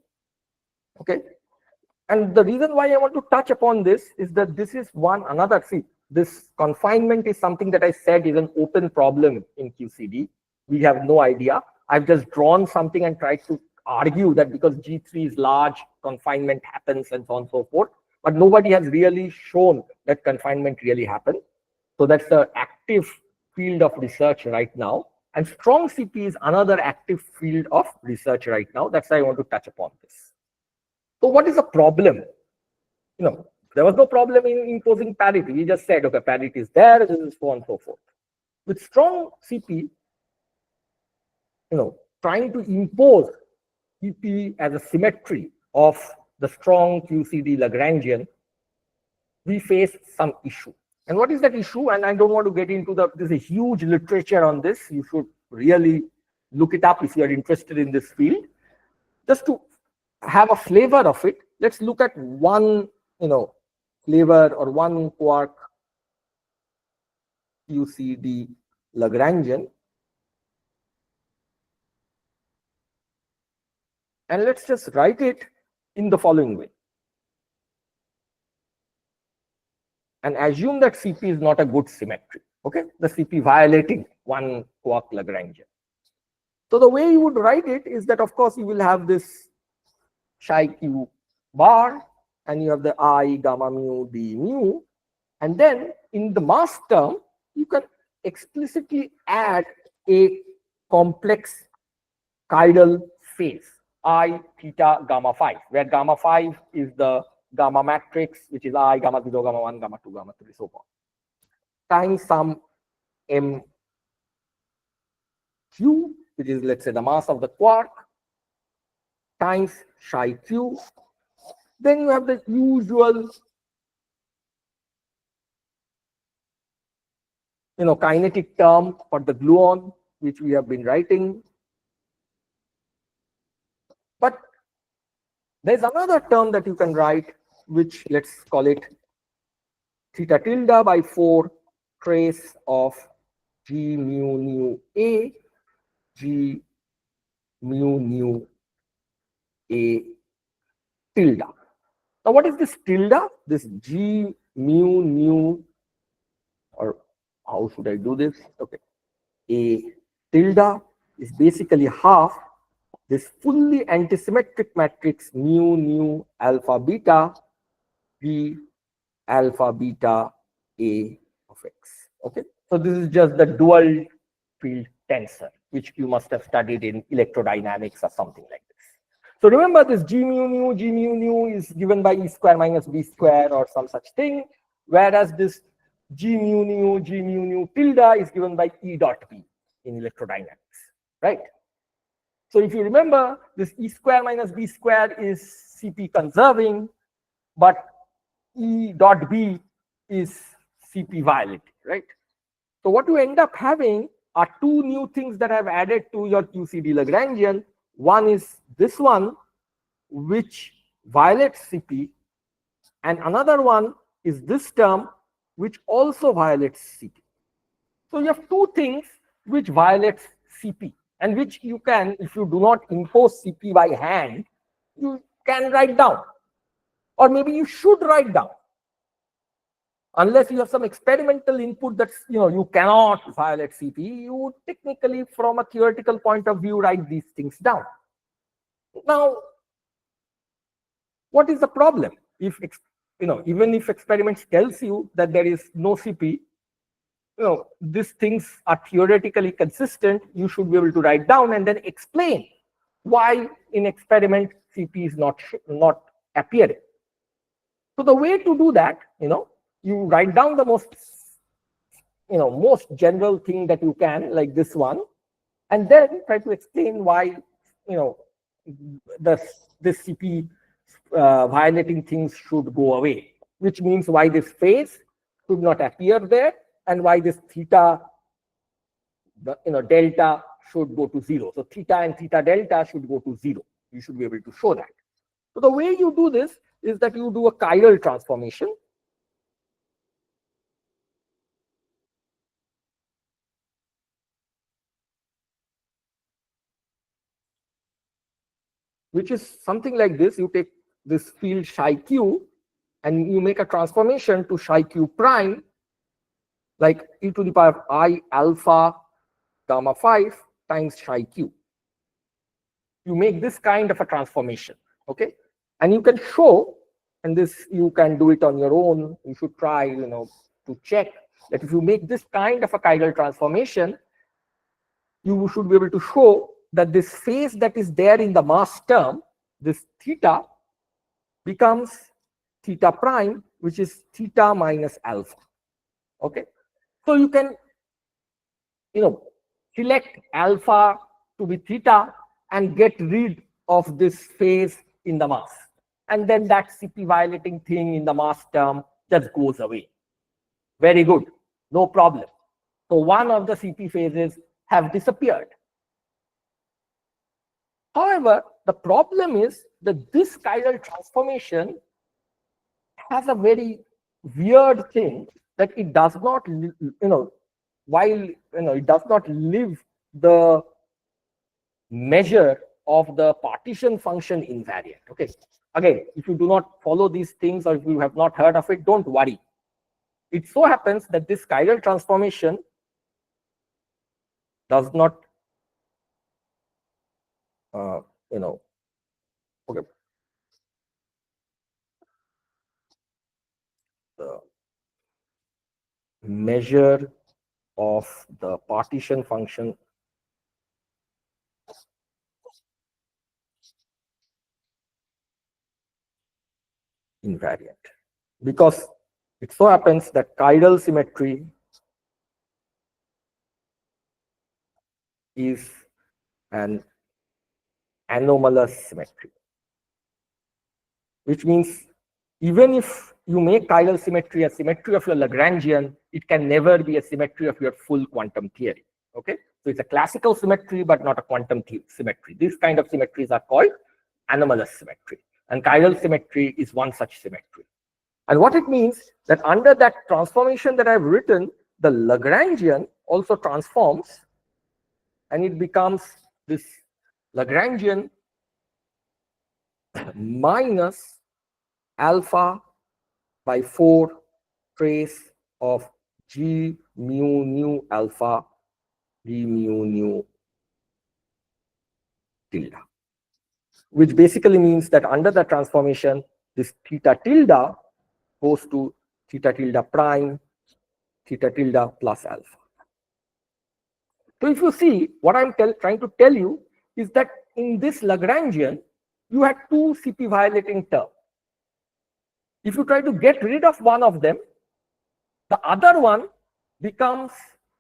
Okay? And the reason why I want to touch upon this is that this is another. See, this confinement is something that I said is an open problem in QCD. We have no idea I've just drawn something and tried to argue that because G3 is large, confinement happens and so on and so forth. But nobody has really shown that confinement really happens. So that's the active field of research right now. And strong CP is another active field of research right now. That's why I want to touch upon this. So what is the problem? There was no problem in imposing parity. We just said, okay, parity is there, this is so on and so forth. With strong CP, trying to impose CP as a symmetry of the strong QCD Lagrangian, we face some issue. And what is that issue? And I don't want to get into there's a huge literature on this. You should really look it up if you are interested in this field. Just to have a flavor of it, let's look at one, flavor or one quark QCD Lagrangian. And let's just write it in the following way. And assume that CP is not a good symmetry. Okay, the CP violating one quark Lagrangian. So the way you would write it is that, of course, you will have this psi q bar, and you have the I gamma mu d mu, and then in the mass term, you can explicitly add a complex chiral phase I theta gamma 5, where gamma 5 is the gamma matrix, which is I gamma 0, gamma 1, gamma 2, gamma 3, so on, times some m q, which is, let's say, the mass of the quark, times psi q. Then you have the usual kinetic term for the gluon, which we have been writing. But there's another term that you can write, which let's call it theta tilde by 4 trace of G mu nu A, G mu nu A tilde. Now, what is this tilde? This G mu nu, or how should I do this? Okay, A tilde is basically half this fully antisymmetric matrix mu nu alpha beta B alpha beta A of X. Okay, so this is just the dual field tensor, which you must have studied in electrodynamics or something like this. So remember, this G mu nu is given by E square minus B square or some such thing, whereas this G mu nu tilde is given by E dot B in electrodynamics, right? So if you remember, this E square minus B square is CP conserving, but E dot B is CP violating, right? So what you end up having are two new things that I've added to your QCD Lagrangian. One is this one, which violates CP, and another one is this term, which also violates CP. So you have two things which violates CP, and which you can, if you do not impose CP by hand, you can write down, or maybe you should write down, unless you have some experimental input that you cannot violate CP. You would technically, from a theoretical point of view, write these things down. Now, what is the problem? If even if experiments tells you that there is no CP, these things are theoretically consistent, you should be able to write down and then explain why in experiment CP is not appearing. So the way to do that, you write down the most general thing that you can, like this one, and then try to explain why this CP violating things should go away, which means why this phase should not appear there, and why this theta delta should go to 0. So theta and theta delta should go to 0. You should be able to show that. So the way you do this is that you do a chiral transformation. Which is something like this. You take this field psi q and you make a transformation to psi q prime, like e to the power of I alpha gamma 5 times psi q. you make this kind of a transformation. Okay, and you can show, and this you can do it on your own. You should try, to check that if you make this kind of a chiral transformation, you should be able to show that this phase that is there in the mass term, this theta, becomes theta prime, which is theta minus alpha. Okay, so you can, select alpha to be theta and get rid of this phase in the mass, and then that CP violating thing in the mass term just goes away. Very good, no problem. So one of the CP phases have disappeared. However, the problem is that this chiral transformation has a very weird thing, that it does not, while it does not live the measure of the partition function invariant. Okay, again, if you do not follow these things, or if you have not heard of it, don't worry. It so happens that this chiral transformation does not, okay, the measure of the partition function invariant, because it so happens that chiral symmetry is an anomalous symmetry, which means even if you make chiral symmetry a symmetry of your Lagrangian, it can never be a symmetry of your full quantum theory. Okay, so it's a classical symmetry but not a quantum symmetry. These kind of symmetries are called anomalous symmetry, and chiral symmetry is one such symmetry. And what it means, that under that transformation that I've written, the Lagrangian also transforms, and it becomes this Lagrangian minus alpha by 4 trace of g mu nu alpha d mu nu tilde, which basically means that under the transformation, this theta tilde goes to theta tilde prime, theta tilde plus alpha. So if you see, what I'm trying to tell you is that in this Lagrangian, you had two CP violating terms. If you try to get rid of one of them, the other one becomes,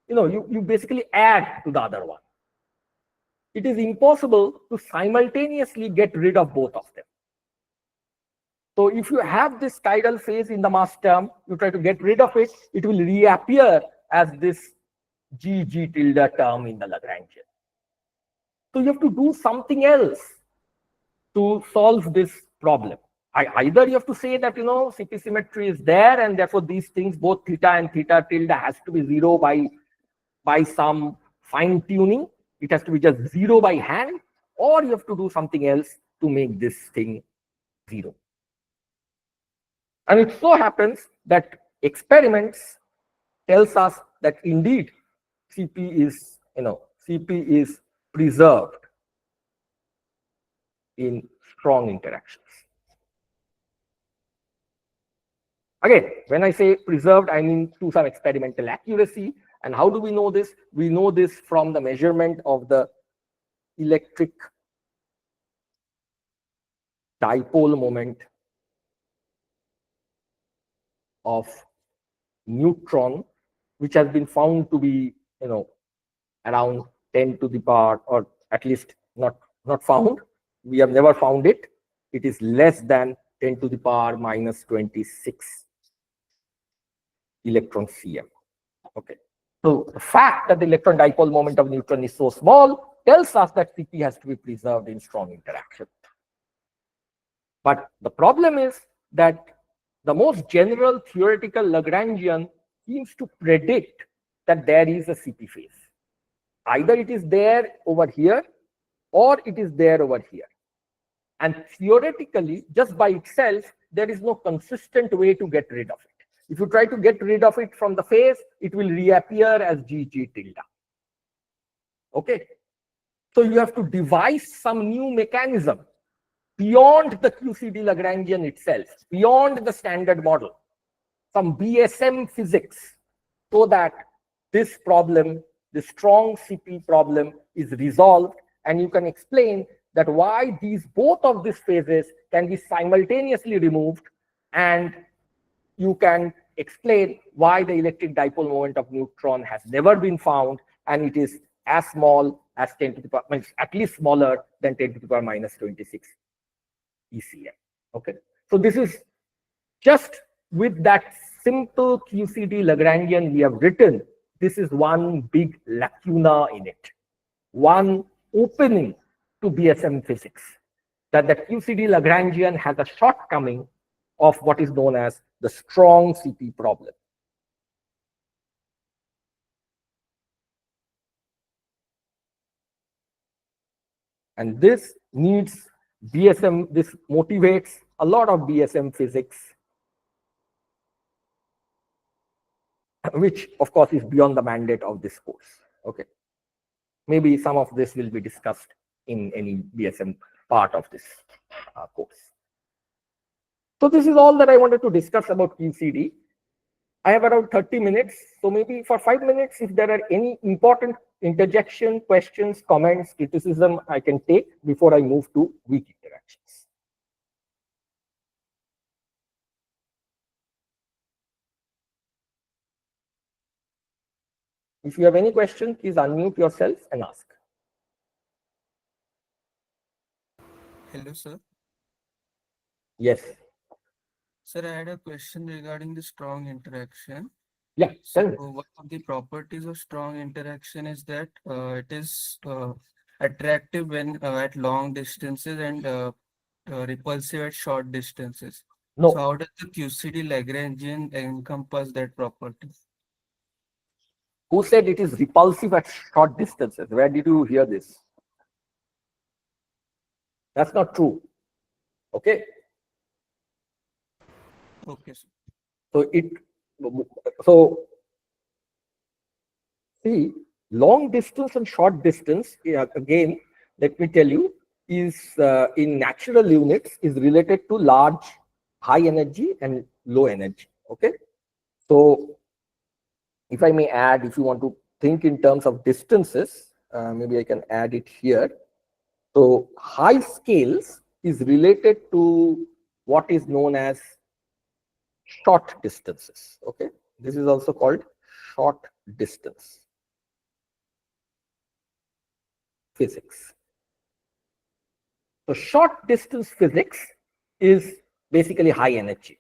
you basically add to the other one. It is impossible to simultaneously get rid of both of them. So if you have this chiral phase in the mass term, you try to get rid of it, it will reappear as this g tilde term in the Lagrangian. So you have to do something else to solve this problem. Either you have to say that, CP symmetry is there, and therefore these things, both theta and theta tilde, has to be 0 by some fine tuning. It has to be just 0 by hand, or you have to do something else to make this thing 0. And it so happens that experiments tells us that indeed CP is preserved in strong interactions. Again, when I say preserved, I mean to some experimental accuracy. And how do we know this? We know this from the measurement of the electric dipole moment of neutron, which has been found to be, around 10 to the power, or at least not found. We have never found it. It is less than 10 to the power minus 26 electron cm. Okay. So the fact that the electron dipole moment of neutron is so small tells us that CP has to be preserved in strong interaction. But the problem is that the most general theoretical Lagrangian seems to predict that there is a CP phase. Either it is there over here, or it is there over here. And theoretically, just by itself, there is no consistent way to get rid of it. If you try to get rid of it from the phase, it will reappear as g tilde. Okay. So you have to devise some new mechanism beyond the QCD Lagrangian itself, beyond the standard model, some BSM physics, so that this problem, the strong CP problem, is resolved, and you can explain that why both of these phases can be simultaneously removed, and you can explain why the electric dipole moment of neutron has never been found, and it is as small as 10 to the power, means at least smaller than 10 to the power minus 26 ECM. Okay, so this is just with that simple QCD Lagrangian we have written. This is one big lacuna in it, one opening to BSM physics, that the QCD Lagrangian has a shortcoming of what is known as the strong CP problem. And this needs BSM, this motivates a lot of BSM physics, which of course is beyond the mandate of this course. Okay, maybe some of this will be discussed in any BSM part of this course. So this is all that I wanted to discuss about QCD. I have around 30 minutes, so maybe for 5 minutes, if there are any important interjection, questions, comments, criticism, I can take before I move to weak interactions. If you have any question, please unmute yourself and ask. Hello, sir. Yes. Sir, I had a question regarding the strong interaction. Yeah. So, Tell me. one of the properties of strong interaction is that it is attractive when at long distances and repulsive at short distances. No. So, how does the QCD Lagrangian encompass that property? Who said it is repulsive at short distances? Where did you hear this? That's not true. Okay. Okay, sir. So see, long distance and short distance, again, let me tell you, is in natural units is related to large, high energy and low energy. Okay. So if I may add, if you want to think in terms of distances, maybe I can add it here. So high scales is related to what is known as short distances. Okay, this is also called short distance physics. So short distance physics is basically high energy,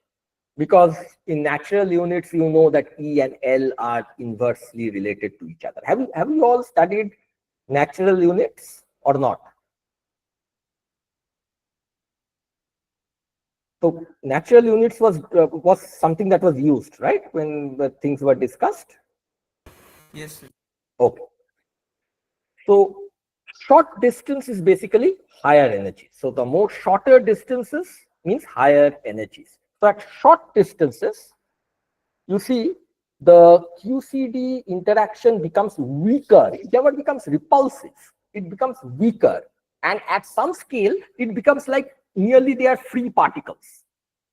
because in natural units you know that E and L are inversely related to each other. Have you all studied natural units or not? So natural units was something that was used, right, when the things were discussed. Yes, sir. Okay. So short distance is basically higher energy. So the more shorter distances means higher energies. So at short distances, you see the QCD interaction becomes weaker. It never becomes repulsive. It becomes weaker. And at some scale, it becomes like nearly they are free particles.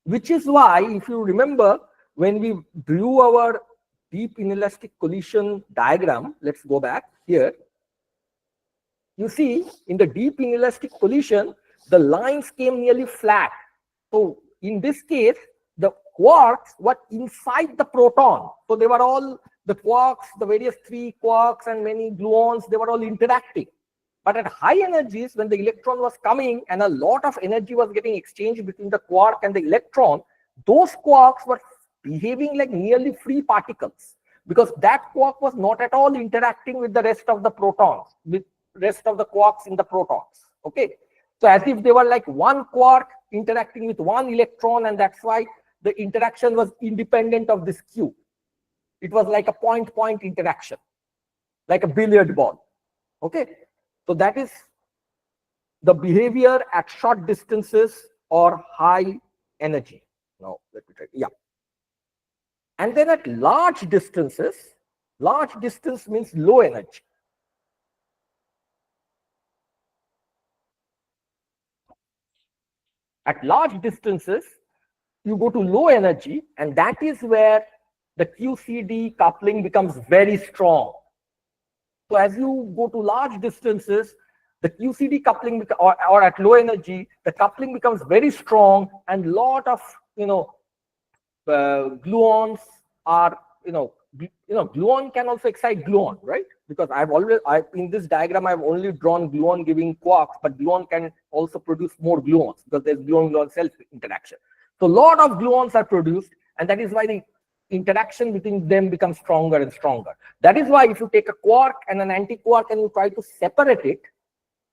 Which is why, if you remember, when we drew our deep inelastic collision diagram, let's go back here. You see, in the deep inelastic collision, the lines came nearly flat. So in this case, the quarks were inside the proton. So they were all, the quarks, the various 3 quarks and many gluons, they were all interacting. But at high energies, when the electron was coming and a lot of energy was getting exchanged between the quark and the electron, those quarks were behaving like nearly free particles, because that quark was not at all interacting with the rest of the protons, with rest of the quarks in the protons. Okay, so as if they were like one quark interacting with one electron, and that's why the interaction was independent of this Q. It was like a point-point interaction, like a billiard ball. Okay, so that is the behavior at short distances or high energy. Now let me try. Yeah, and then at large distances, large distance means low energy. At large distances, you go to low energy, and that is where the QCD coupling becomes very strong. So as you go to large distances, the QCD coupling or at low energy, the coupling becomes very strong, and lot of gluons are gluon can also excite gluon, right? Because in this diagram I've only drawn gluon giving quarks, but gluon can also produce more gluons because there's gluon-gluon self interaction. So a lot of gluons are produced, and that is why the interaction between them becomes stronger and stronger. That is why if you take a quark and an anti-quark and you try to separate it,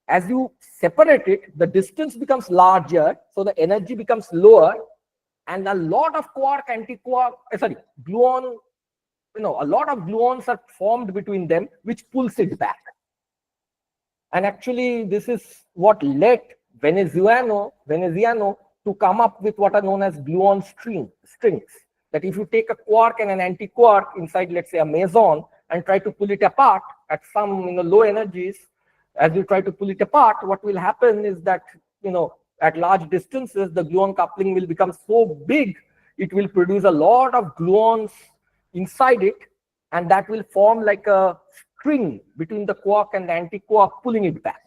as you separate it, the distance becomes larger, so the energy becomes lower, and a lot of quark anti-quark gluon, a lot of gluons are formed between them, which pulls it back. And actually this is what led Veneziano to come up with what are known as gluon strings. That if you take a quark and an anti-quark inside, let's say, a meson, and try to pull it apart at some low energies, as you try to pull it apart, what will happen is that at large distances, the gluon coupling will become so big, it will produce a lot of gluons inside it, and that will form like a string between the quark and the anti-quark, pulling it back.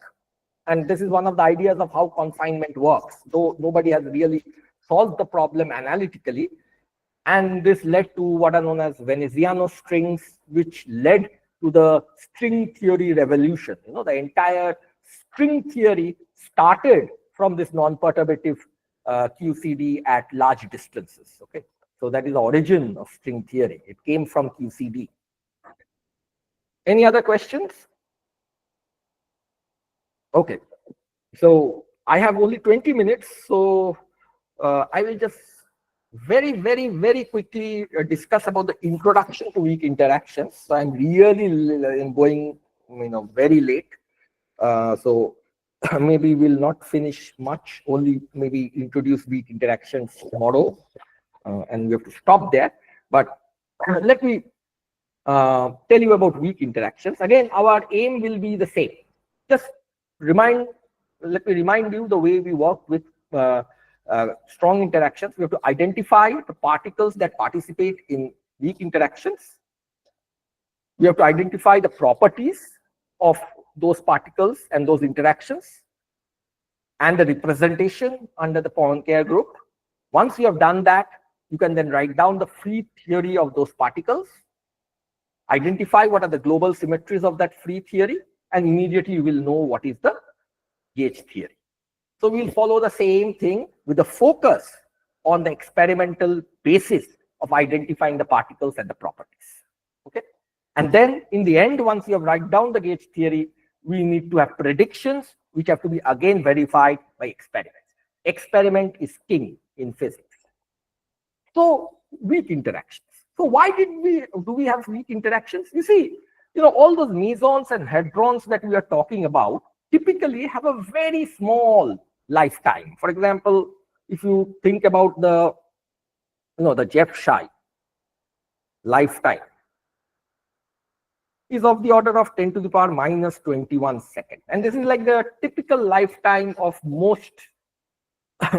And this is one of the ideas of how confinement works, though nobody has really solved the problem analytically. And this led to what are known as Veneziano strings, which led to the string theory revolution. The entire string theory started from this non-perturbative QCD at large distances. Okay, so that is the origin of string theory. It came from QCD. Any other questions? Okay, so I have only 20 minutes, so I will just very quickly discuss about the introduction to weak interactions. So I'm really going very late, so maybe we'll not finish much, only maybe introduce weak interactions tomorrow, and we have to stop there. But let me tell you about weak interactions. Again, our aim will be the same. Just let me remind you the way we work with strong interactions. We have to identify the particles that participate in weak interactions. We have to identify the properties of those particles and those interactions, and the representation under the Poincare group. Once you have done that, you can then write down the free theory of those particles, identify what are the global symmetries of that free theory, and immediately you will know what is the gauge theory. So we'll follow the same thing with the focus on the experimental basis of identifying the particles and the properties. Okay, and then in the end, once you have write down the gauge theory, we need to have predictions which have to be again verified by experiments. Experiment is king in physics. So weak interactions. So why do we have weak interactions? You see, all those mesons and hadrons that we are talking about typically have a very small lifetime. For example, if you think about the Jeff Shy lifetime is of the order of 10 to the power minus 21 seconds. And this is like the typical lifetime of most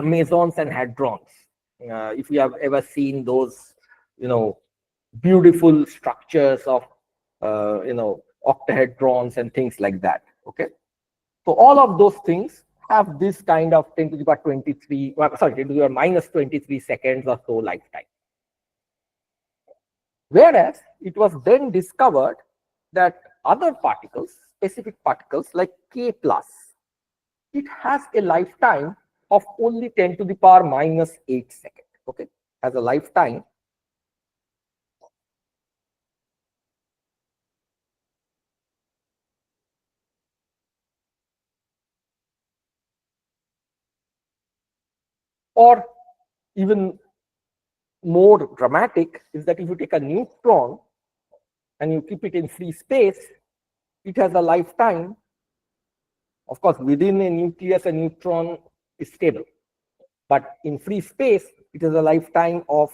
mesons and hadrons. If you have ever seen those, beautiful structures of, octahedrons and things like that. Okay. So all of those things have this kind of 10 to the power 23, 10 to the power minus 23 seconds or so lifetime. Whereas it was then discovered that other particles, specific particles like K plus, it has a lifetime of only 10 to the power minus 8 seconds. Okay, has a lifetime or even more dramatic is that if you take a neutron and you keep it in free space, it has a lifetime. Of course, within a nucleus, a neutron is stable, but in free space, it has a lifetime of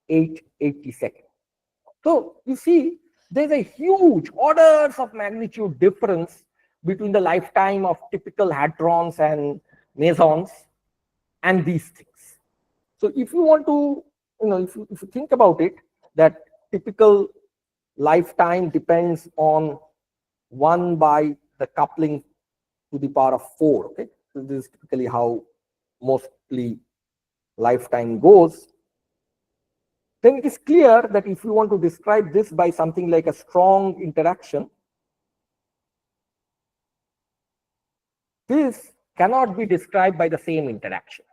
880 seconds. So you see, there's a huge orders of magnitude difference between the lifetime of typical hadrons and mesons and these things. So if you want to, if you think about it, that typical lifetime depends on 1 by the coupling to the power of 4. Okay, so this is typically how mostly lifetime goes. Then it is clear that if you want to describe this by something like a strong interaction, this cannot be described by the same interaction.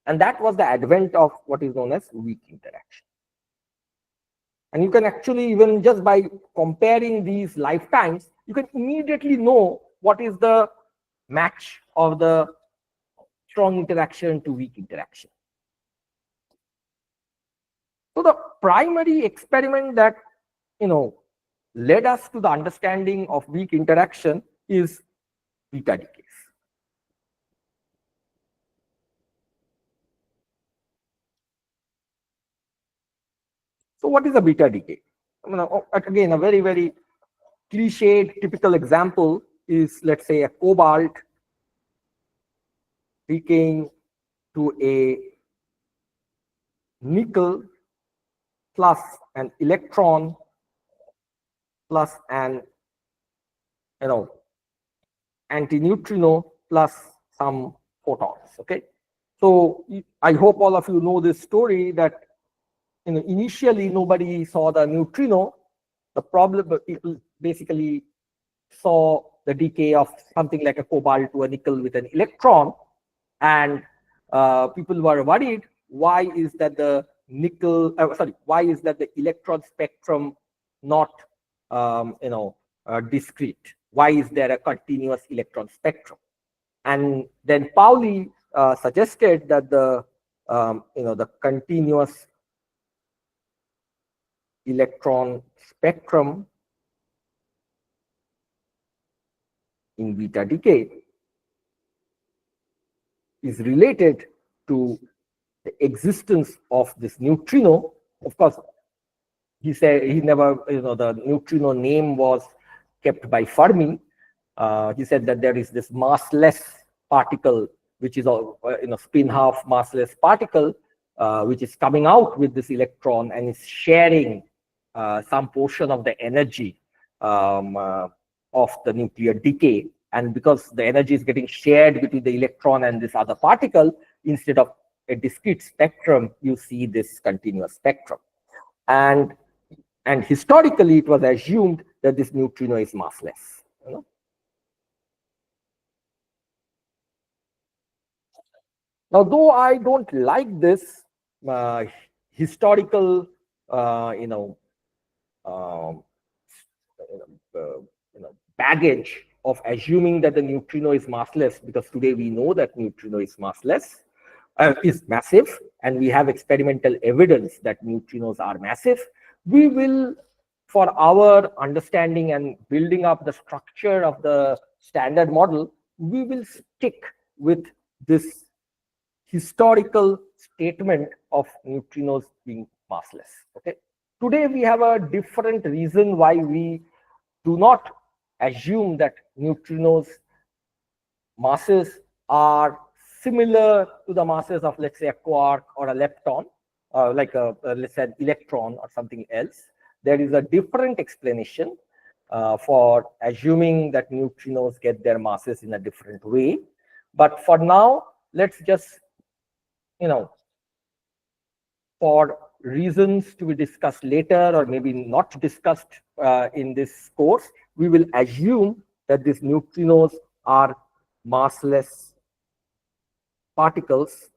And that was the advent of what is known as weak interaction. And you can actually, even just by comparing these lifetimes, you can immediately know what is the match of the strong interaction to weak interaction. So the primary experiment that led us to the understanding of weak interaction is beta decays. So what is a beta decay? Again, a very, very cliched typical example is, let's say, a cobalt decaying to a nickel plus an electron plus an antineutrino plus some photons. Okay, so I hope all of you know this story, that initially nobody saw the neutrino. The problem, people basically saw the decay of something like a cobalt to a nickel with an electron, and people were worried, why is that the why is that the electron spectrum not discrete? Why is there a continuous electron spectrum? And then Pauli suggested that the continuous electron spectrum in beta decay is related to the existence of this neutrino. Of course, he said he never, the neutrino name was kept by Fermi. He said that there is this massless particle, which is a spin half massless particle, which is coming out with this electron and is sharing some portion of the energy of the nuclear decay. And because the energy is getting shared between the electron and this other particle, instead of a discrete spectrum, you see this continuous spectrum. And historically, it was assumed that this neutrino is massless. Now, though I don't like this historical, baggage of assuming that the neutrino is massless, because today we know that neutrino is massless, is massive, and we have experimental evidence that neutrinos are massive. We will, for our understanding and building up the structure of the standard model, we will stick with this historical statement of neutrinos being massless. Okay. Today we have a different reason why we do not assume that neutrinos masses are similar to the masses of, let's say, a quark or a lepton, like let's say an electron or something else. There is a different explanation for assuming that neutrinos get their masses in a different way. But for now, let's just, for reasons to be discussed later or maybe not discussed in this course, we will assume that these neutrinos are massless particles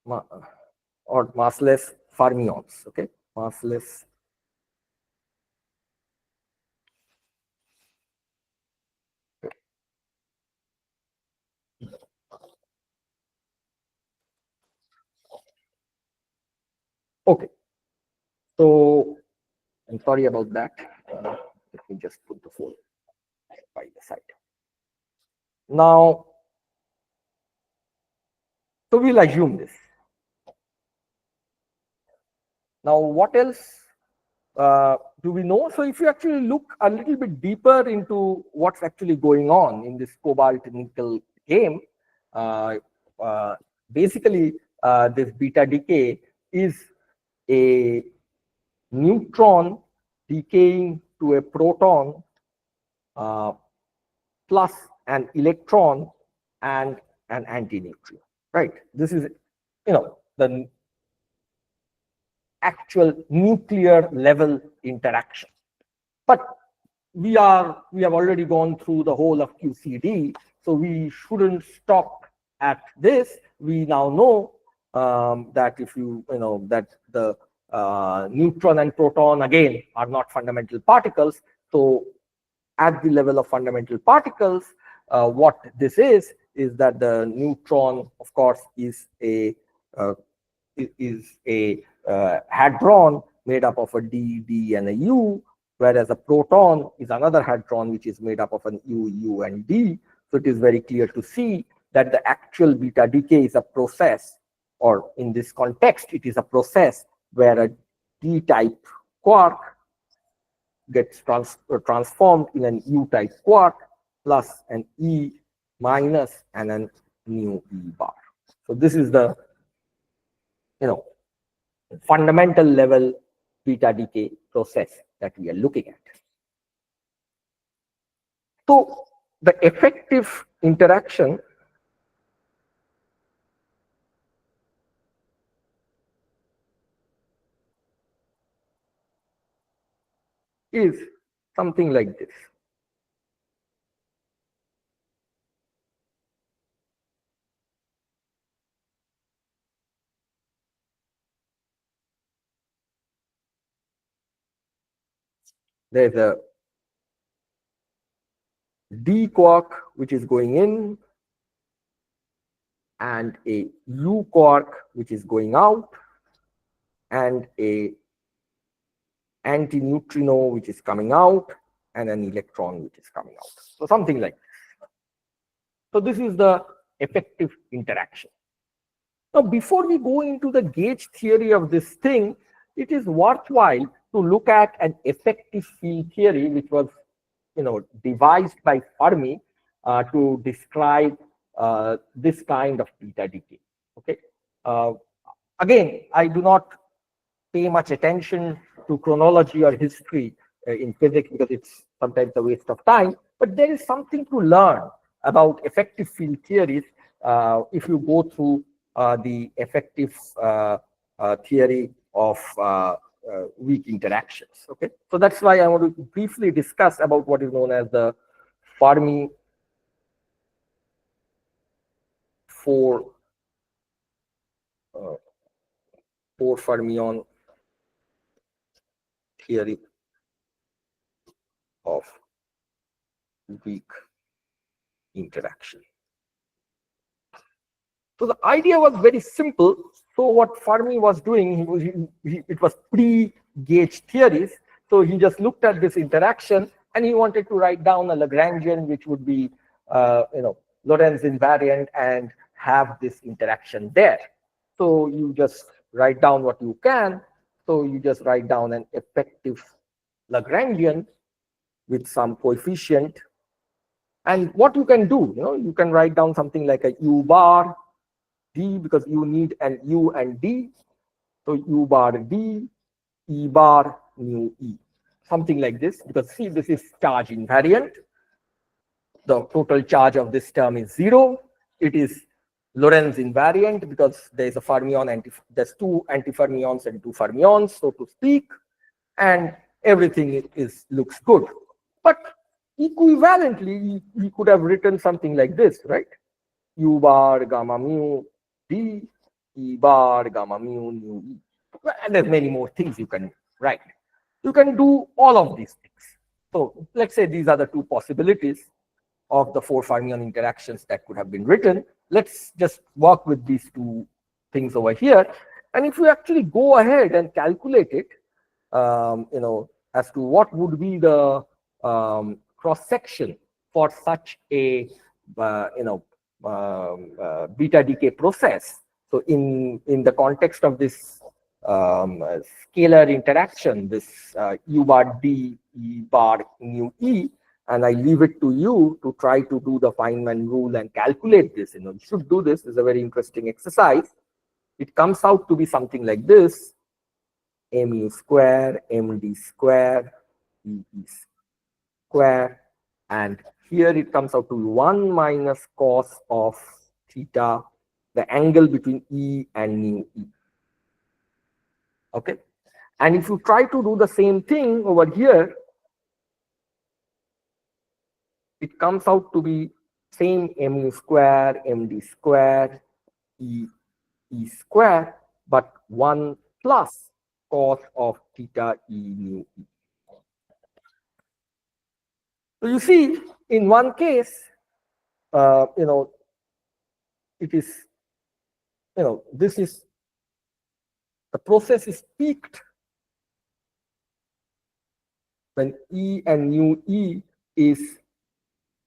or massless fermions. Okay, massless okay. So I'm sorry about that. Let me just put the phone by the side. Now, so we'll assume this. Now, what else do we know? So if you actually look a little bit deeper into what's actually going on in this cobalt nickel game. Uh, Basically, this beta decay is a neutron decaying to a proton uh, plus an electron and an antineutrino, right? This is, the actual nuclear level interaction. But we have already gone through the whole of QCD, so we shouldn't stop at this. We now know that if that the neutron and proton again are not fundamental particles. So at the level of fundamental particles, what this is that the neutron, of course, is a uh, hadron made up of a D, D, and a U, whereas a proton is another hadron which is made up of an U, U, and D. So it is very clear to see that the actual beta decay is a process, or in this context, it is a process where a D-type quark gets transformed in an U-type quark plus an E minus and an nu E bar. So this is the fundamental level beta decay process that we are looking at. So the effective interaction is something like this. There's a D quark which is going in and a U quark which is going out and a antineutrino which is coming out and an electron which is coming out. So something like this. So this is the effective interaction. Now, before we go into the gauge theory of this thing, it is worthwhile to look at an effective field theory which was devised by Fermi to describe this kind of beta decay. Okay. Again, I do not pay much attention to chronology or history in physics because it's sometimes a waste of time. But there is something to learn about effective field theories if you go through the effective theory of weak interactions. Okay, so that's why I want to briefly discuss about what is known as the Fermi four fermion theory of weak interaction. So the idea was very simple. So what Fermi was doing, it was pre-gauge theories. So he just looked at this interaction and he wanted to write down a Lagrangian, which would be, Lorentz invariant and have this interaction there. So you just write down what you can. So you just write down an effective Lagrangian with some coefficient. And what you can do, you can write down something like a U bar D, because you need an U and D. So U bar D, E bar mu E, something like this, because see, this is charge invariant. The total charge of this term is 0. It is Lorentz invariant because there is a fermion, there's two antifermions and two fermions, so to speak, and everything looks good. But equivalently, we could have written something like this, right? U bar gamma mu D, E bar gamma mu nu E. And there's many more things you can write. You can do all of these things. So let's say these are the two possibilities of the four fermion interactions that could have been written. Let's just work with these two things over here. And if you actually go ahead and calculate it, as to what would be the cross section for such a beta decay process. So in the context of this scalar interaction, this U bar D, E bar mu E, and I leave it to you to try to do the Feynman rule and calculate this. You should do this. It's a very interesting exercise. It comes out to be something like this: mu square, md square, e square, and here it comes out to 1 minus cos of theta, the angle between E and mu E. Okay, and if you try to do the same thing over here, it comes out to be same mu square, md square, e square, but 1 plus cos of theta e mu E. So you see, in one case, it is, this is, the process is peaked when E and mu E is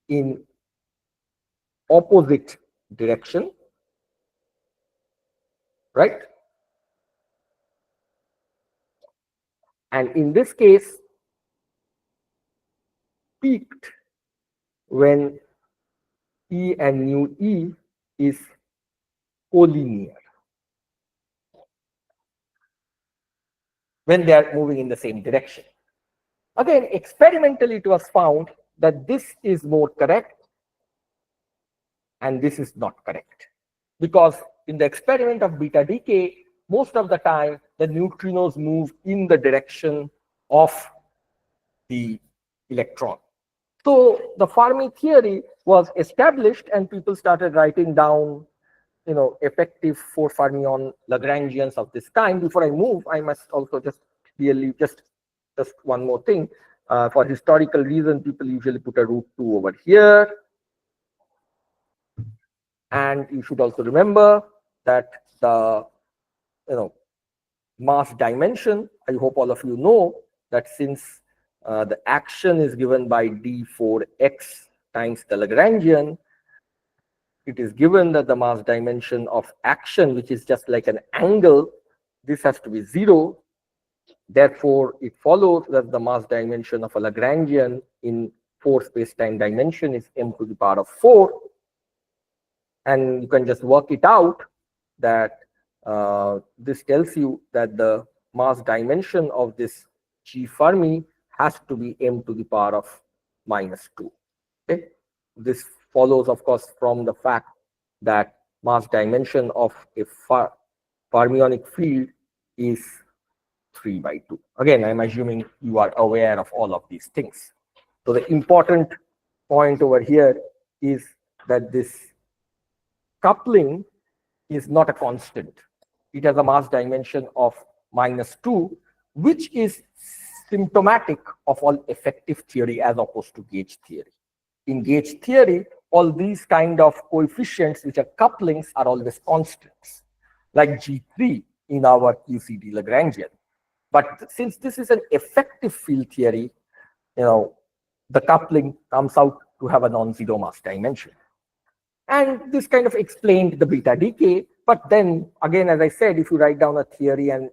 in opposite direction, right? And in this case, peaked when E and mu E is collinear, when they are moving in the same direction. Again, experimentally it was found that this is more correct and this is not correct. Because in the experiment of beta decay, most of the time the neutrinos move in the direction of the electron. So the Fermi theory was established and people started writing down effective 4 fermion Lagrangians of this kind. Before I move, I must also just clearly just one more thing. For historical reason, people usually put a √2 over here. And you should also remember that the mass dimension, I hope all of you know that since the action is given by d4x times the Lagrangian, it is given that the mass dimension of action, which is just like an angle, this has to be 0. Therefore, it follows that the mass dimension of a Lagrangian in 4 space-time dimension is m to the power of 4. And you can just work it out that this tells you that the mass dimension of this G Fermi has to be m to the power of -2. Okay? This follows, of course, from the fact that mass dimension of a fermionic field is 3/2. Again, I'm assuming you are aware of all of these things. So the important point over here is that this coupling is not a constant. It has a mass dimension of -2, which is symptomatic of all effective theory as opposed to gauge theory. In gauge theory, all these kind of coefficients which are couplings are always constants, like G3 in our QCD Lagrangian. But since this is an effective field theory, the coupling comes out to have a non-zero mass dimension. And this kind of explained the beta decay. But then again, as I said, if you write down a theory and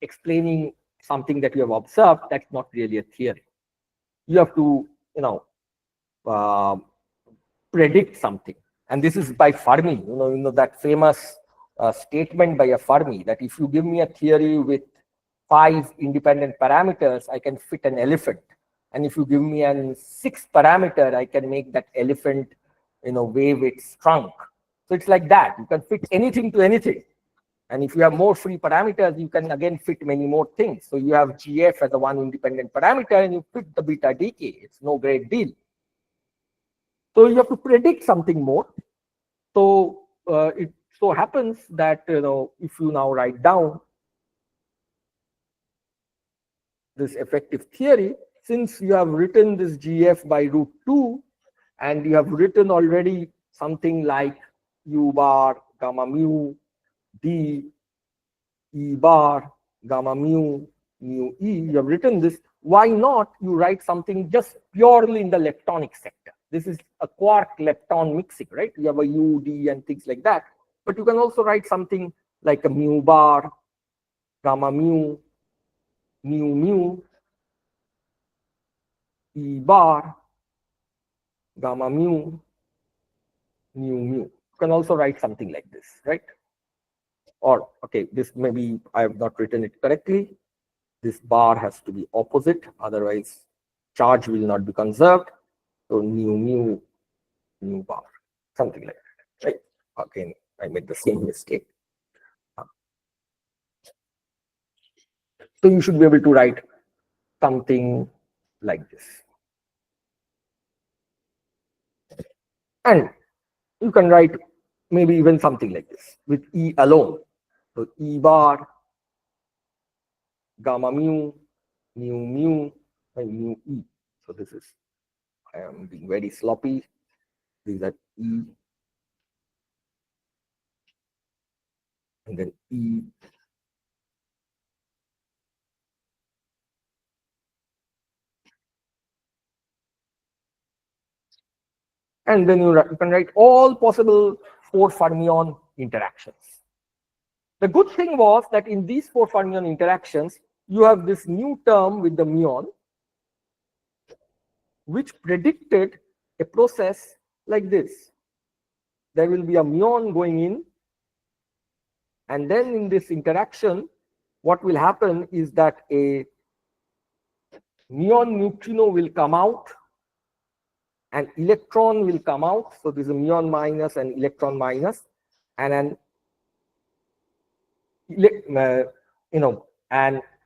explaining something that you have observed, that's not really a theory. You have to, predict something. And this is by Fermi, that famous statement by a Fermi that if you give me a theory with 5 independent parameters, I can fit an elephant. And if you give me a 6th parameter, I can make that elephant, wave its trunk. So it's like that. You can fit anything to anything. And if you have more free parameters, you can again fit many more things. So you have GF as a 1 independent parameter and you fit the beta decay. It's no great deal. So you have to predict something more. So it so happens that, if you now write down this effective theory, since you have written this GF by √2, and you have written already something like U bar, gamma mu, D, E bar, gamma mu, mu E, you have written this, why not you write something just purely in the leptonic sector? This is a quark-lepton mixing, right? You have a U, D, and things like that. But you can also write something like a mu bar, gamma mu, mu mu, E bar, gamma mu, nu mu. You can also write something like this, right? Or, okay, this maybe I have not written it correctly. This bar has to be opposite, otherwise charge will not be conserved. So nu mu, nu bar, something like that, right? Again, I made the same mistake. So you should be able to write something like this. And you can write maybe even something like this with E alone. So E bar, gamma mu, nu mu, and mu E. So this is, I am being very sloppy. These are E, and then E, and then you can write all possible 4 fermion interactions. The good thing was that in these 4 fermion interactions, you have this new term with the muon, which predicted a process like this. There will be a muon going in, and then in this interaction, what will happen is that a muon neutrino will come out, an electron will come out. So this is a muon minus and electron minus, and an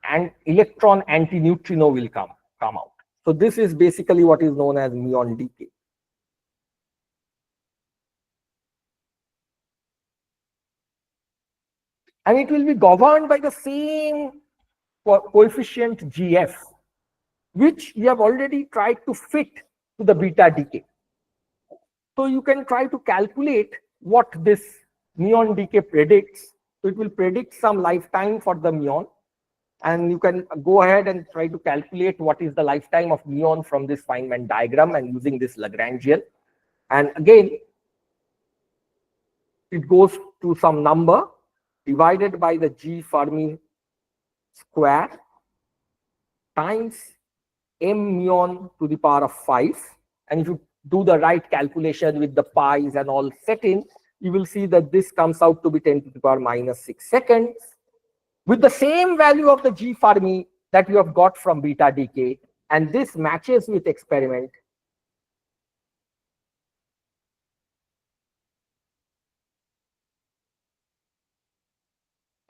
an electron anti-neutrino will come out. So this is basically what is known as muon decay. And it will be governed by the same coefficient GF, which we have already tried to fit to the beta decay. So you can try to calculate what this muon decay predicts. So it will predict some lifetime for the muon, and you can go ahead and try to calculate what is the lifetime of muon from this Feynman diagram and using this Lagrangian. And again, it goes to some number divided by the G Fermi square times m muon to the power of 5. And if you do the right calculation with the pi's and all set in, you will see that this comes out to be 10 to the power minus 6 seconds with the same value of the G Fermi that you have got from beta decay. And this matches with experiment.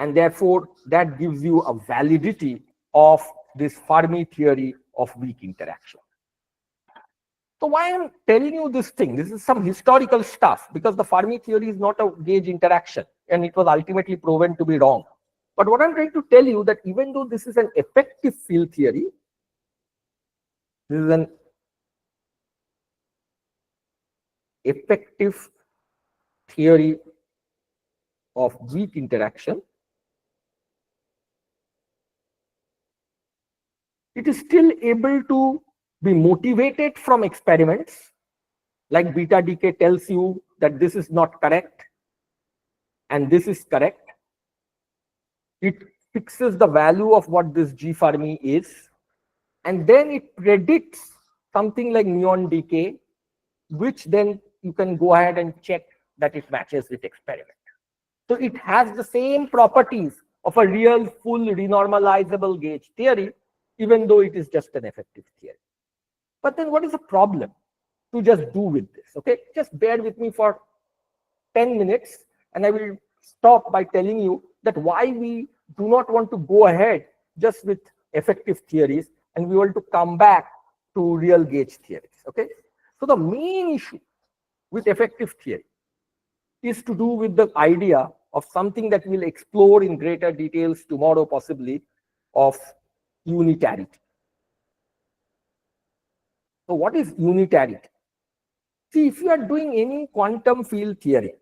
And therefore, that gives you a validity of this Fermi theory of weak interaction. So why I'm telling you this thing? This is some historical stuff, because the Fermi theory is not a gauge interaction, and it was ultimately proven to be wrong. But what I'm trying to tell you, that even though this is an effective field theory, this is an effective theory of weak interaction, it is still able to be motivated from experiments. Like beta decay tells you that this is not correct and this is correct. It fixes the value of what this G Fermi is, and then it predicts something like muon decay, which then you can go ahead and check that it matches with experiment. So it has the same properties of a real full renormalizable gauge theory, even though it is just an effective theory. But then what is the problem to just do with this? Okay, just bear with me for 10 minutes and I will stop by telling you that why we do not want to go ahead just with effective theories and we want to come back to real gauge theories. Okay, so the main issue with effective theory is to do with the idea of something that we'll explore in greater details tomorrow, possibly, of unitarity. So what is unitarity? See, if you are doing any quantum field theory,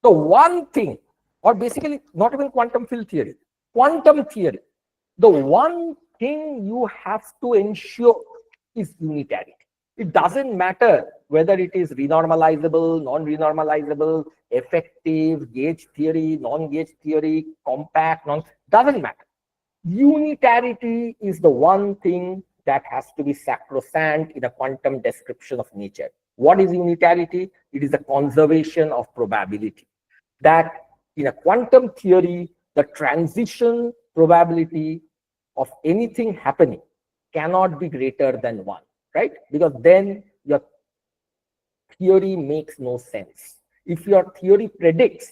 the one thing, or basically not even quantum field theory, quantum theory, the one thing you have to ensure is unitarity. It doesn't matter whether it is renormalizable, non-renormalizable, effective, gauge theory, non-gauge theory, compact, doesn't matter. Unitarity is the one thing that has to be sacrosanct in a quantum description of nature. What is unitarity? It is the conservation of probability. That in a quantum theory, the transition probability of anything happening cannot be greater than 1, right? Because then your theory makes no sense. If your theory predicts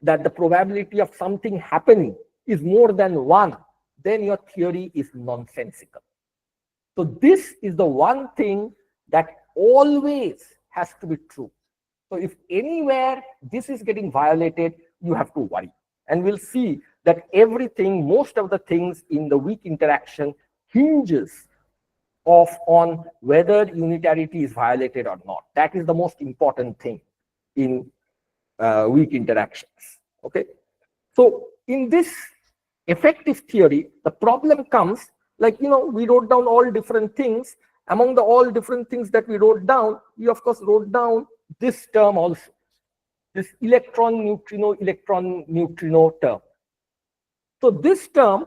that the probability of something happening is more than 1, then your theory is nonsensical. So this is the one thing that always has to be true. So if anywhere this is getting violated, you have to worry. And we'll see that everything, most of the things in the weak interaction hinges on whether unitarity is violated or not. That is the most important thing in weak interactions. Okay. So in this effective theory, the problem comes like, we wrote down all different things. Among the all different things that we wrote down, we of course wrote down this term also, this electron neutrino term. So this term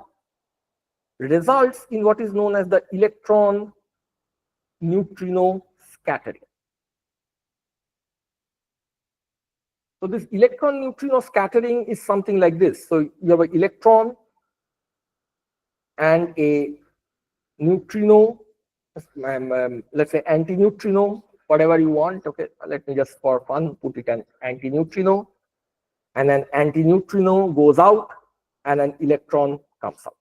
results in what is known as the electron neutrino scattering. So this electron neutrino scattering is something like this. So you have an electron and a neutrino, let's say antineutrino, whatever you want. Okay, let me just for fun put it an antineutrino, and an antineutrino goes out and an electron comes out.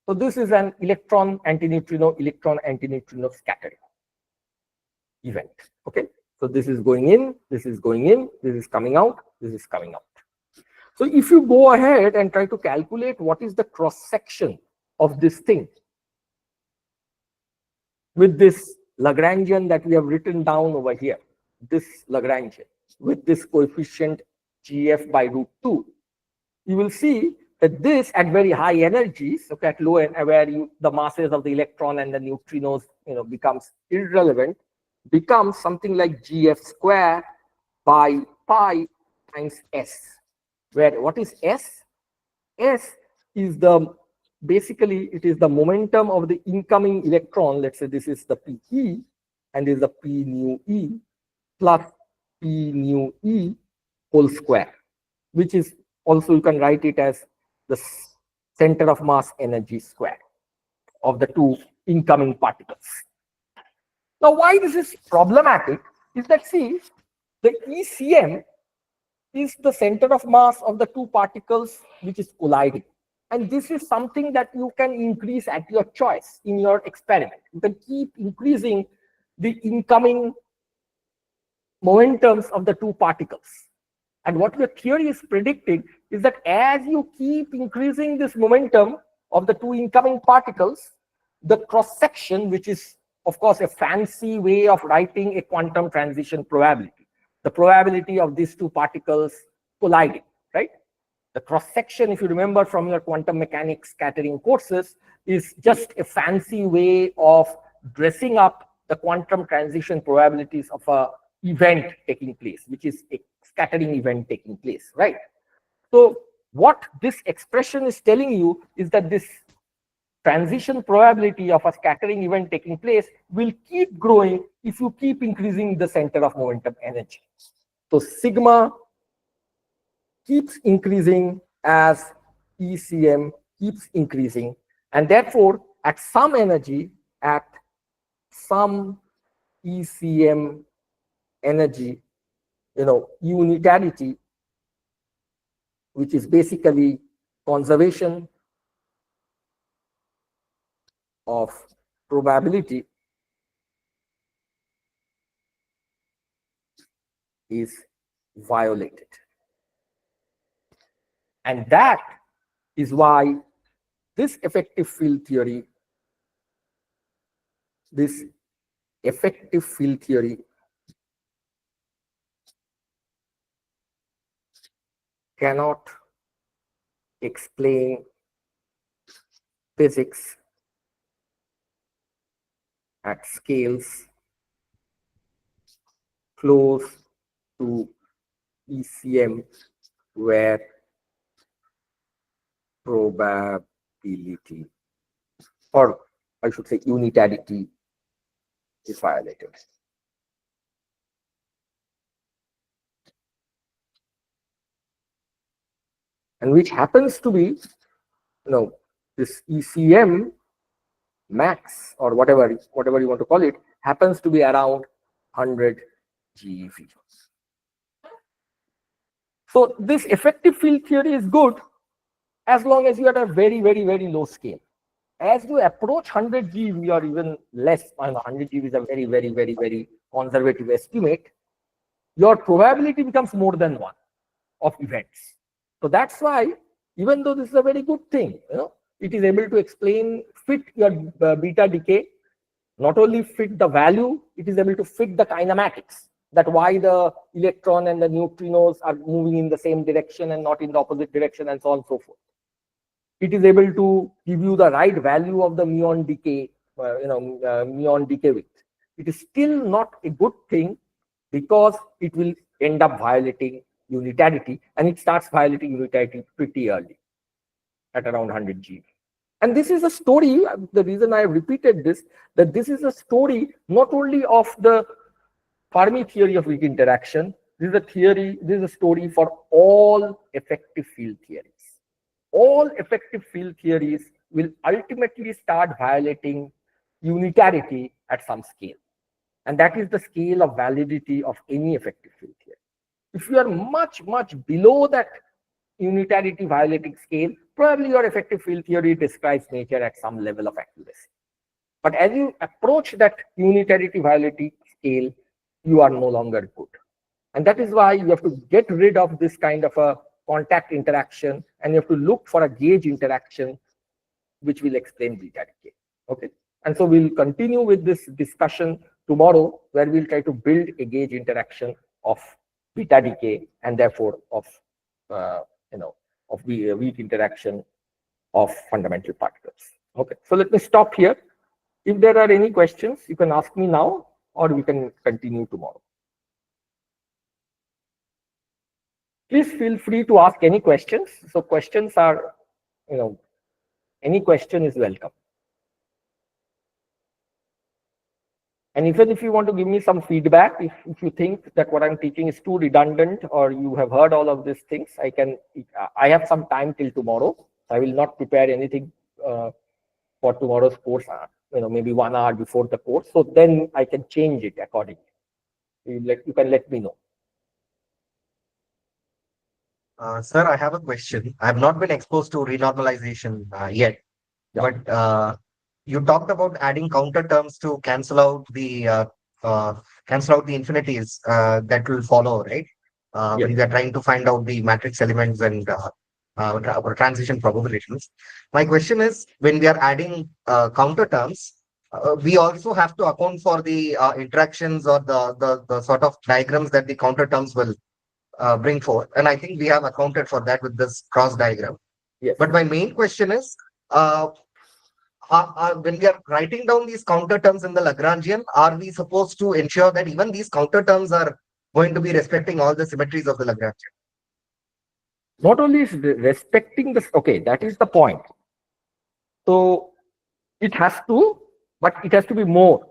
So this is an electron antineutrino scattering event. Okay, so this is going in, this is going in, this is coming out, this is coming out. So if you go ahead and try to calculate what is the cross section of this thing with this Lagrangian that we have written down over here, this Lagrangian with this coefficient GF by √2, you will see that this at very high energies, okay, at low end where the masses of the electron and the neutrinos becomes irrelevant, becomes something like GF square by pi times S, where what is S? S is basically it is the momentum of the incoming electron. Let's say this is the PE and this is the P nu E plus P nu E whole square, which is also, you can write it as the center of mass energy square of the two incoming particles. Now, why this is problematic is that, see, the ECM is the center of mass of the two particles which is colliding. And this is something that you can increase at your choice in your experiment. You can keep increasing the incoming momentums of the two particles. And what your theory is predicting is that as you keep increasing this momentum of the two incoming particles, the cross section, which is of course a fancy way of writing a quantum transition probability, the probability of these two particles colliding, right? The cross section, if you remember from your quantum mechanics scattering courses, is just a fancy way of dressing up the quantum transition probabilities of a event taking place, which is a scattering event taking place, right? So what this expression is telling you is that this transition probability of a scattering event taking place will keep growing if you keep increasing the center of momentum energy. So sigma keeps increasing as ECM keeps increasing, and therefore at some energy, at some ECM energy, unitarity, which is basically conservation of probability, is violated. And that is why this effective field theory cannot explain physics at scales close to ECM where probability or I should say unitarity is violated. And which happens to be, this ECM max or whatever you want to call it happens to be around 100 GeV. So this effective field theory is good as long as you are at a very, very, very low scale. As you approach 100 GeV or even less, 100 GeV is a very, very, very, very conservative estimate, your probability becomes more than one of events. So that's why, even though this is a very good thing, it is able to explain, fit your beta decay, not only fit the value, it is able to fit the kinematics, that why the electron and the neutrinos are moving in the same direction and not in the opposite direction, and so on and so forth. It is able to give you the right value of the muon decay, muon decay width. It is still not a good thing because it will end up violating unitarity, and it starts violating unitarity pretty early at around 100 GeV. And this is a story, the reason I repeated this, that this is a story not only of the Fermi theory of weak interaction, this is a story for all effective field theories. All effective field theories will ultimately start violating unitarity at some scale. And that is the scale of validity of any effective field theory. If you are much, much below that unitarity violating scale, probably your effective field theory describes nature at some level of accuracy. But as you approach that unitarity violating scale, you are no longer good. And that is why you have to get rid of this kind of a contact interaction, and you have to look for a gauge interaction, which will explain beta decay. Okay. And so we'll continue with this discussion tomorrow, where we'll try to build a gauge interaction of beta decay and therefore of weak interaction of fundamental particles. Okay, so let me stop here. If there are any questions, you can ask me now, or we can continue tomorrow. Please feel free to ask any questions. So questions are, any question is welcome. And even if you want to give me some feedback, if you think that what I'm teaching is too redundant, or you have heard all of these things, I have some time till tomorrow. I will not prepare anything for tomorrow's course, maybe 1 hour before the course. So then I can change it accordingly. You can let me know. Sir, I have a question. I have not been exposed to renormalization yet, Yeah. but you talked about adding counter terms to cancel out the infinities that will follow, right? When Yes. we are trying to find out the matrix elements and our transition probabilities. My question is, when we are adding counter terms, we also have to account for the interactions or the sort of diagrams that the counter terms will bring forth. And I think we have accounted for that with this cross diagram. Yes. But my main question is, when we are writing down these counter terms in the Lagrangian, are we supposed to ensure that even these counter terms are going to be respecting all the symmetries of the Lagrangian? Not only is respecting this, okay, that is the point. So it has to, but it has to be more.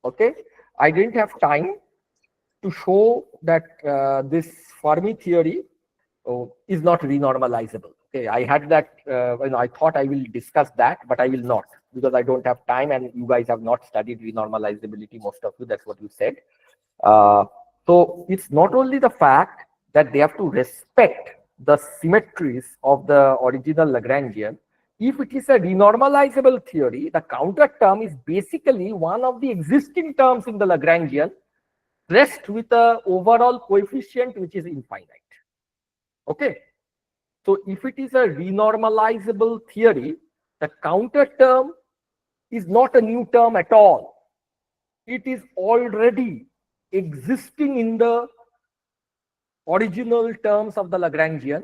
Okay, I didn't have time to show that this Fermi theory is not renormalizable. Okay, I had that, I thought I will discuss that, but I will not, because I don't have time, and you guys have not studied renormalizability, most of you, that's what you said. So it's not only the fact that they have to respect the symmetries of the original Lagrangian. If it is a renormalizable theory, the counter term is basically one of the existing terms in the Lagrangian, rest with a overall coefficient which is infinite. Okay, so if it is a renormalizable theory, the counter term is not a new term at all. It is already existing in the original terms of the Lagrangian.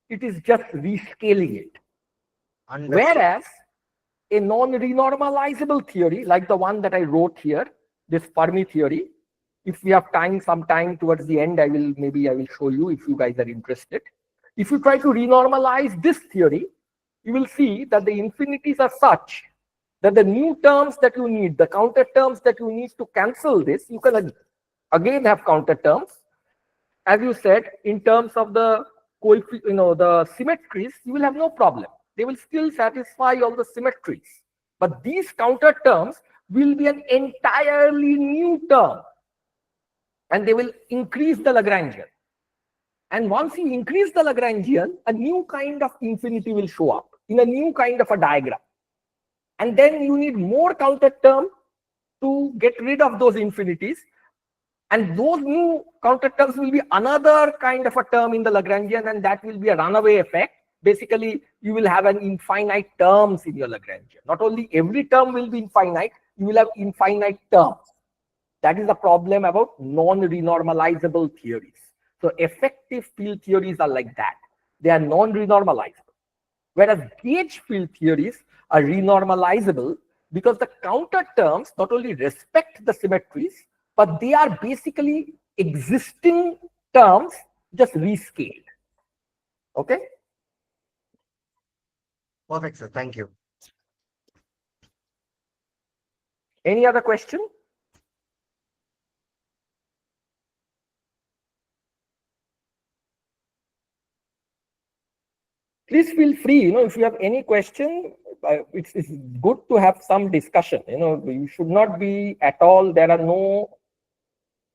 It is just rescaling it. Understood. Whereas a non-renormalizable theory, like the one that I wrote here, this Fermi theory, if we have time, sometime towards the end, maybe I will show you if you guys are interested. If you try to renormalize this theory, you will see that the infinities are such then the new terms that you need, the counter terms that you need to cancel this, you can again have counter terms. As you said, in terms of the the symmetries, you will have no problem. They will still satisfy all the symmetries. But these counter terms will be an entirely new term, and they will increase the Lagrangian. And once you increase the Lagrangian, a new kind of infinity will show up in a new kind of a diagram. And then you need more counter term to get rid of those infinities. And those new counter terms will be another kind of a term in the Lagrangian, and that will be a runaway effect. Basically, you will have an infinite terms in your Lagrangian. Not only every term will be infinite, you will have infinite terms. That is the problem about non-renormalizable theories. So effective field theories are like that. They are non-renormalizable. Whereas gauge field theories are renormalizable because the counter terms not only respect the symmetries, but they are basically existing terms just rescaled. Okay? Perfect, sir. Thank you. Any other question? Please feel free, if you have any question, it's good to have some discussion. You should not be at all, there are no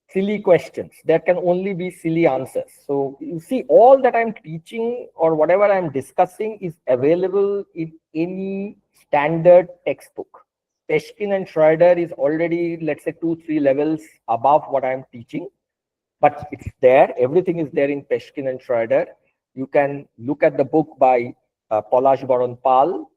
silly questions. There can only be silly answers. So you see, all that I'm teaching or whatever I'm discussing is available in any standard textbook. Peshkin and Schroeder is already, let's say, 2-3 levels above what I'm teaching, but it's there. Everything is there in Peshkin and Schroeder. You can look at the book by Polash Baron Pal.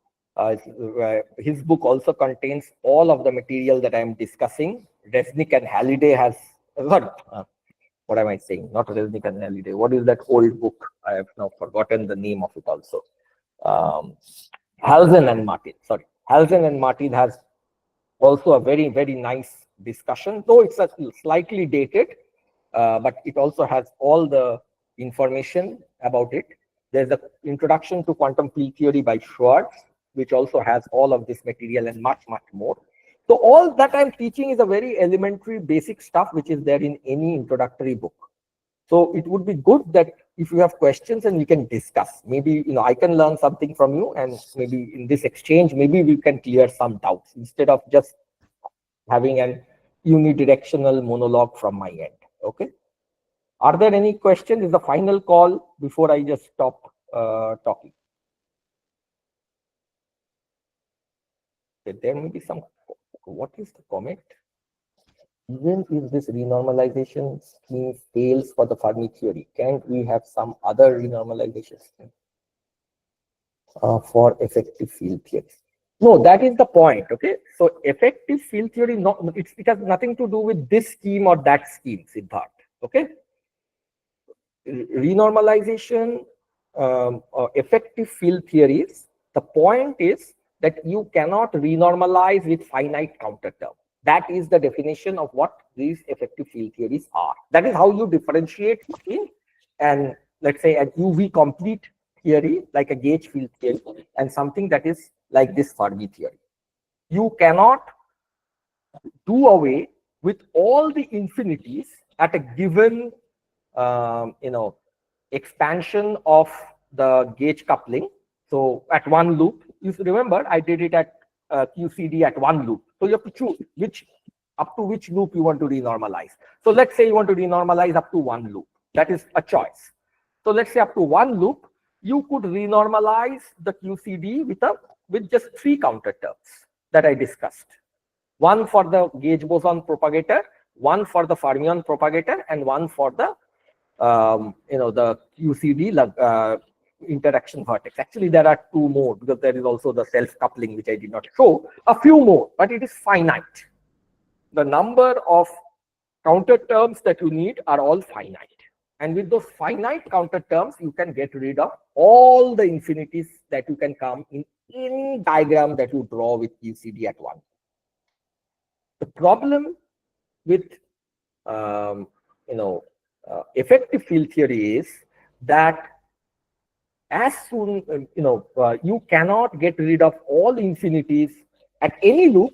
His book also contains all of the material that I'm discussing. Resnick and Halliday has, what am I saying? Not Resnick and Halliday. What is that old book? I have now forgotten the name of it also. Halzen and Martin. Sorry. Halzen and Martin has also a very, very nice discussion, though it's a slightly dated, but it also has all the information about it. There's the Introduction to Quantum Field Theory by Schwartz, which also has all of this material and much, much more. So all that I'm teaching is a very elementary, basic stuff, which is there in any introductory book. So it would be good that if you have questions and we can discuss, maybe, I can learn something from you, and maybe in this exchange, maybe we can clear some doubts instead of just having an unidirectional monologue from my end. Okay. Are there any questions? Is the final call before I just stop talking? There may be some. What is the comment? Even if this renormalization scheme fails for the Fermi theory, can't we have some other renormalization scheme for effective field theory? No, that is the point. Okay, so effective field theory, it has nothing to do with this scheme or that scheme, Siddharth. Okay, renormalization, effective field theories. The point is that you cannot renormalize with finite counter term. That is the definition of what these effective field theories are. That is how you differentiate between, and let's say, a UV complete theory like a gauge field theory and something that is like this Fermi theory. You cannot do away with all the infinities at a given expansion of the gauge coupling. So at one loop, you remember I did it at QCD at one loop. So you have to choose up to which loop you want to renormalize. So let's say you want to renormalize up to one loop. That is a choice. So let's say up to one loop, you could renormalize the QCD with just 3 counter terms that I discussed. One for the gauge boson propagator, one for the fermion propagator, and one for the the QCD interaction vertex. Actually, there are 2 more because there is also the self-coupling, which I did not show. A few more, but it is finite. The number of counter terms that you need are all finite. And with those finite counter terms, you can get rid of all the infinities that you can come in any diagram that you draw with QCD at one. The problem with effective field theory is that as soon you cannot get rid of all infinities at any loop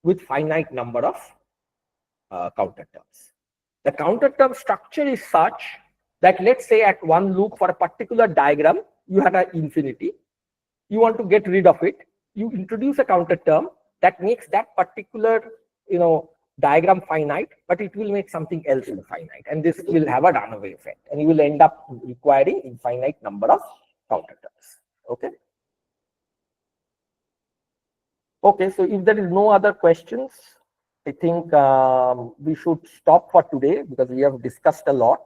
with finite number of counter terms. The counter term structure is such that, let's say, at one loop for a particular diagram, you have an infinity. You want to get rid of it. You introduce a counter term that makes that particular, diagram finite, but it will make something else infinite, and this will have a runaway effect, and you will end up requiring infinite number of counter terms. Okay. Okay, so if there is no other questions, I think we should stop for today because we have discussed a lot.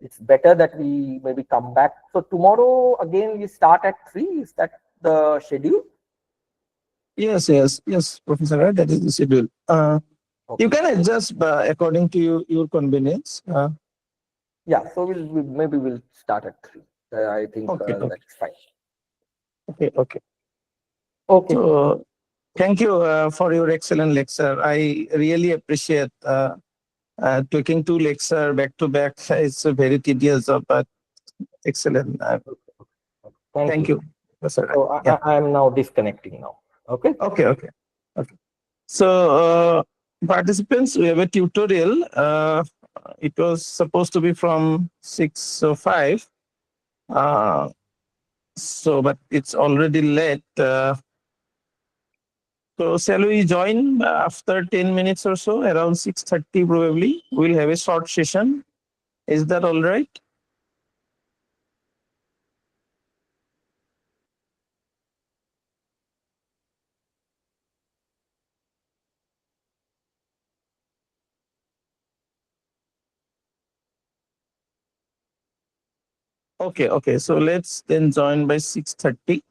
It's better that we maybe come back. So tomorrow again we start at 3. Is that the schedule? Yes, Professor. Right? That is the schedule. Okay. You can adjust according to your convenience. Yeah, so maybe we'll start at 3. I think Okay. that's fine. Okay. Okay. So thank you for your excellent lecture. I really appreciate taking 2 lecture back to back. It's a very tedious job, but excellent. Thank you, Professor. So Yeah. I am now disconnecting now. Okay. Okay. So participants, we have a tutorial. It was supposed to be from 6:05. But it's already late. So shall we join after 10 minutes or so, around 6:30 probably? We'll have a short session. Is that all right? Okay. So let's then join by 6:30.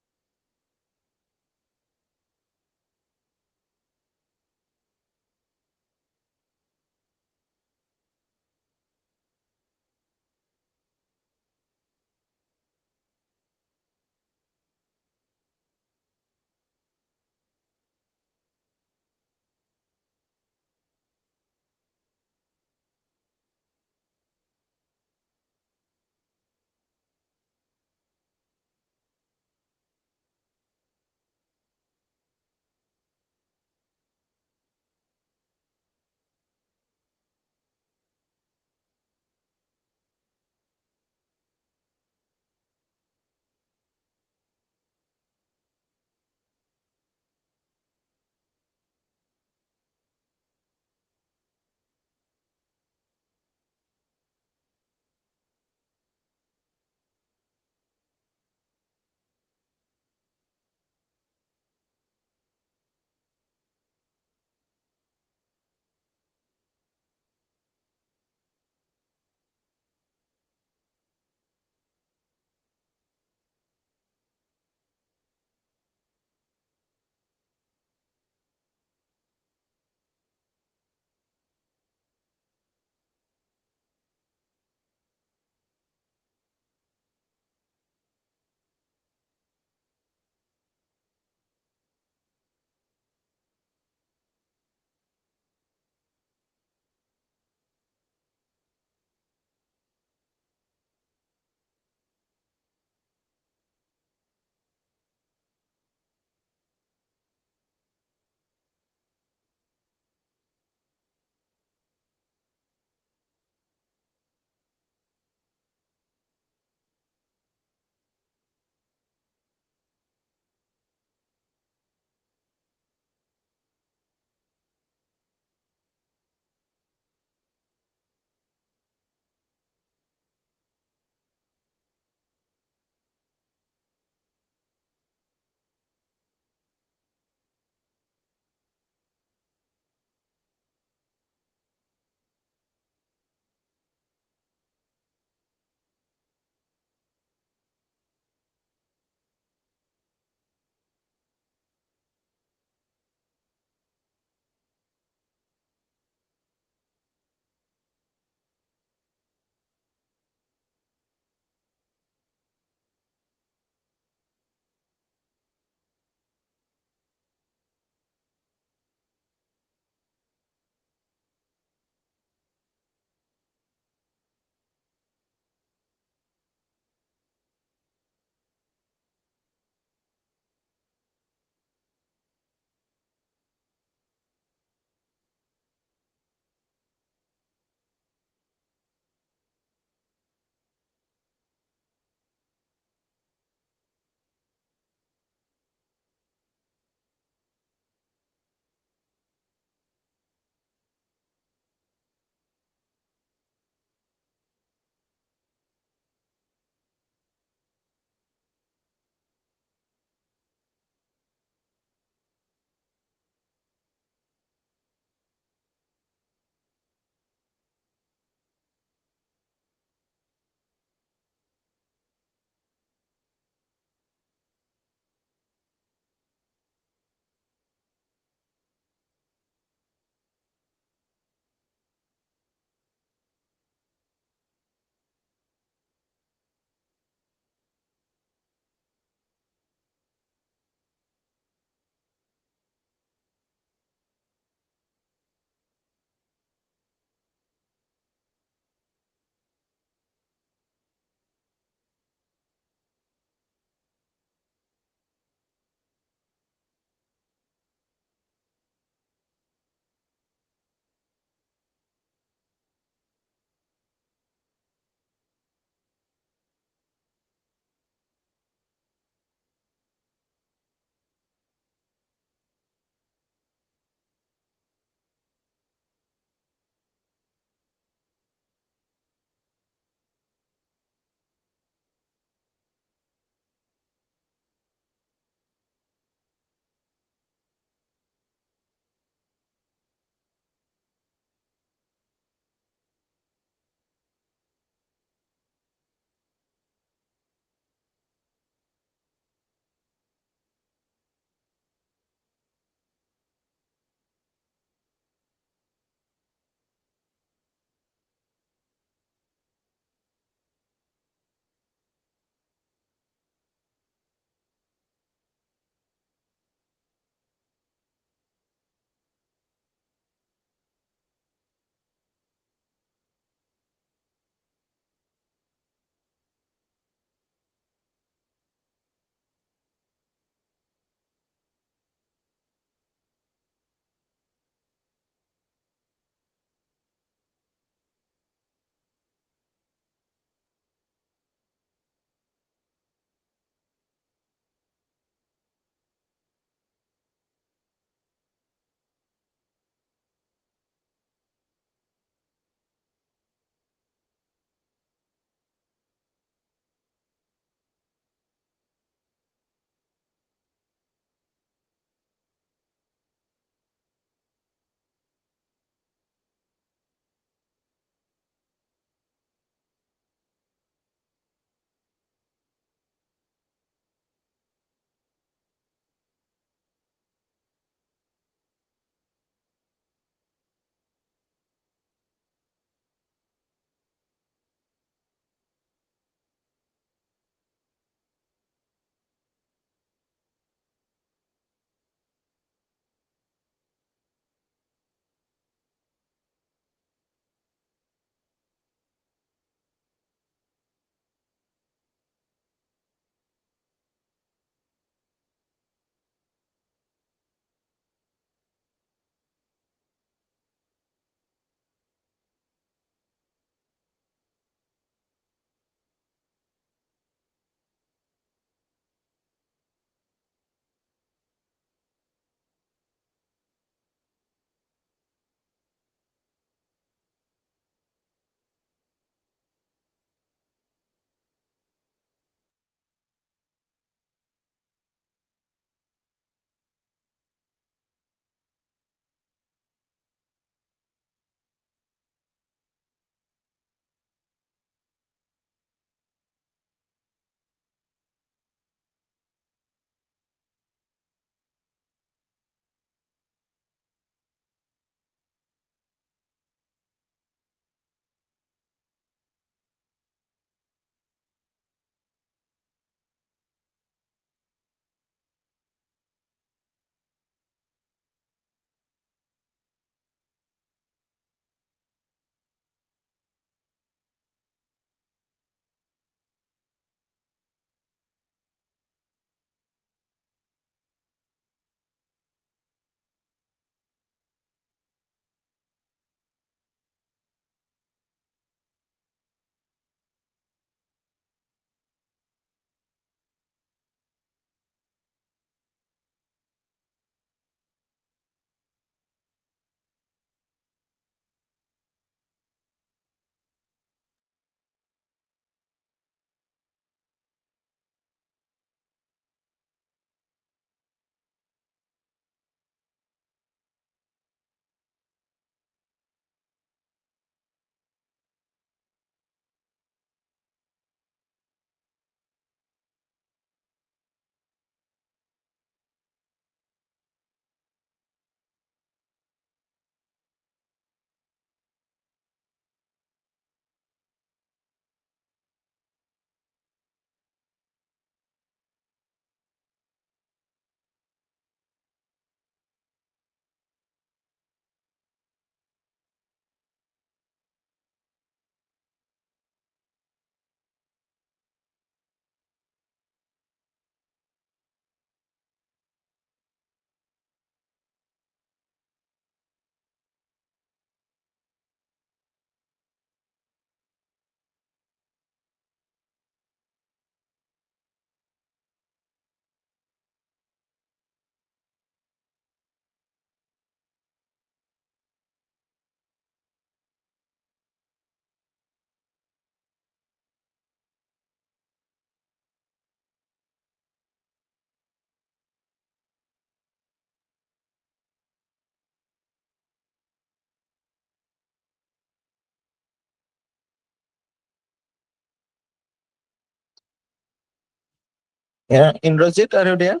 Yeah, Indrajit, are you there?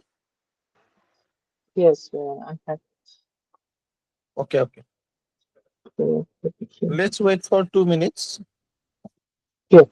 Yes, I have Okay, okay. the picture. Let's wait for 2 minutes. Sure.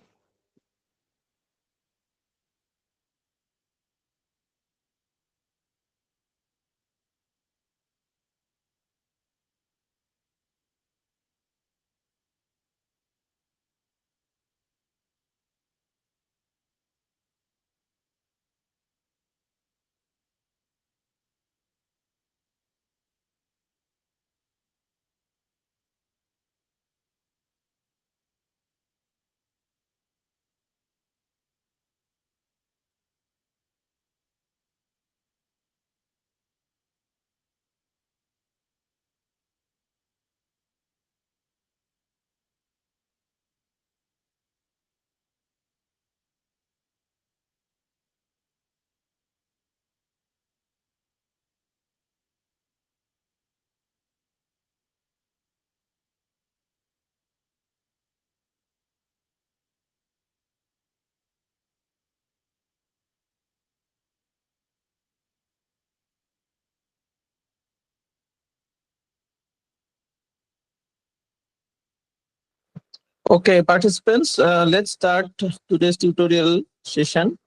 Okay, participants, let's start today's tutorial session.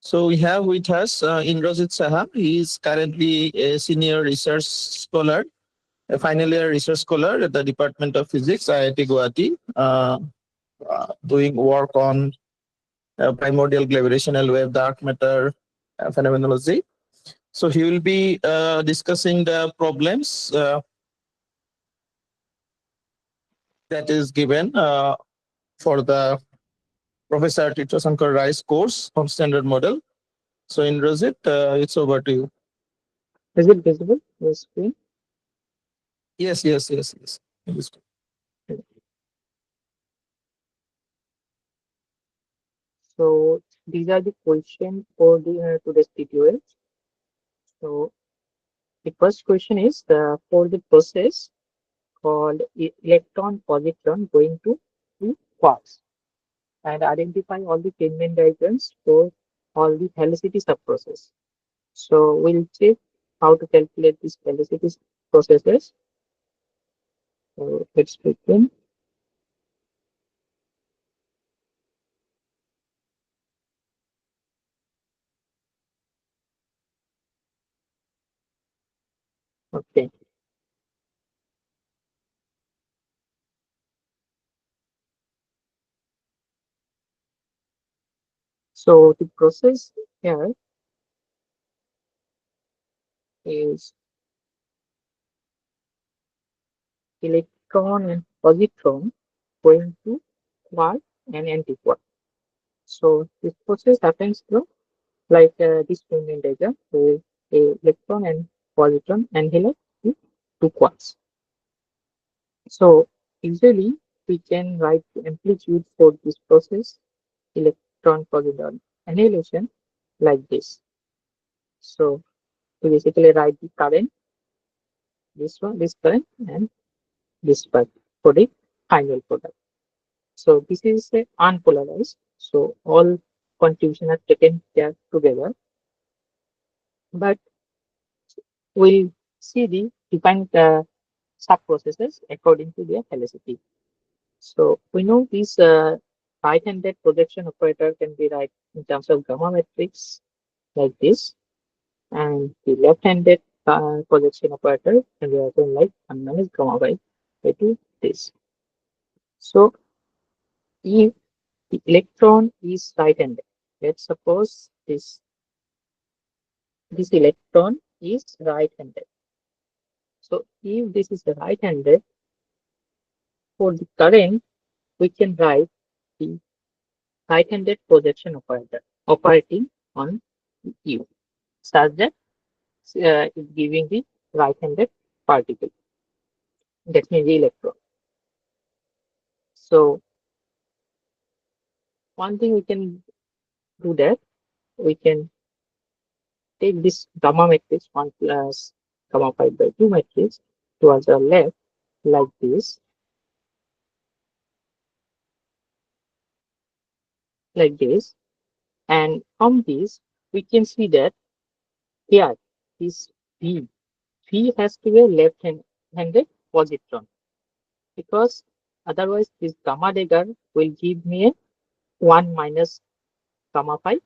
So we have with us Indrajit Saha. He is currently a senior research scholar, a final year research scholar at the Department of Physics, IIT Guwahati, doing work on primordial gravitational wave, dark matter phenomenology. So he will be discussing the problems that is given for the Professor Titra Shankar Rai's course on standard model. So Indrajit, it's over to you. Is it visible, the screen? Yes, yes, yes, yes. Yes. So these are the questions for the today's tutorial. So the first question is for the process called electron positron going to two quarks, and identify all the Feynman diagrams for all the velocity subprocess. So we'll check how to calculate these velocity processes. So let's begin. Okay. So the process here is electron and positron going to quark and antiquark. So this process happens through like this Feynman diagram, where a electron and positron annihilate the two quarks. So usually we can write the amplitude for this process, electron positron annihilation, like this. So we basically write the current, this one, this current, and this part for the final product. So this is unpolarized. So all contribution are taken care together. But we'll see the defined sub-processes according to their velocity. So we know this right-handed projection operator can be write in terms of gamma matrix like this, and the left-handed projection operator can be written like 1 minus gamma by 2 this. So if the electron is right-handed, let's suppose this electron is right-handed. So if this is the right-handed, for the current, we can write the right-handed projection operator operating on U, such that it's giving the right-handed particle. That means the electron. So one thing we can do that, we can take this gamma matrix 1 plus gamma pi by 2 matrix towards the left like this, and from this we can see that here this V has to be a left-handed positron, because otherwise this gamma dagger will give me a 1 minus gamma phi,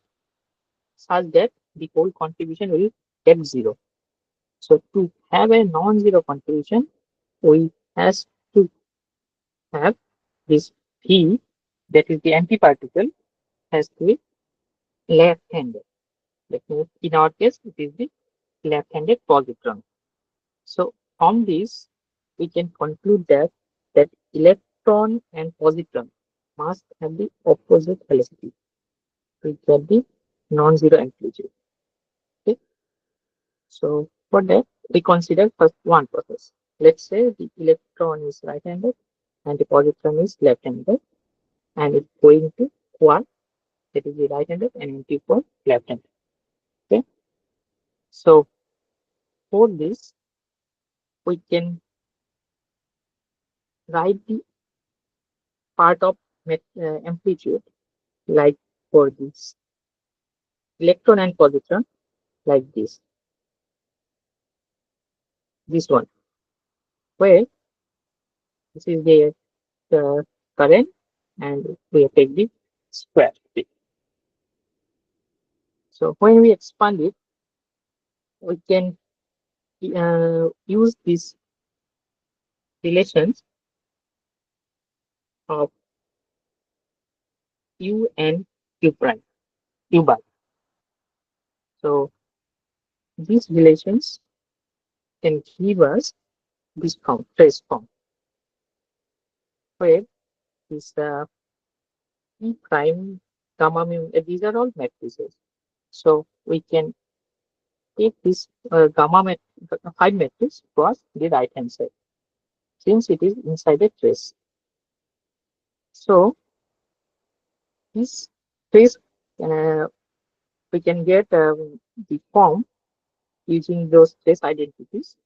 such that the whole contribution will get 0. So to have a non-zero contribution, we has to have this V, that is the antiparticle, has to be left-handed. That means in our case it is the left-handed positron. So from this we can conclude that electron and positron must have the opposite velocity to get the non-zero amplitude. Okay. So for that we consider first one process. Let's say the electron is right-handed and the positron is left-handed, and it's going to quark, that is the right-handed, and empty for left-handed. Okay. So for this we can write the part of amplitude like for this electron and positron, like this one, where this is the current, and we take the square. So when we expand it, we can use these relations of u and q prime, q bar. So these relations can give us this form, trace form, where this e prime, gamma mu, these are all matrices. So we can take this gamma 5 matrix across the right hand side, since it is inside a trace. So this trace, uh, we can get the form using those trace identities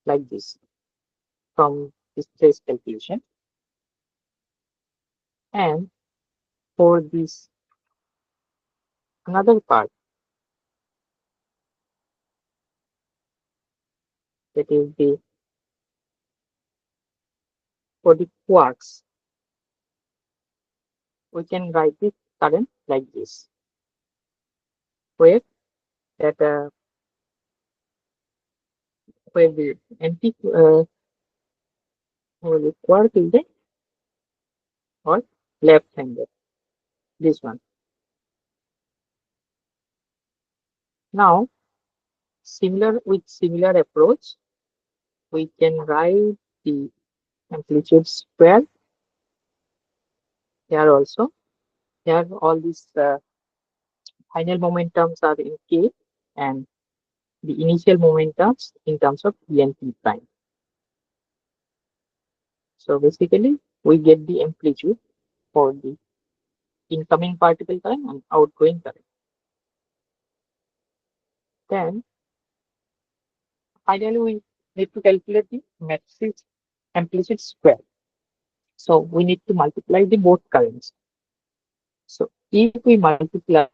like this from this trace calculation. And for this another part, that is the for the quarks, we can write the current like this, where that where the anti where the quark is the or left-handed, this one. Now similar approach, we can write the amplitude square here also. Here all these final momentums are in k, and the initial momentums in terms of p and p prime. So basically we get the amplitude for the incoming particle current and outgoing current. Then finally we need to calculate the matrix amplitude square. So we need to multiply the both currents. So if we multiply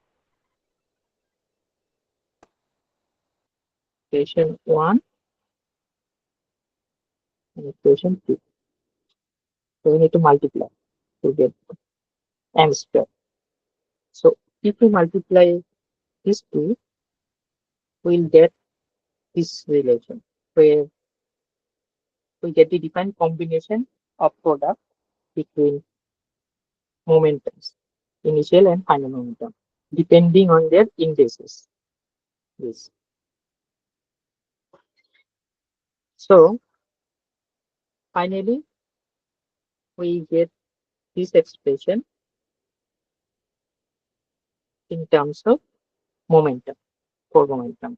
equation 1 and equation 2, so we need to multiply to get m square. So if we multiply these two, we'll get this relation, where we get the defined combination of product between momentums, initial and final momentum, depending on their indices. This. So finally, we get this expression in terms of momentum, for momentum.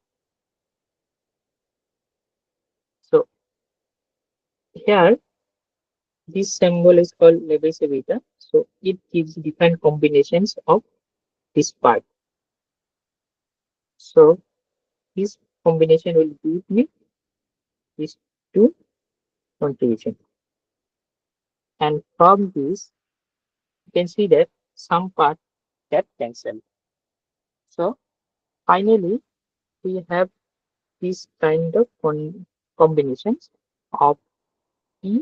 So here, this symbol is called Lebesgue beta. So it gives different combinations of this part. So this combination will give me these two contribution. And from this, you can see that some part get cancelled. So Finally, we have this kind of combinations of E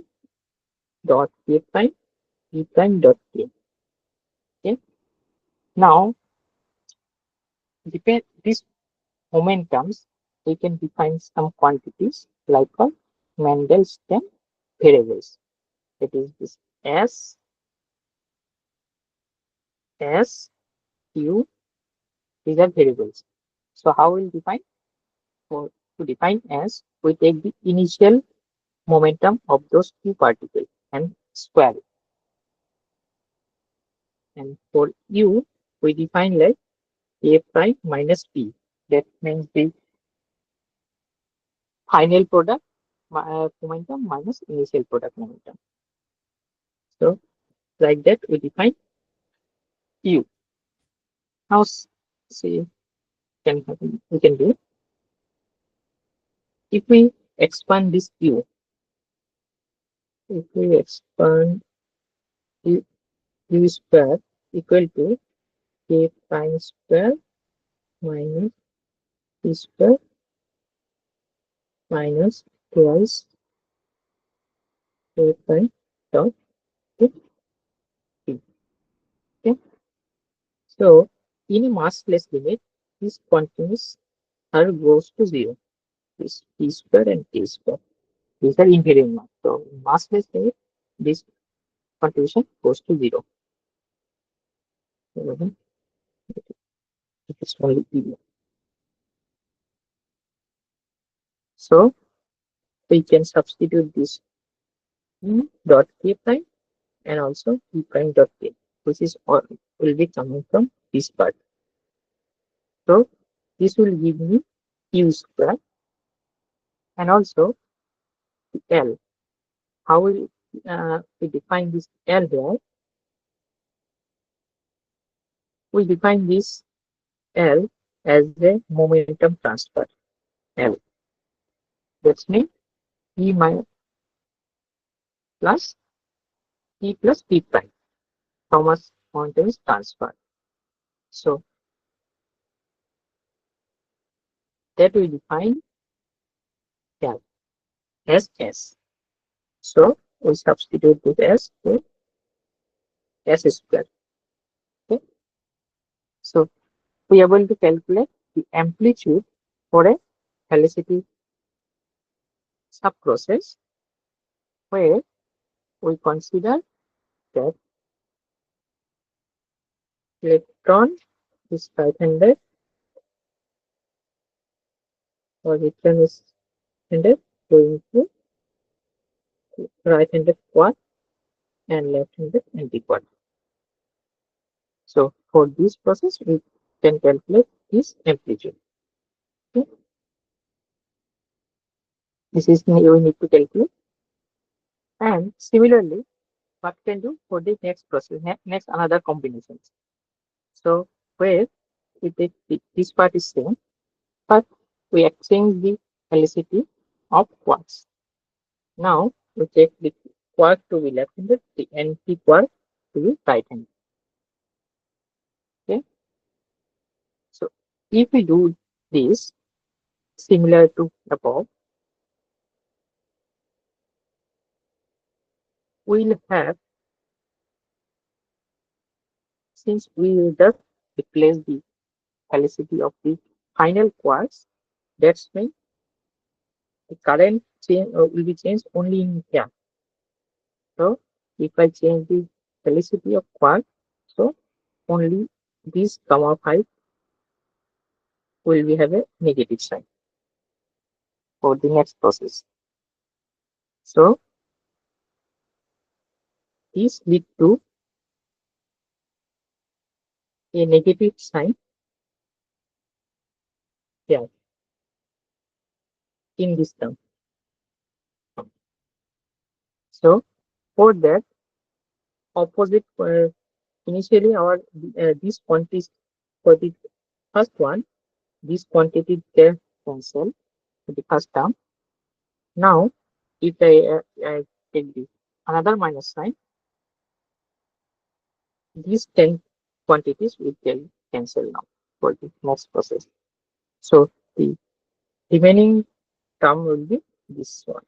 dot K prime, E prime dot K. Okay. Now, depend these momentums, we can define some quantities like a Mendelssohn variables. It is this S, U, these are variables. So how we'll define? For to define S, we take the initial momentum of those two particles and square it. And for U, we define like A prime minus P. That means the final product momentum minus initial product momentum. So like that, we define U. Now, see, we can do if we expand this U. If we expand U square equal to K prime square minus P square minus twice K prime dot P. Okay. So in a massless limit, this continuous curve goes to zero. This P square and K square. These are invariant mass. So in massless limit, this contribution goes to zero. It is only E. So we can substitute this E dot K prime and also E prime dot K, which is all will be coming from this part. So this will give me Q square and also L. How will we define this L here? We define this L as a momentum transfer L. That's mean E minus plus E plus P prime. Thomas momentum is transfer. So that we define L as S. So we substitute this S with S square. Okay. So we are able to calculate the amplitude for a velocity subprocess where we consider that electron is right-handed or electron is handed going to right-handed quark and left-handed antiquark. So for this process, we can calculate this amplitude. Okay. This is we need to calculate. And similarly, what can do for the next process, next another combinations. So where we take this part is same, but we exchange the velocity of quarks. Now we take the quark to be left-handed, the anti-quark to be right-handed. Okay. So if we do this similar to above, we'll have, since we will just replace the velocity of the final quarks, that's mean the current change will be changed only in here. So if I change the velocity of quark, so only this gamma 5 will we have a negative sign for the next process. So this lead to a negative sign here in this term. So for that opposite, initially our this quantity for the first one, this quantity there cancel for the first term. Now if I take the another minus sign, these 10 quantities will cancel now for the next process. So the remaining term will be this one.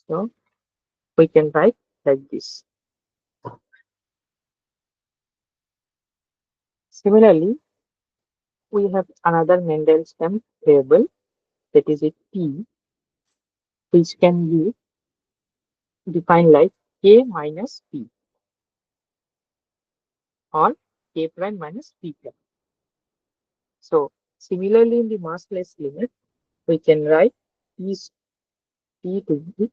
So we can write like this. Similarly, we have another Mendelssohn variable, that is a t, which can be defined like k minus p or k prime minus p prime. So similarly, in the massless limit, we can write t, t to be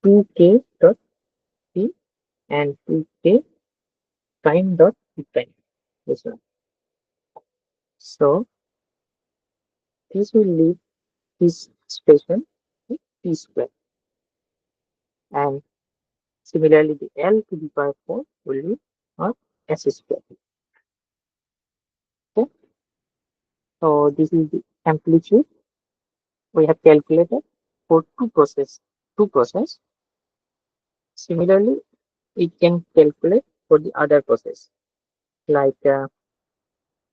2k dot p and 2k prime dot p prime. This one. So this will leave this expression with p square, and similarly the L to the power 4 will be or s square. Okay. So this is the amplitude we have calculated for two process. Similarly, we can calculate for the other process. Like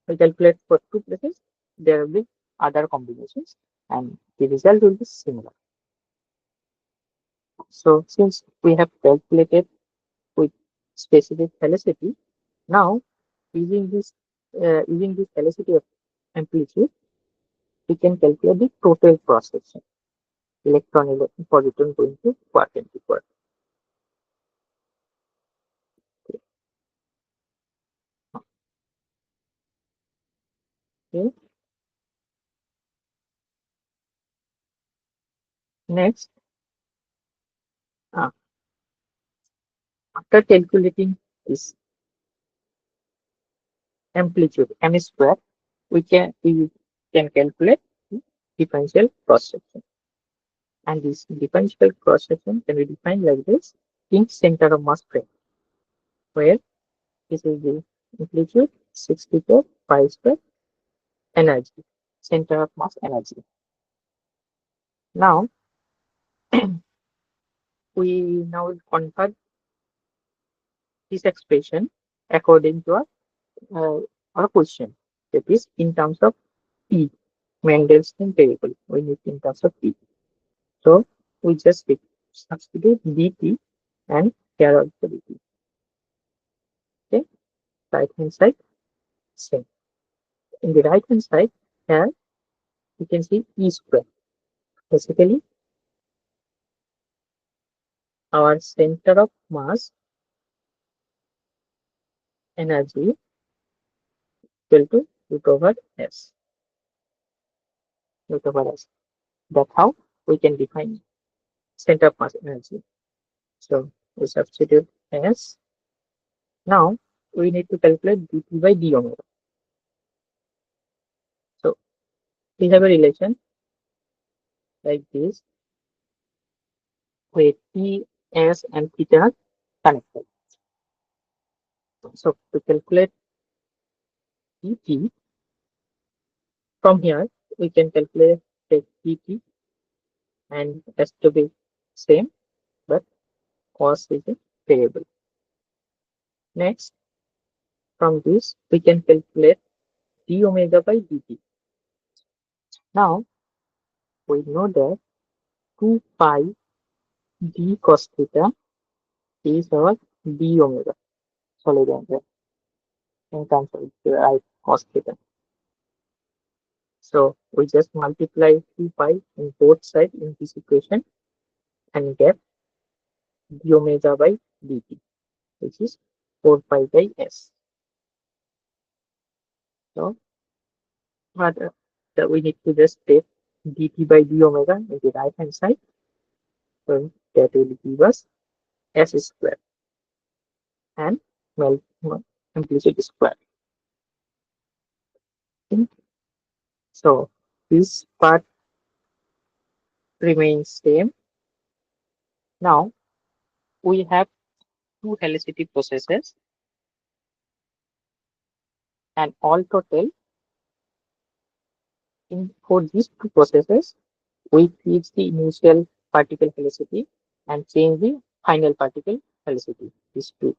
we calculate for two places, there will be other combinations, and the result will be similar. So since we have calculated with specific velocity, now using this velocity of amplitude, we can calculate the total cross section, electron positron going to quark antiquark. Okay. Next, after calculating this amplitude m square, we can calculate the differential cross section. And this differential cross section can be defined like this in center of mass frame, where this is the amplitude 64 pi square energy, center of mass energy. Now we now convert this expression according to our question. That is in terms of P, Mendelssohn variable. We need in terms of P. So we just substitute dt and here also dt. Okay, right hand side same. In the right hand side here you can see E square. Basically, our center of mass energy equal to root over s. Root over s. That's how we can define center of mass energy. So we substitute s. Now we need to calculate dt by d omega. So we have a relation like this where t, s, and theta are connected. So to calculate dt, from here we can calculate dt and s to be same, but cos is a variable. Next, from this we can calculate d omega by dt. Now we know that 2 pi d cos theta is our d omega solid angle in terms of I cos theta. So we just multiply 2 pi in both sides in this equation and get d omega by dt, which is 4 pi by s. So but we need to just take dt by d omega in the right hand side. So that will give us s square and amplitude square. Okay. So this part remains same. Now we have two helicity processes, and all total for these two processes we fix the initial particle helicity and change the final particle helicity. These two.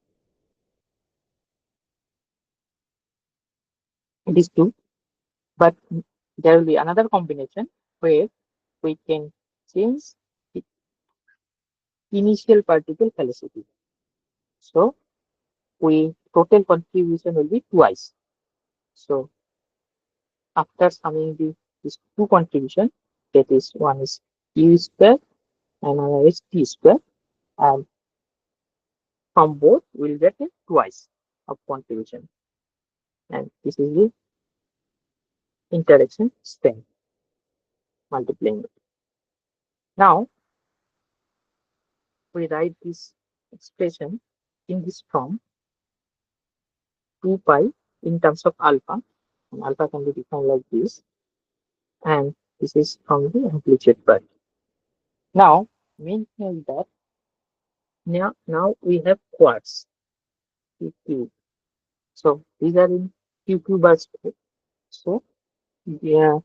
these two, but there will be another combination where we can change the initial particle velocity. So we total contribution will be twice. So after summing these two contribution, that is one is u square and another is t square, and from both we'll get a twice of contribution, and this is the interaction strength multiplying it. Now we write this expression in this form 2 pi in terms of alpha, and alpha can be defined like this, and this is from the amplitude part. Now main thing is that now we have quartz QQ. So these are in QQ bars. So yeah,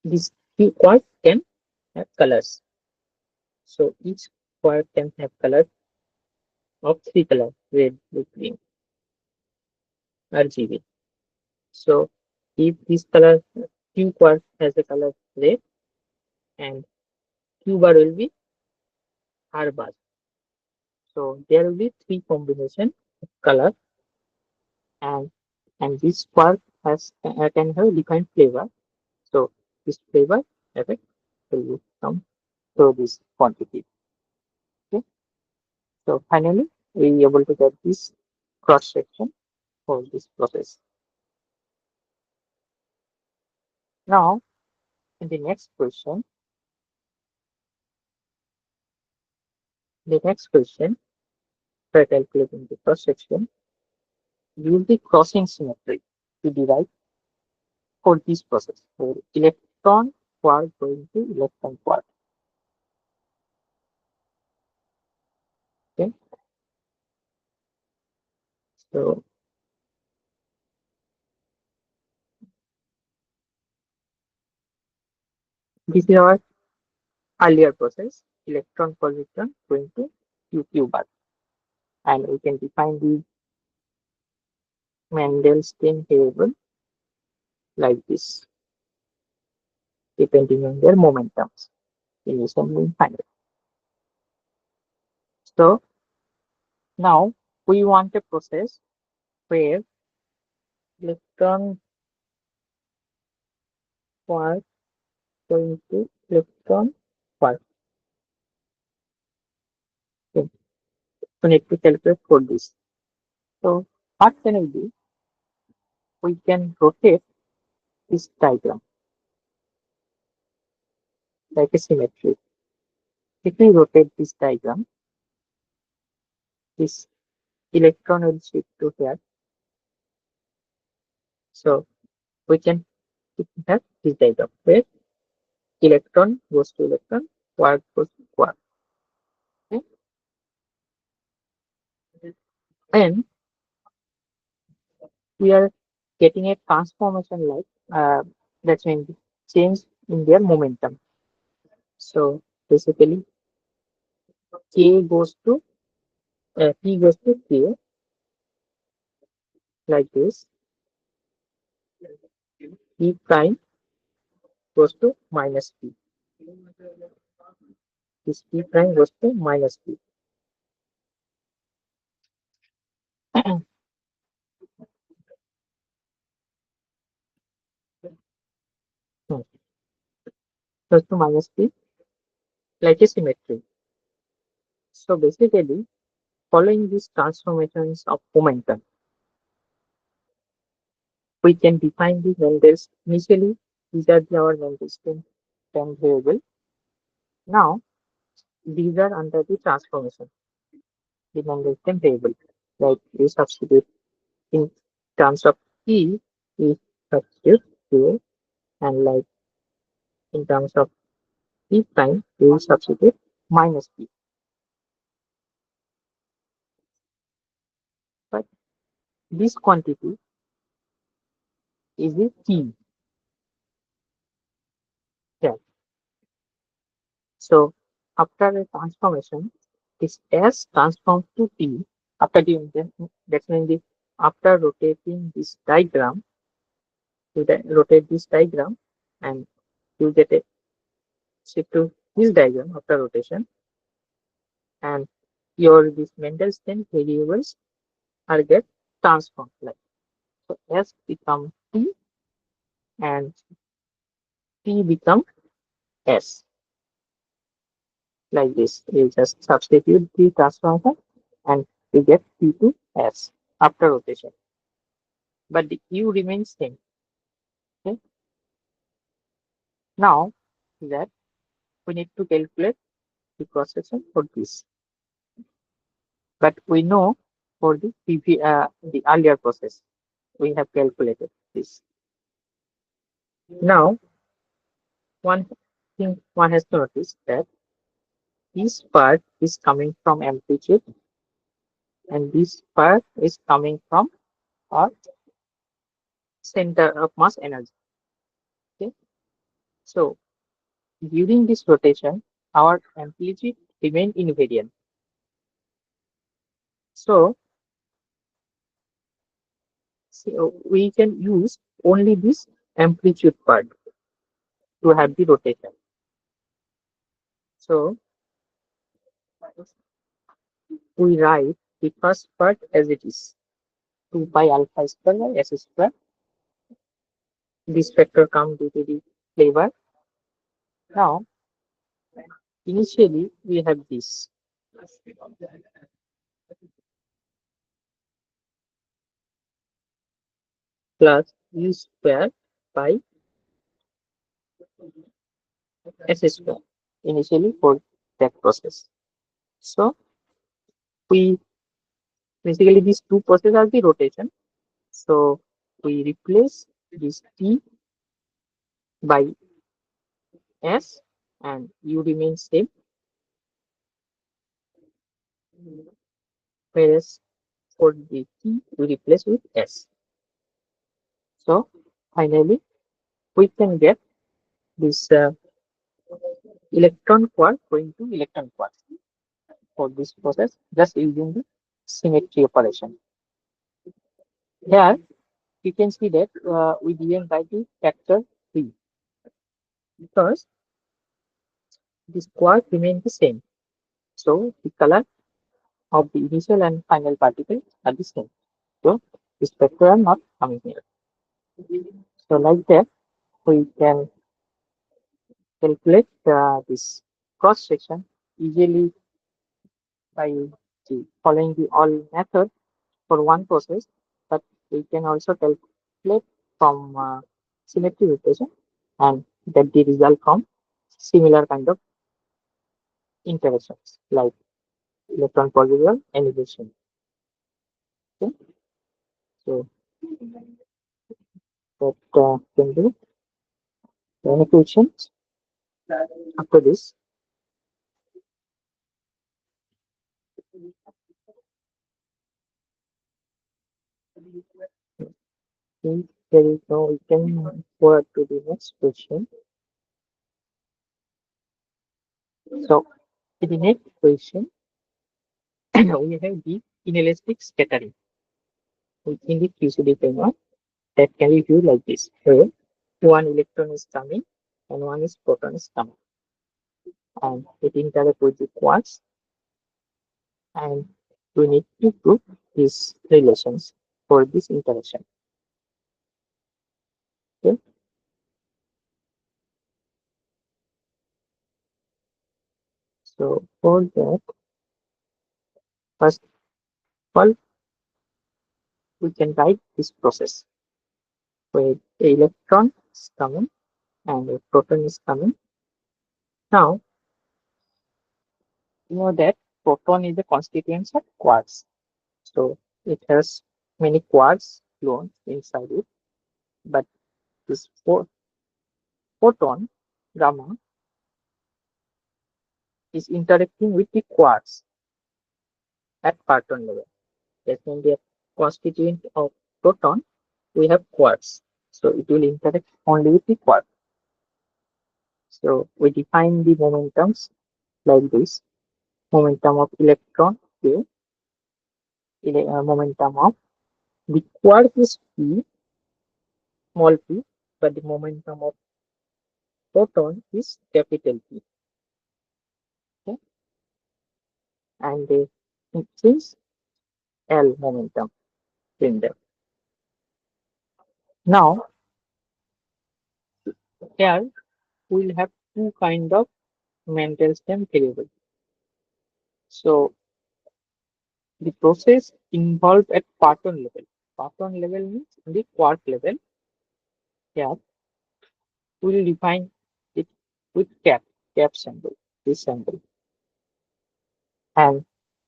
this Q quartz can have colors. So each quartz can have color of three colors: red, blue, green, RGB. So if this color Q quartz has a color red, and Q bar will be R bar. So there will be three combination of color, and this quartz can have different flavor. So this flavor effect will come through this quantity. Okay. So finally we are able to get this cross section for this process. Now in the next question, by calculating the cross section, use the crossing symmetry to derive for this process. So electron quark going to electron quark. Okay. So this is our earlier process, electron positron going to QQ bar, and we can define the Mandelstam variable like this, depending on their momentums, initial and final. So now we want a process where electron quark going to electron quark. Okay. We need to calculate for this. So what can we do? We can rotate this diagram like a symmetry. If we rotate this diagram, this electron will shift to here. So we can have this diagram where electron goes to electron, quark goes to quark. Okay? And we are getting a transformation like that's means change in their momentum. So basically, K goes to P goes to K like this. P prime goes to minus P. This P prime goes to minus P. Goes to minus P like a symmetry. So basically, following these transformations of momentum, we can define the Mendels. Initially, these are our Mendelstam time variable. Now, these are under the transformation, the Mendelstam variable. Like we substitute in terms of E, we substitute here, and like in terms of P prime, we will substitute minus P. But this quantity is the T. Yeah. So after the transformation, this S transforms to T after the that means the after rotating this diagram, you rotate this diagram and you get a shift to this diagram after rotation, and your this Mendelssohn variables are get transformed. Like so, S become T and T become S. Like this, you just substitute the transformation and we get T to S after rotation. But the U remains same. Okay. Now that we need to calculate the cross section for this. But we know for the the earlier process, we have calculated this. Now, one thing one has to notice that this part is coming from amplitude and this part is coming from our center of mass energy. Okay. So during this rotation, our amplitude remain invariant. So we can use only this amplitude part to have the rotation. So we write the first part as it is 2 pi alpha square by s square. This factor comes due to the flavor. Now, initially we have this plus u square by s square initially for that process. So we basically these two processes are the rotation. So we replace this t by s and u remains same, whereas for the t we replace with s. So finally we can get this electron quark going to electron quark for this process just using the symmetry operation. Here you can see that we given by the factor 3 because this quark remains the same. So the color of the initial and final particles are the same. So this factor are not coming here. So like that we can calculate this cross section easily by following the all method for one process, but we can also calculate from symmetry rotation and get the result from similar kind of interactions like electron positron annihilation. Okay, so that can be any questions after this. If there is no, we can forward to the next question. So in the next question, we have the inelastic scattering in the QCD framework that can be viewed like this, where one electron is coming and one is proton is coming, and it interact with the quarks, and we need to prove these relations for this interaction. Okay. So for that, first of all, we can write this process where the electron is coming and a proton is coming. Now, you know that proton is a constituent of quarks. So it has many quarks flown inside it, but this photon gamma is interacting with the quarks at parton level. That means the constituent of proton, we have quarks. So it will interact only with the quark. So we define the momentums like this. Momentum of electron, K, momentum of The quark is p, small p, but the momentum of proton is capital P. Okay? And since L momentum in them. Now here we'll have two kind of Mandelstam variable. So the process involved at parton level. Parton level means the quark level. Here we will define it with cap symbol, this symbol. And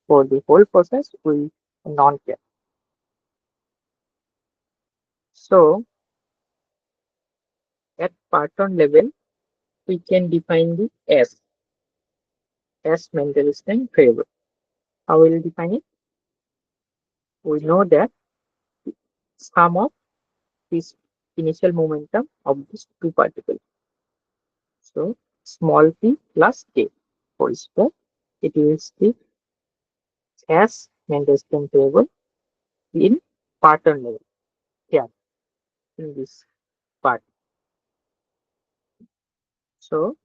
for the whole process, we non-cap. So at parton level, we can define the S Mandelstam variable. How will we define it? We know that sum of this initial momentum of these two particles. So small p plus k whole square. It is the S Mandelstam variable in parton level here in this part. So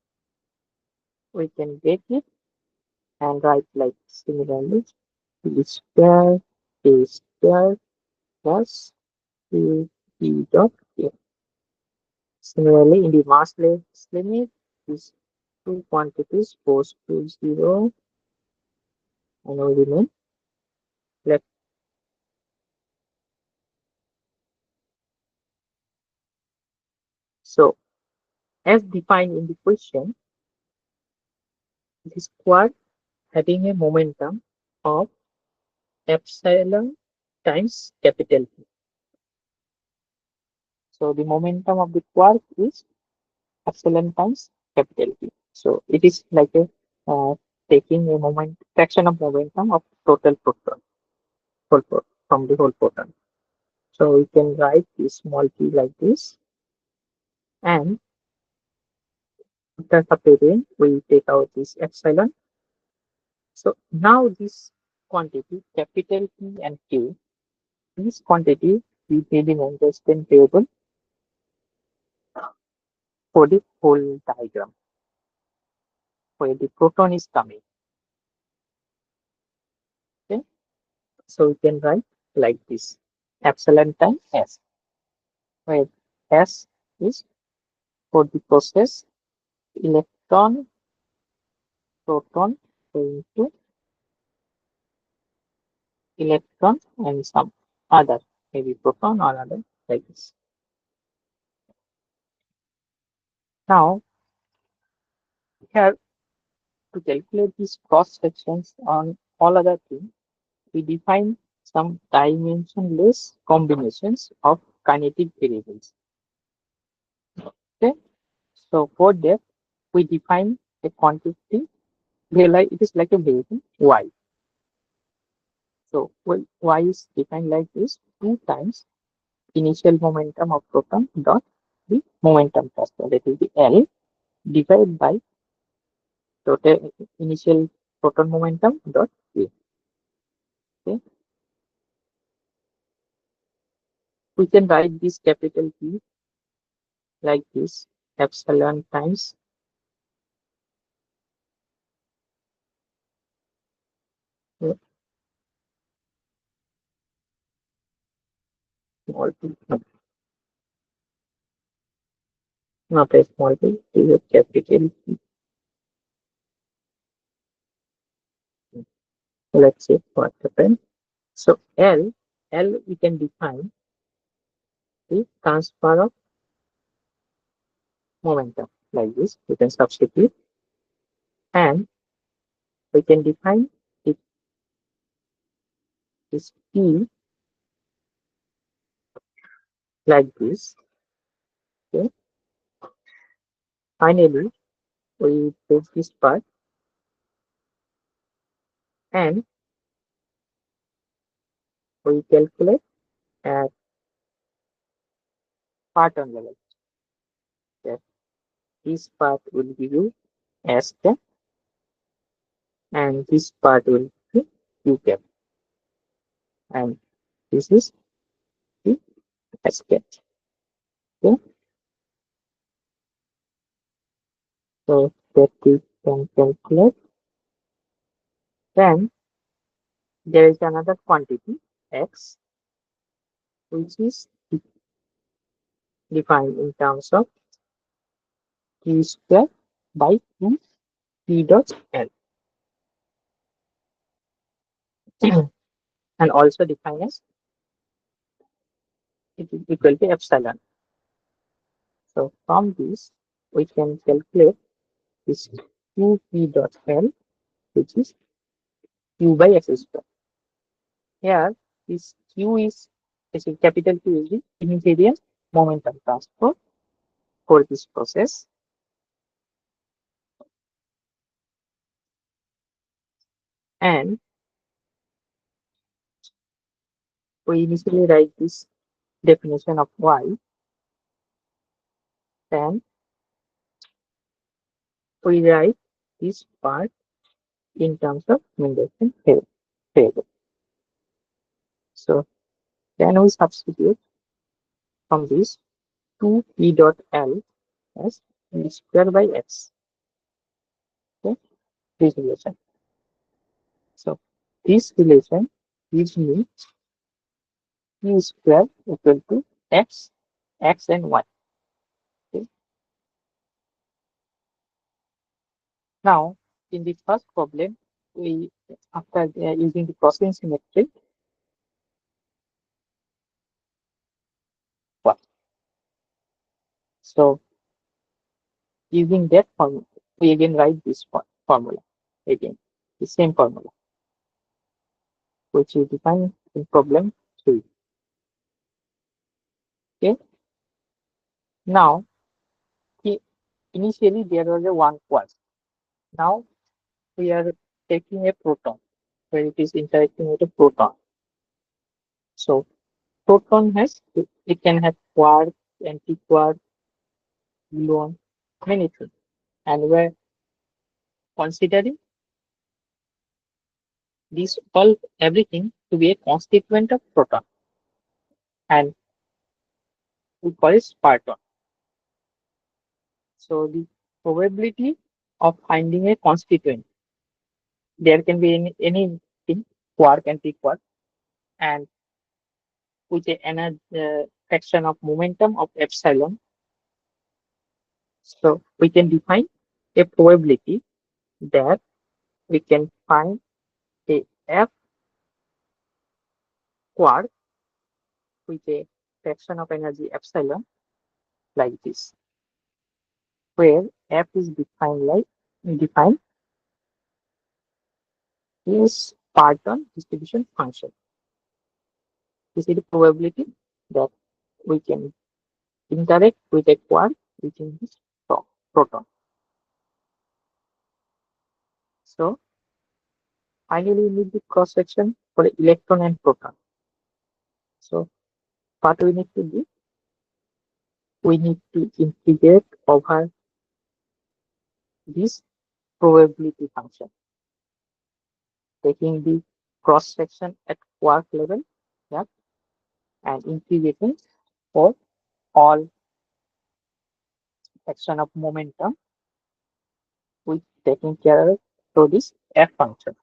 we can get it and write like similarly p square k square plus p dot k. Similarly, in the massless limit, these two quantities goes to 0 and we remain left. So, as defined in the question, this quark having a momentum of epsilon times capital P. So, the momentum of the quark is epsilon times capital P. So, it is like a taking a fraction of momentum of total proton from the whole proton. So we can write this small p like this, and after separating, we take out this epsilon. So now this quantity, capital P and Q, this quantity we made in understand variable for the whole diagram where the proton is coming. Okay, so we can write like this: epsilon times S, where S is for the process electron, proton going to electron and some other, maybe proton or other, like this. Now, here to calculate these cross sections on all other things, we define some dimensionless combinations of kinetic variables. Okay, so for that, we define a quantity, it is like a variable y. So y is defined like this: 2 times initial momentum of proton dot the momentum factor, that is the L, divided by total initial proton momentum dot k. Okay, we can write this capital P like this: epsilon times small p, not a small p, it is a capital P. Let's say what happened. So L we can define the transfer of momentum like this. We can substitute, and we can define it, this P like this. Okay. Finally, we take this part and we calculate at parton level. That this part will give you S cap and this part will be Q cap, and this is escape. Okay, so that we can calculate. Then there is another quantity x, which is defined in terms of q square by 2 p dot l, and also defined as it is equal to epsilon. So from this, we can calculate this 2p dot l, which is q by x square. Here, this q is a capital Q is the initial momentum transfer for this process. And we initially write this definition of y, then we write this part in terms of Mendelssohn variable. So then we substitute from this 2p dot l as p square by x. Okay, this relation. So this relation gives me q square equal to x, and y. Okay. Now, in the first problem, we after using the crossing symmetry, what? So using that formula, we again write this formula again, the same formula, which is defined in problem 3. Okay. Now, initially there was a one quark. Now we are taking a proton where it is interacting with a proton. So proton has, it can have quark, antiquark, gluon, many things. And we're considering this all everything to be a constituent of proton, and we call it parton. So the probability of finding a constituent, there can be anything, quark, antiquark, and with another fraction of momentum of epsilon. So we can define a probability that we can find a f quark with a fraction of energy epsilon like this, where f is defined is Parton distribution function. This is the probability that we can interact with a quark within this proton. So finally, we need the cross section for the electron and proton. So what we need to do, we need to integrate over this probability function, taking the cross section at quark level, yeah, and integrating for all action of momentum with taking care of to this f function.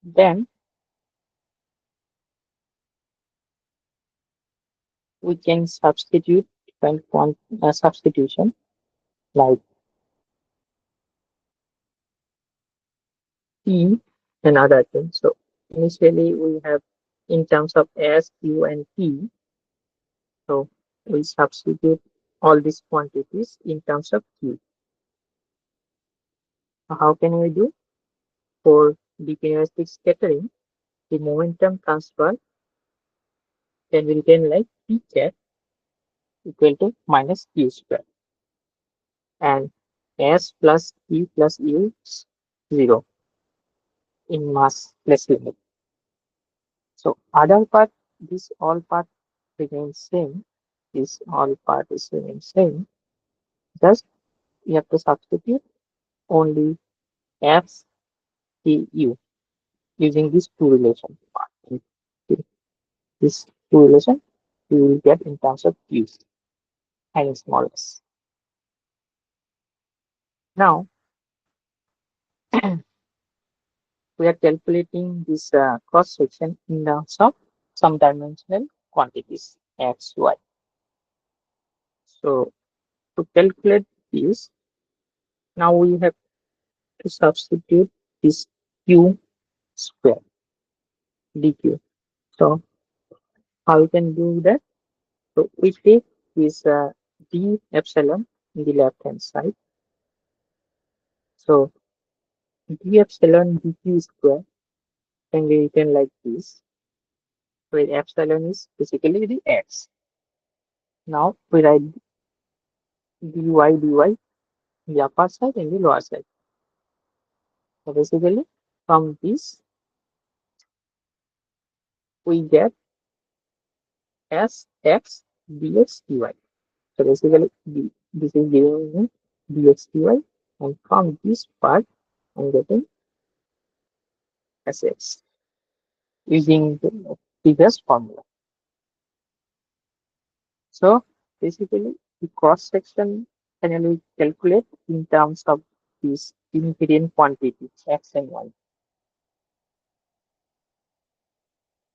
Then we can substitute when substitution like P and other things. So initially we have in terms of S, Q, and P. So we substitute all these quantities in terms of Q. How can we do? For deterministic scattering, the momentum transfer can be written like P cat equal to minus Q square, and S plus P plus U is 0 in massless limit. So other part, this all part remains same. This all part is remain same. Just you have to substitute only F C U using this two relation part. this two relation we will get in terms of q and small s. Now we are calculating this cross section in terms of some dimensional quantities x, y. So to calculate this, now we have to substitute this q square dq. So how we can do that? So we take this d epsilon in the left hand side. So d epsilon dq square can be written like this, where epsilon is basically the x. Now we write dy in the upper side and the lower side. So basically from this we get as x dx dy. So basically this is giving me dx dy, and from this part I'm getting as x using the previous formula. So basically the cross section can we calculate in terms of these invariant quantities x and y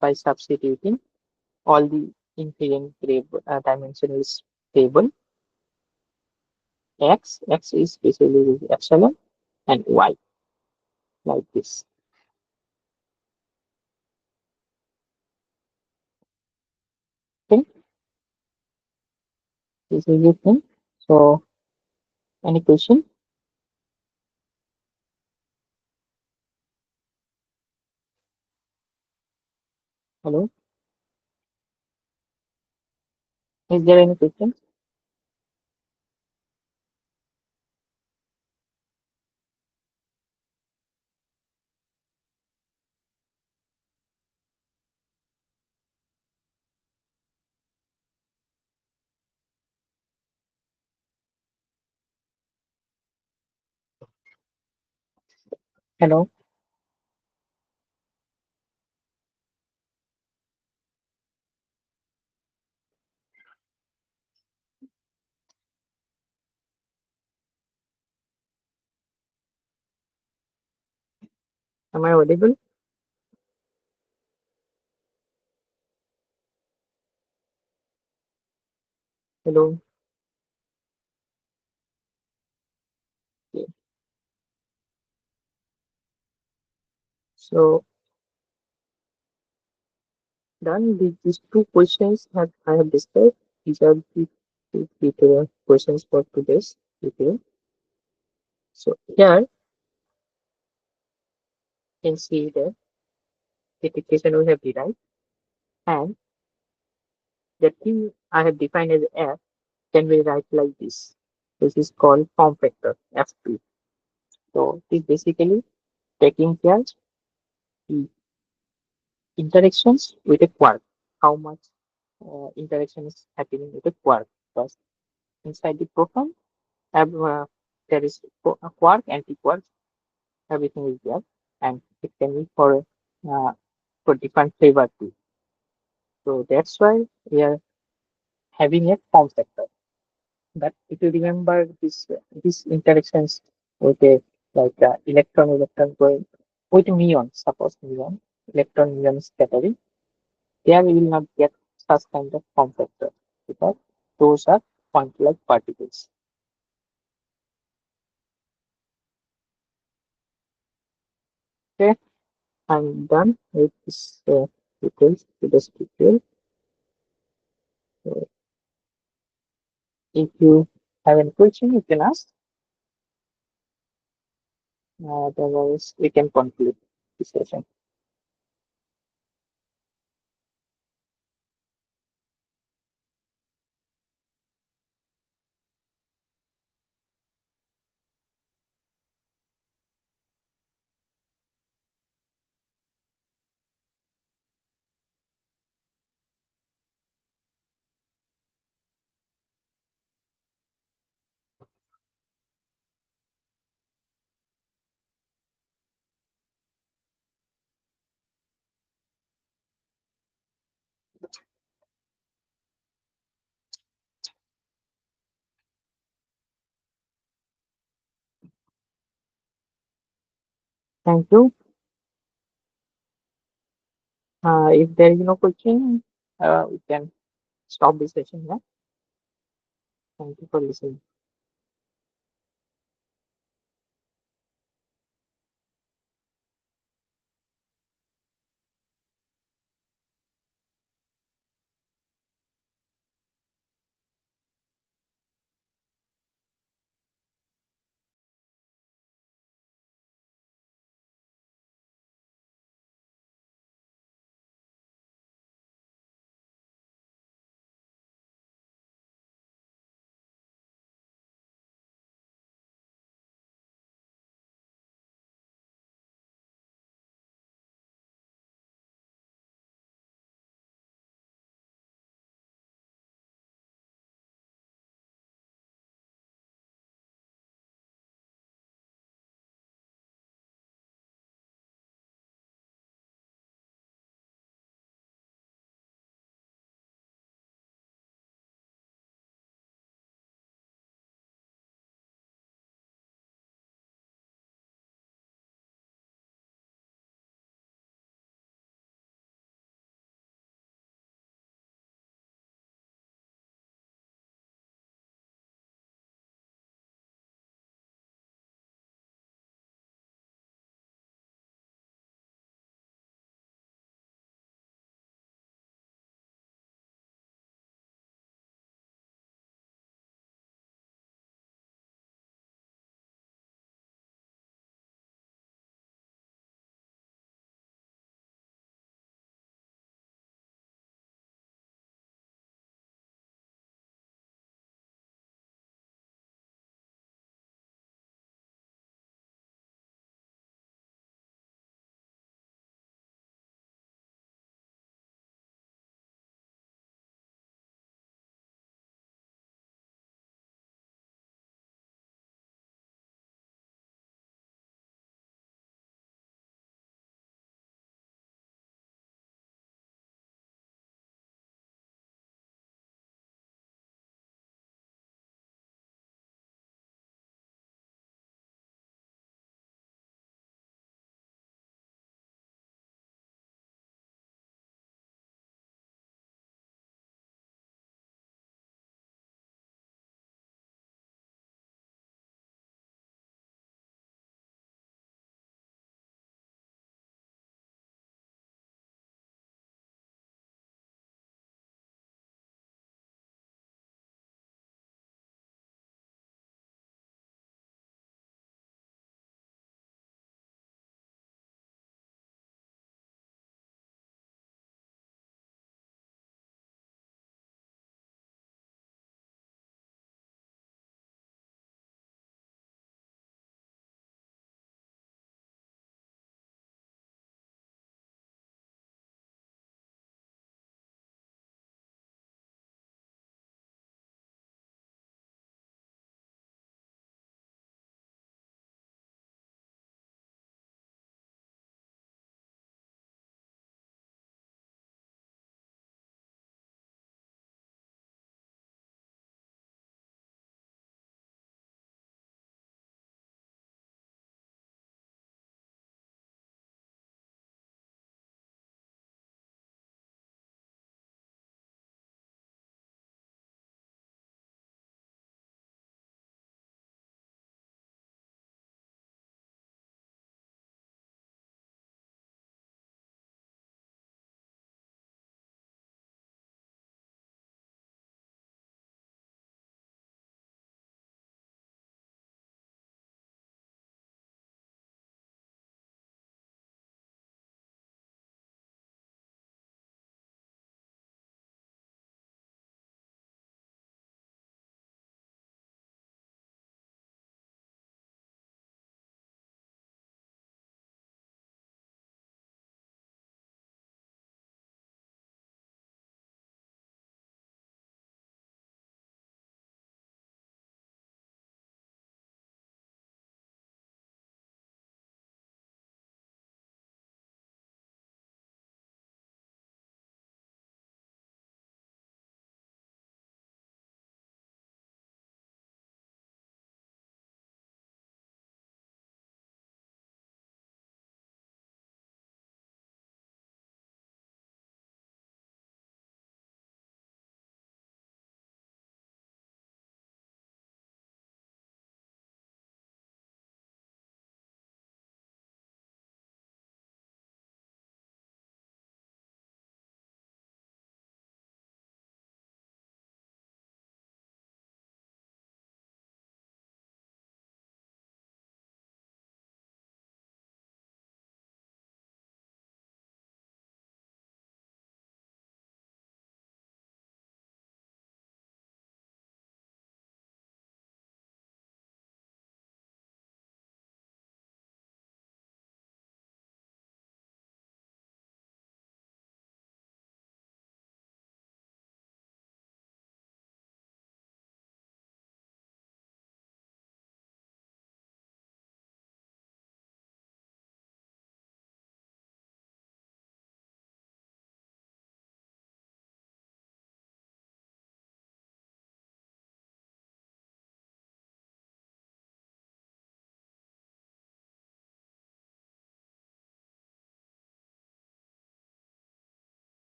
by substituting all the invariant dimension is stable. X is basically epsilon, and y like this. Okay, this is the thing. So any question? Hello, is there any question? Hello, am I audible? Hello. Okay. So done with these two questions that I have discussed. These are the two tutorial questions for today's video. So here you can see the equation we have derived, and the thing I have defined as f can be write like this. This is called form factor f2. So it is basically taking care the interactions with a quark. How much interaction is happening with a quark? Because inside the proton, there is a quark, anti-quark, everything is there, and it can be for different flavor too. So that's why we are having a form factor. But if you remember these interactions with a like electron going with muon, suppose muon, electron scattering, there we will not get such kind of form factor because those are point-like particles. Okay, I'm done with this details to this tutorial. So if you have any question, you can ask. Otherwise, we can conclude this session. Thank you. If there is no question, we can stop the session now. Thank you for listening.